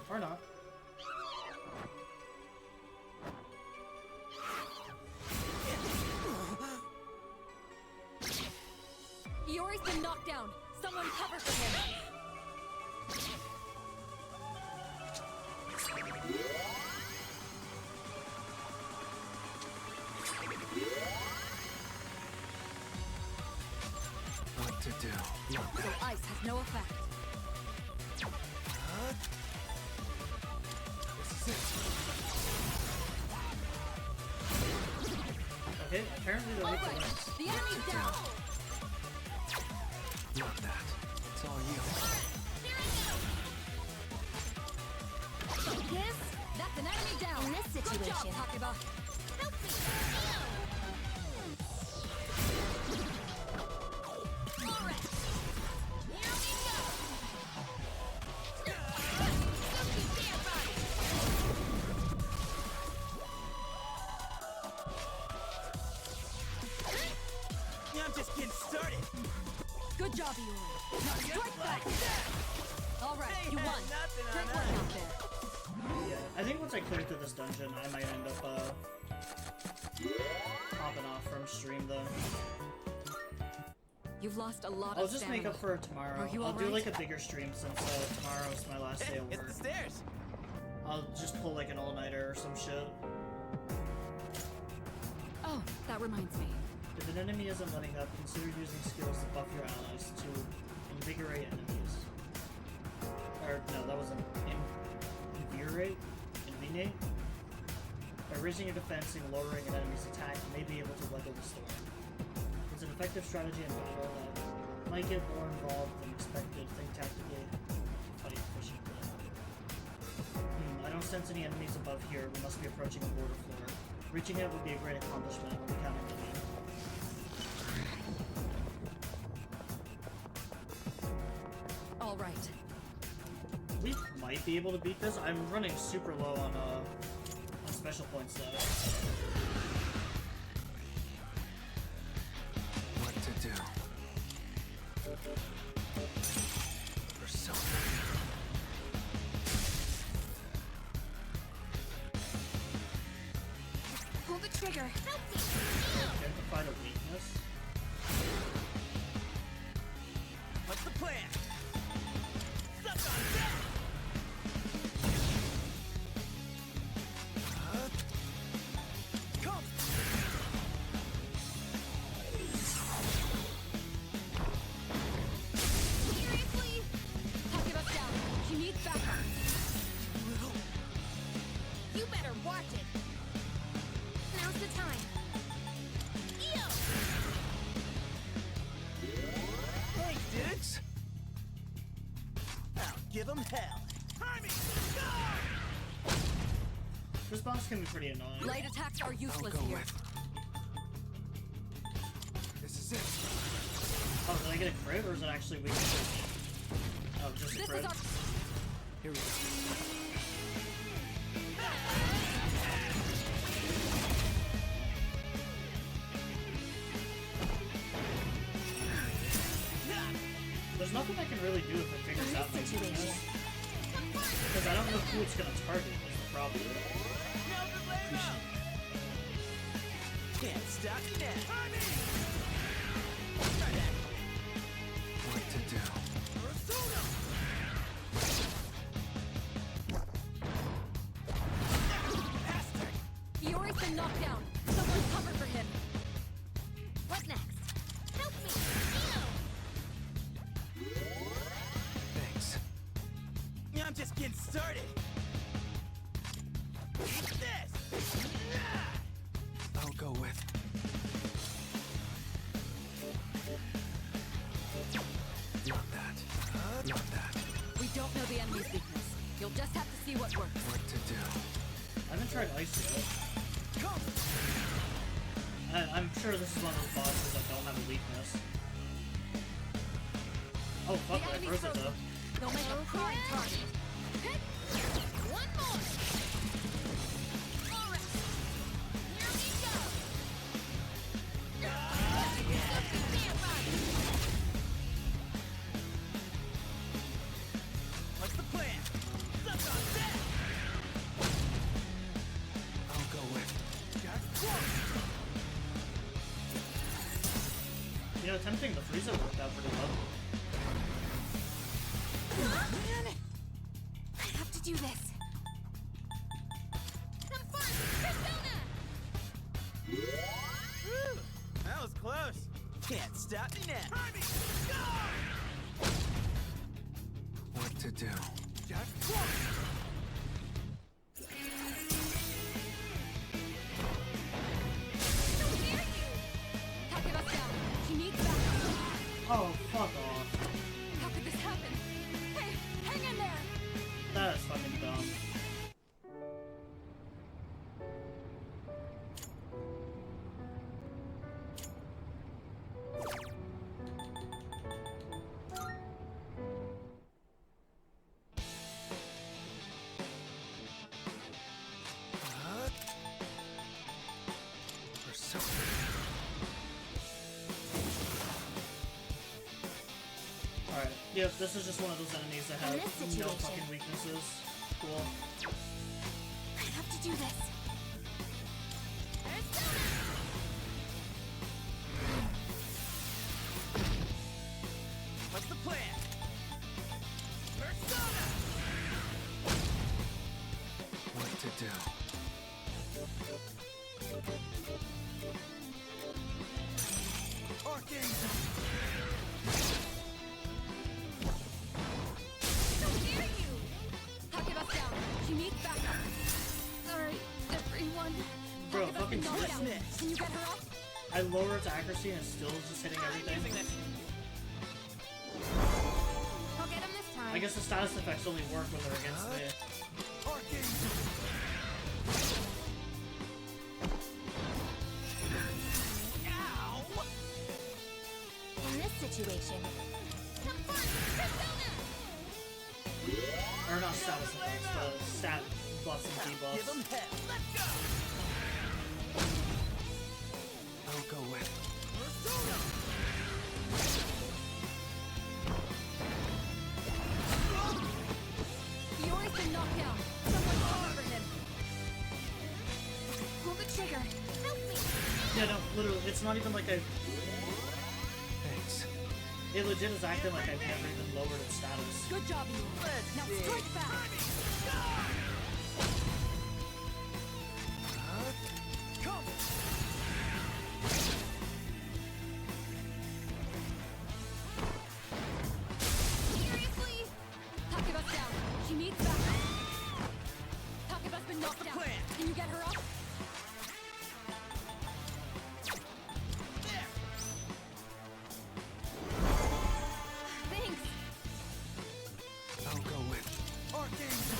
Or not. Iori's been knocked down. Someone cover for him. what to do. So ice has no effect. This is it. Okay, apparently they're All weak to right, winds. the enemy's down. Not that. It's all you. Yes, that's an enemy down. In this Good job, situation. Takeba. Help me. All right. Here we go. I'm just getting started. Good job, Iori. Now strike back. All right, They you had won. nothing on Great us. work out there. Yeah, I think once I clear through this dungeon, I might end up, popping off from stream, though. You've lost a lot I'll of just stamina. make up for it tomorrow. Are you I'll do, alright? like, a bigger stream since, tomorrow's my last day Hey, of it's work. the stairs. I'll just pull, like, an all-nighter or some shit. Oh, that reminds me. If an enemy isn't letting up, consider using skills to buff your allies to invigorate enemies. Or, no, that wasn't invigorate? Invinate? By raising your defense and lowering an enemy's attack, you may be able to weather the storm. It's an effective strategy in battle that might get more involved than expected. Think tactically, fight efficiently. I don't sense any enemies above here. We must be approaching a border floor. Reaching it would be a great accomplishment when we count enemy. All right. We might be able to beat this. I'm running super low on special points though. What to do? Persona. Pull the trigger. Identified a weakness. What's the plan? Suck on that! Come! Seriously? Takeba's down. She needs backup. You better watch it. Now's the time. Thanks, dudes! I'll give them hell. Harmy! This boss can be pretty annoying. Light attacks are I'll useless go here. with. This is it. Oh, did I get a crit or is it actually weakness? Oh, just a This crit. is our. Here we go. There's nothing I can really do if it figures out my weakness. Because I don't know who it's gonna target is the problem. Can't stop now. Try that. What to do? Iori's been knocked down. Someone cover for him. What next? Help me! Thanks. I'm just getting started. Eat this! I'll go with. Not that. Not that. We don't know the enemy's weakness. You'll just have to see what works. What to do? I haven't tried ice yet. I'm sure this is one of those bosses that don't have a weakness. Oh fuck, I froze it though. They'll make a prime target. Hit! One more! Alright. Here we go! What's the plan? Suck on that! I'll go with. You know, attempting the freezer worked out pretty well. Man! I have to do this. Some fun! Persona! Whew, that was close. Can't stop me now. What to do? How dare you! Takeba down. She needs backup. Oh, fuck off. How could this happen? Hey, hang in there! That is fucking dumb. Persona. Alright, yep, this is just one of those enemies that have In this no situation. fucking weaknesses. Cool. I have to do this. What's the plan? Persona! What to do? Archangel! How dare you! Takeba down. She needs backup. Sorry, everyone. Bro, Takeba's fucking been knocked twist out. it. Can you get her up? I lower its accuracy and it's still just hitting everything. Using this. I'll get him this time. I guess the status effects only work when they're against me. Archangel! Ow! In this situation, Some fun! Persona! Or not status effects, but stat buffs and Give debuffs. them hell! Let's go! I'll go with. Persona! Fiori's been knocked down. Someone cover him. Pull the trigger. Help me! Yeah, no, literally, it's not even like I. Thanks. It legit is acting like I've never even lowered its status. Good job, you. Let's Now see. strike back. Come! Seriously? Takeba's down. She needs backup. Takeba's been knocked the down. plan? Can you get her up? There! Thanks. I'll go with. Archangel!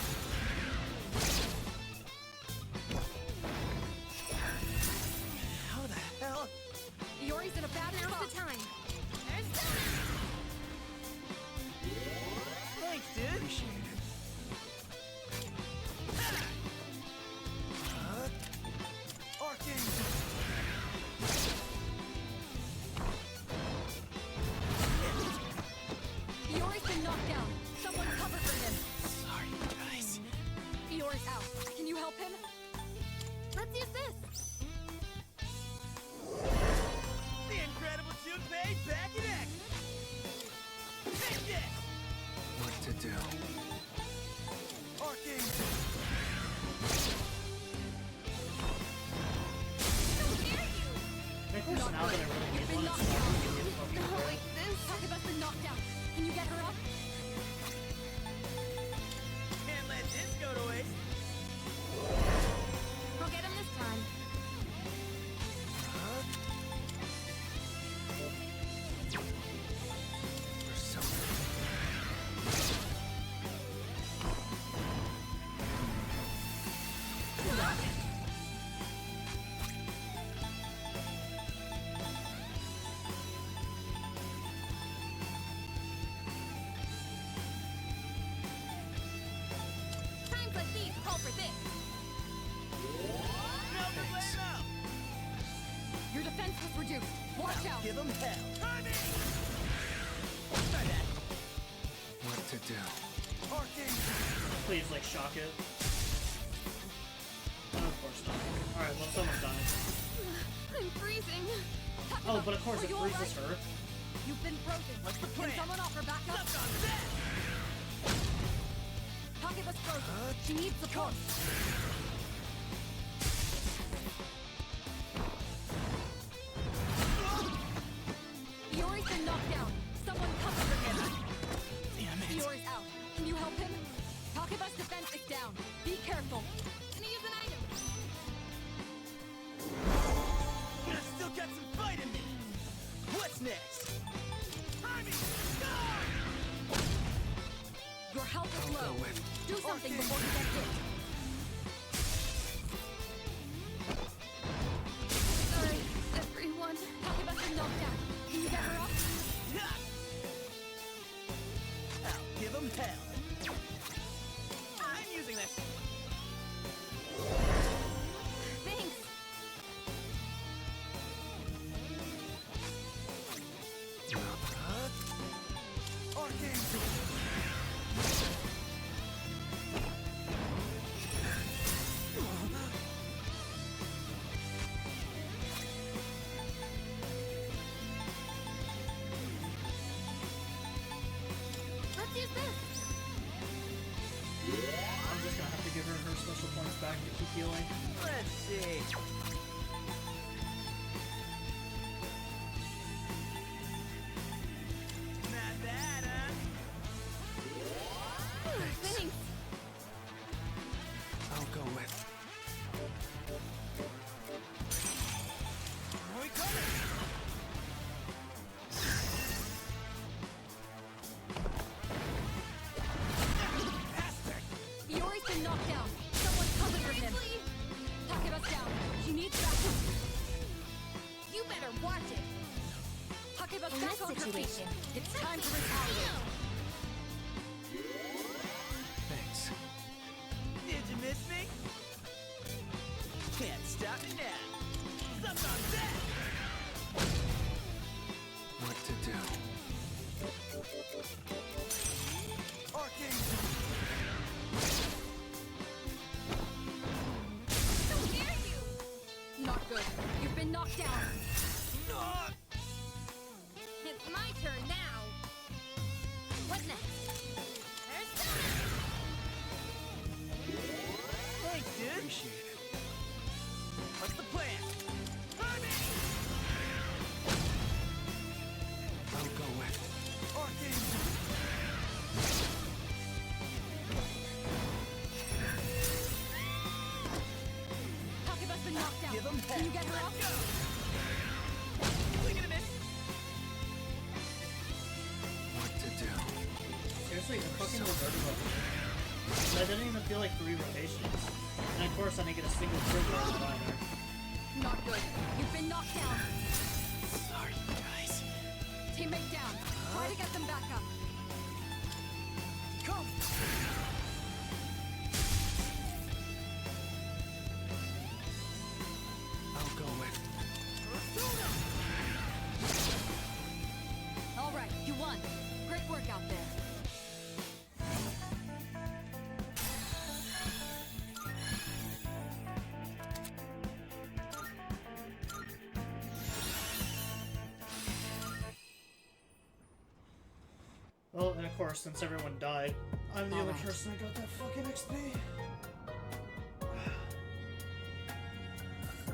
How the hell? Fiori's in a bad Now's spot. the time. Thanks, dude! Appreciate it. Archangel! Fiori's been knocked down. Someone cover for him. Sorry, guys. Fiori's out. Can you help him? Let's use this. The incredible Junpei back in action! Take this! What to do? Archangel! How dare you! Of course, now that I really You've need been one, knocked it's not down. really a fucking Not threat. like this. Takeba's been knocked down. Can you get her up? call for this. No, Thanks. no. Your defense was reduced. Watch out. Give them hell. Timing! Try that. What to do? Archangel. Please, like, shock it. Oh, of course not. Alright, well, someone's dying. I'm freezing. Oh, but of course Are it you all freezes right? her. You've been frozen. What's the plan? Can someone offer backup? Left on that. Takeba's frozen. She needs support. Yori's been knocked down. Someone cover for him. Damn it. Yori's out. Can you help him? Takeba's defense is down. Be careful. Can I use an item? I still got some fight in me. What's next? Timing! Your health is I'll low. go with. Do something before you get hit. Sorry, everyone. Takeba's been knocked down. Can you get her up? I'll give them hell. I'm using this. Thanks. Archangel. Let's use this. I'm just gonna have to give her her special points back to keep healing. Let's see. Not bad, huh? Thanks. I'll go with. Are we coming? Bastard! Yori's been knocked down. Someone cover for him. Takeba's down. She needs backup. You better watch it. Takeba's In back this on her feet. situation, It's time to retaliate. Thanks. Did you miss me? Can't stop me now. Something on that! What to do? Archangel! How dare you? Not good. You've been knocked down. No! It's my turn now. What next? Persona! Thanks, dude. Appreciate it. What's the plan? Timing! I'll go with. Archangel! Takeba's been knocked down. Give 'em Can you hell. get her up? Let's go! Swing and a miss. What to do? Seriously, the fucking reverted level. That didn't even feel like 3 rotations. And of course I didn't get a single trigger on the liner. Not good. You've been knocked down. Sorry, guys. Teammate down. Try to get them back up. Come! I'll go with. Persona! All right, you won. Great work out there. Well, and of course, since everyone died, I'm the only Alright. person that got that fucking XP.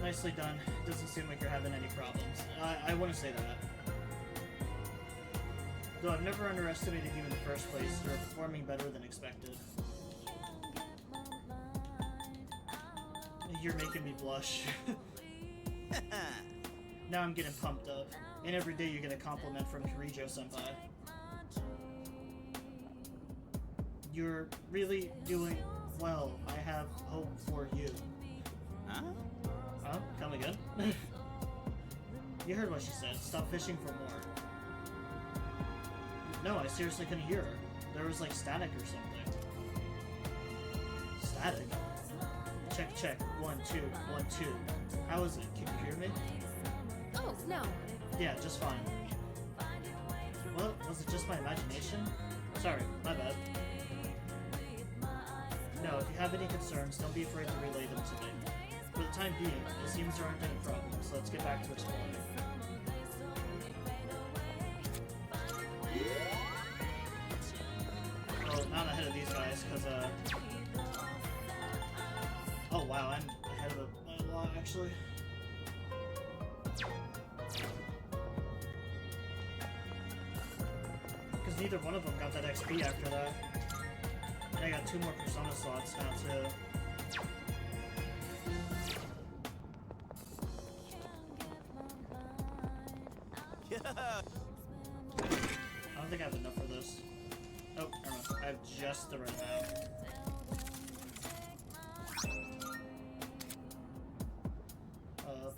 Nicely done. Doesn't seem like you're having any problems. I wouldn't say that. Though I've never underestimated you in the first place, you're performing better than expected. You're making me blush. Now I'm getting pumped up. And every day you get a compliment from Kirijo-senpai. You're really doing well. I have hope for you. Huh? Huh? Come again? You heard what she said. Stop fishing for more. No, I seriously couldn't hear her. There was like static or something. attic. Check, check. 1, 2, 1, 2. How is it? Can you hear me? Oh, no. Yeah, just fine. Well, was it just my imagination? Sorry, my bad. No, if you have any concerns, don't be afraid to relay them to me. For the time being, it seems there aren't any problems, so let's get back to exploring. Well, not ahead of these guys, because, oh wow, I'm ahead of a lot, actually. Because neither one of them got that XP after that. And I got 2 more Persona slots now, too. Yeah. I don't think I have enough for this. Oh, never mind. I have just the right amount.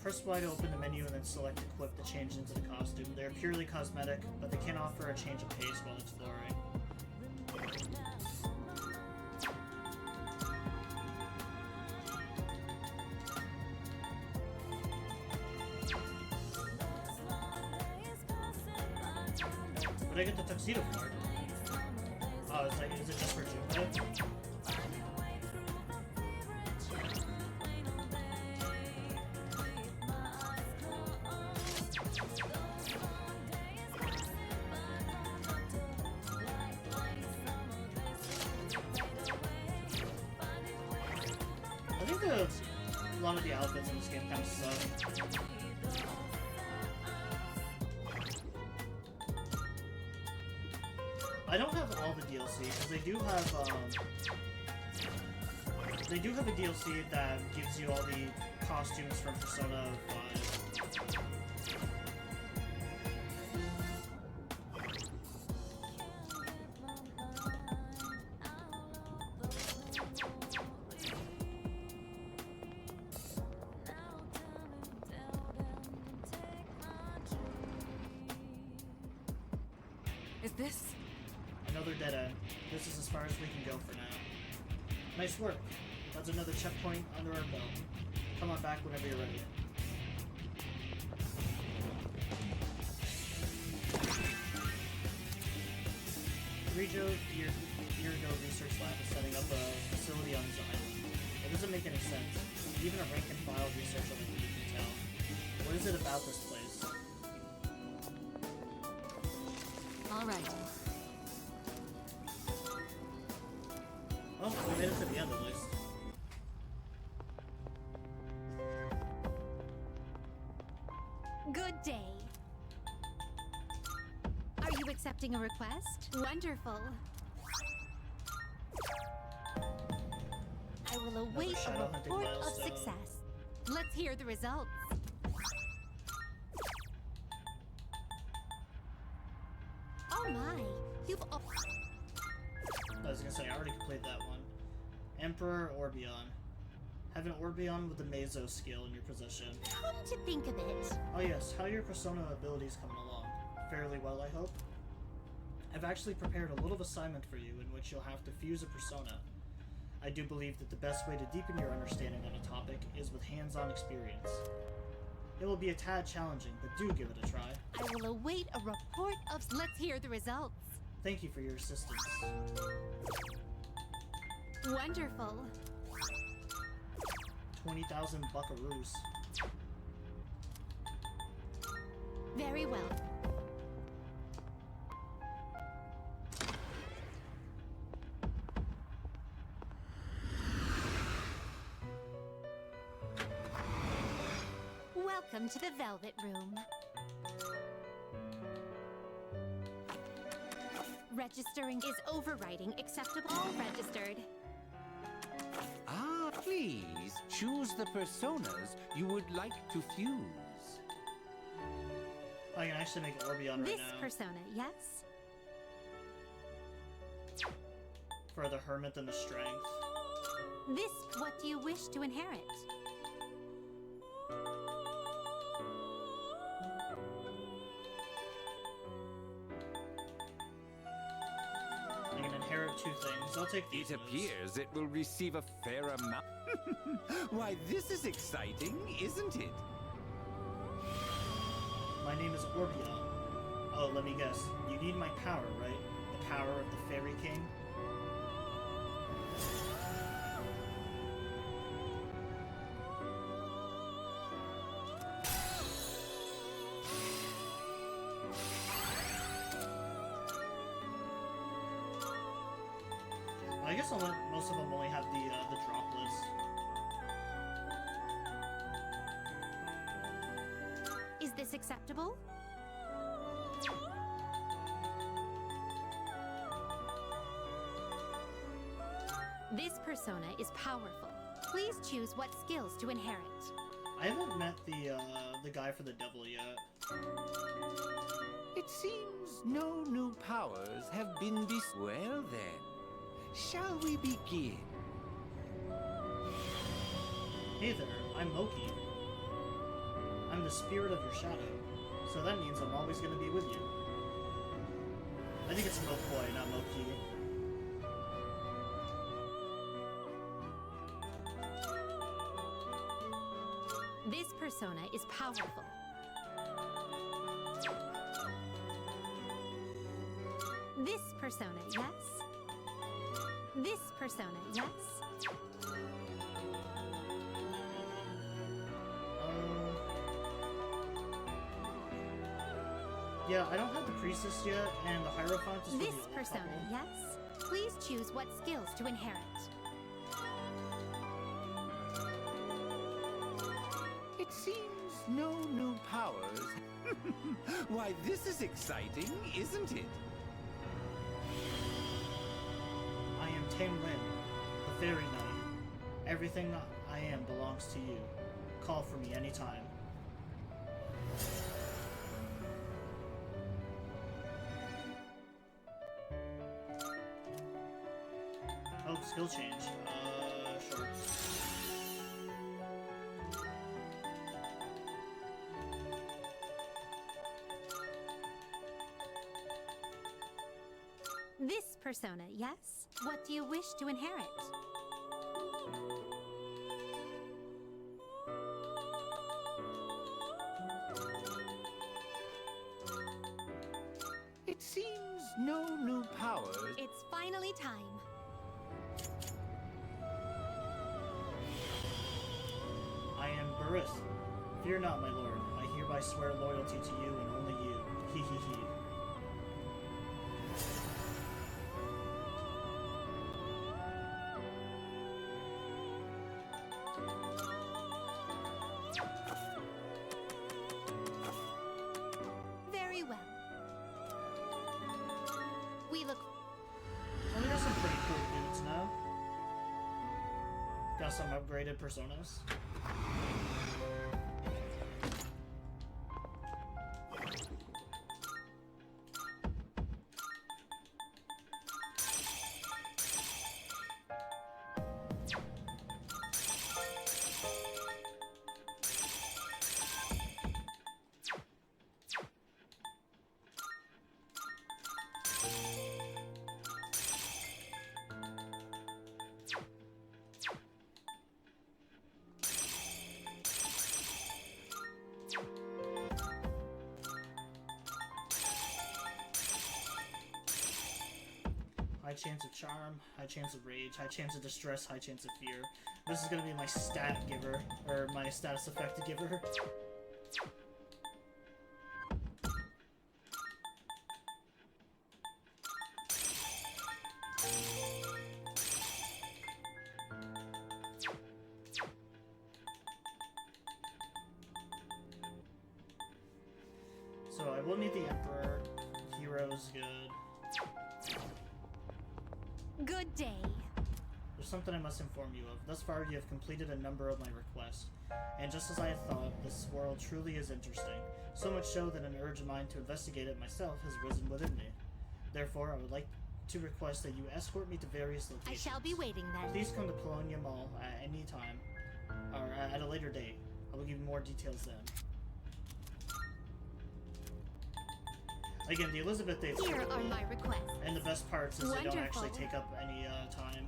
Press Y to open the menu and then select Equip to change into the costume. They are purely cosmetic, but they can offer a change of pace while exploring. What did I get the tuxedo for? Oh, is it just for Junpei? I think a lot of the outfits in this game kind of suck. I don't have all the DLC because they do have a DLC that gives you all the costumes from Persona 5. Is this? Another dead end. This is as far as we can go for now. Nice work. That's another checkpoint under our belt. Come on back whenever you're ready. Rijo Yurigo Research Lab is setting up a facility on his island. It doesn't make any sense. Even a rank-and-file researcher like you can tell. What is it about this place? All right. Oh, we made it to the end at least. Good day. Are you accepting a request? Wonderful. I will await a shadow hunting report of milestone. success. Let's hear the results. Oh my, you've I was gonna say, I already completed that one. Emperor Orbeon. Have an Orbeon with the Mazo skill in your possession. come to think of it. Oh yes, how are your Persona abilities coming along? Fairly well, I hope? I've actually prepared a little assignment for you in which you'll have to fuse a Persona. I do believe that the best way to deepen your understanding on a topic is with hands-on experience. It will be a tad challenging, but do give it a try. I will await a report of... Let's hear the results. Thank you for your assistance. Wonderful. 20,000 buckaroos. Very well. Welcome to the Velvet Room. Registering is overriding acceptable. All registered. Ah, please choose the personas you would like to fuse. I can actually make Orbeon right This now. persona, yes? For the Hermit and the Strength. This, what do you wish to inherit? I can inherit 2 two things. I'll take these. It appears it will receive a fair amount. Why, this is exciting, isn't it? My name is Orbia. Oh, let me guess. You need my power, right? The power of the Fairy King? I guess I'll let most of them only have the droplets. Is this acceptable? This persona is powerful. Please choose what skills to inherit. I haven't met the guy for the devil yet. It seems no new powers have been Well then, shall we begin? Hey there, I'm Moki. I'm the spirit of your shadow, so that means I'm always going to be with you. I think it's Mokoi, not Moki. This persona is powerful. This persona, yes. This persona, yes. Yeah, I don't have the priestess yet, and the Hierophant is for This the old persona, couple. yes. Please choose what skills to inherit. It seems no new powers. Why, this is exciting, isn't it? I am Tame Lin, the Fairy Knight. Everything I am belongs to you. Call for me anytime. Oh, skill change. Sure. This persona, yes. What do you wish to inherit? It seems no new powers. It's finally time. I am Barith. Fear not, my lord. I hereby swear loyalty to you and only you. Hee hee hee. Very well. We look. Well, we got some pretty cool dudes now. Got some upgraded personas. High chance of charm, high chance of rage, high chance of distress, high chance of fear. This is gonna be my stat giver, or my status effect giver. So I will need the Emperor. Hero's good. Good day. There's something I must inform you of. Thus far, you have completed a number of my requests. And just as I had thought, this world truly is interesting. So much so that an urge of mine to investigate it myself has risen within me. Therefore, I would like to request that you escort me to various I locations. shall be waiting then. Please come to Polonia Mall at any time, or at a later date. I will give you more details then. Again, the Elizabeth Day Here are my requests. and the best parts is they don't actually Wonderful. take up any time.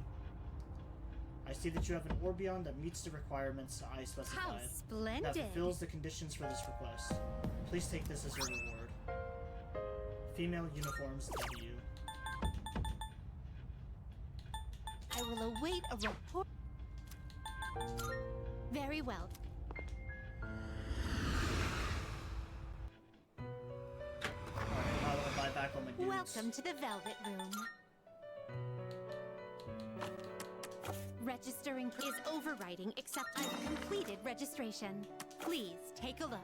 I see that you have an Orbeon that meets the requirements I How specified. That splendid! fulfills the conditions for this request. Please take this as your reward. Female uniforms W. I will await a report. Very well. Alright, now I'll buy back all my dudes. Welcome to the Velvet Room. Registering is overriding, except I've completed registration. Please take a look.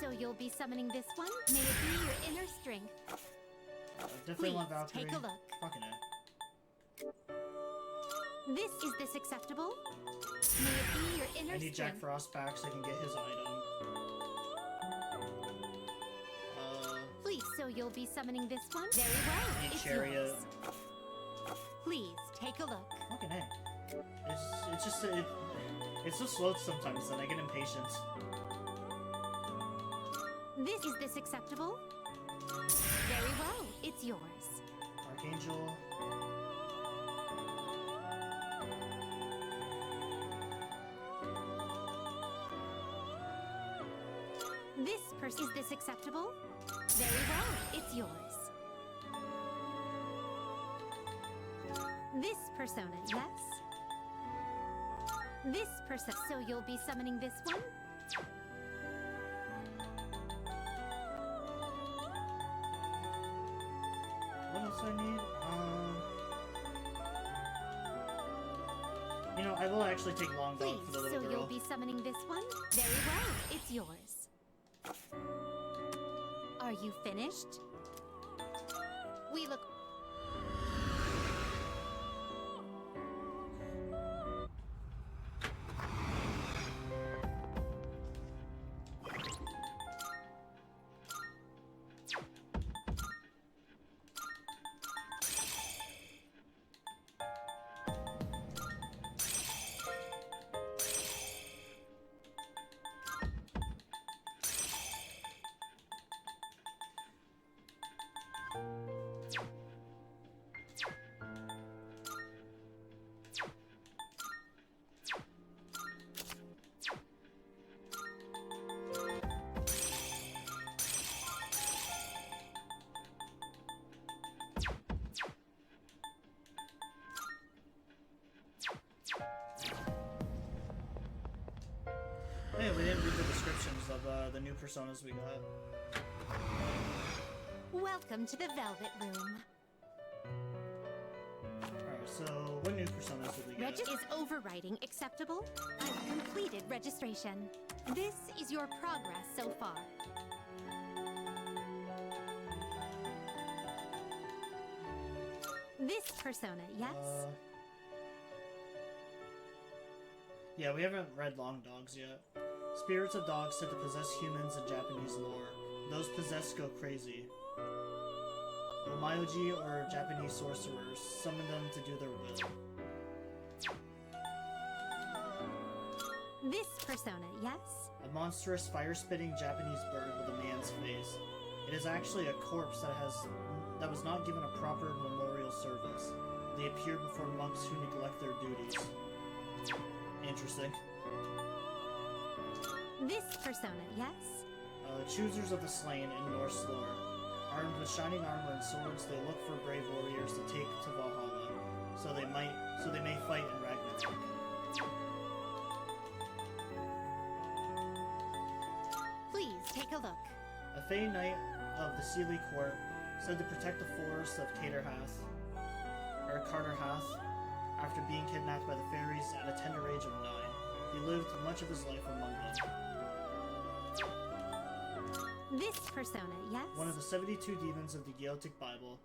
So you'll be summoning this one? May it be your inner strength. Definitely want Please, Valkyrie. take a look. Fucking it. Is this acceptable? May it be your inner I need Jack strength. Frost back so I can get his item. Please, so you'll be summoning this one? Very well. Need It's Chariot. yours. Please, take a look. Fucking A. It's just, it's so slow sometimes that I get impatient. Is this acceptable? Very well. It's yours. Archangel. Is this acceptable? Very well. It's yours. This persona, yes? This person. So you'll be summoning this one? What else I need? You know, I will actually take Long Dog Please, for the so little girl. you'll be summoning this one? Very well. It's yours. Are you finished? We look... Hey, we didn't read the descriptions of the new personas we got. Welcome to the Velvet Room. Alright, so what new personas did we get? Is overriding acceptable? I've completed registration. This is your progress so far. This persona, yes? Yeah, we haven't read Long Dogs yet. Spirits of dogs said to possess humans in Japanese lore. Those possessed go crazy. Omayoji or Japanese sorcerers summon them to do their will. This persona, yes? A monstrous fire-spitting Japanese bird with a man's face. It is actually a corpse that was not given a proper memorial service. They appear before monks who neglect their duties. Interesting. This persona, yes? Choosers of the slain in Norse lore. Armed with shining armor and swords, they look for brave warriors to take to Valhalla, so they may fight in Ragnarok. Please take a look. A Fey Knight of the Sealy Court said to protect the forests of Carterhath, after being kidnapped by the fairies at a tender age of 9. He lived much of his life among them. This persona, yes? One of the 72 demons of the Gaelic Bible,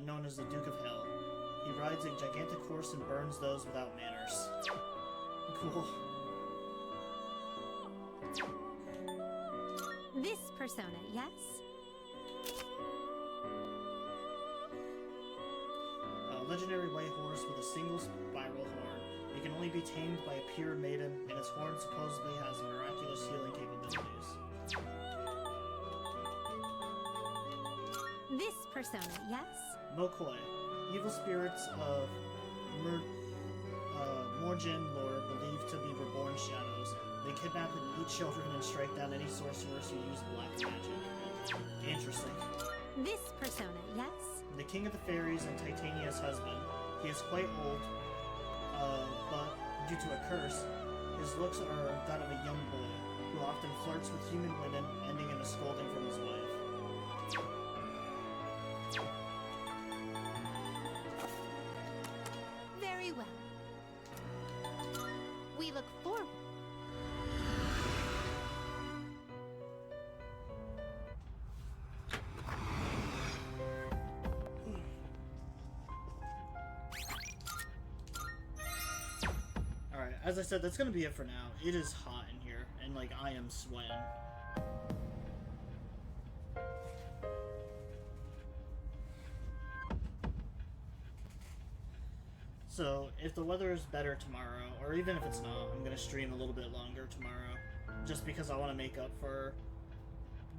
known as the Duke of Hell. He rides a gigantic horse and burns those without manners. Cool. This persona, yes? A legendary white horse with a single spiral horn. It can only be tamed by a pure maiden, and its horn supposedly has miraculous healing capabilities. This persona, yes? Mokoi, evil spirits of Morjin lore believed to be reborn shadows. They kidnap and eat children and strike down any sorcerers who use black magic. Interesting. This persona, yes? The king of the fairies and Titania's husband. He is quite old, but due to a curse, his looks are that of a young boy, who often flirts with human women, ending in a scolding from his wife. Very well. We look forward. Alright, as I said, that's gonna be it for now. It is hot in here, and like, I am sweating. So, if the weather is better tomorrow, or even if it's not, I'm gonna stream a little bit longer tomorrow. Just because I want to make up for,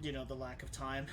you know, the lack of time.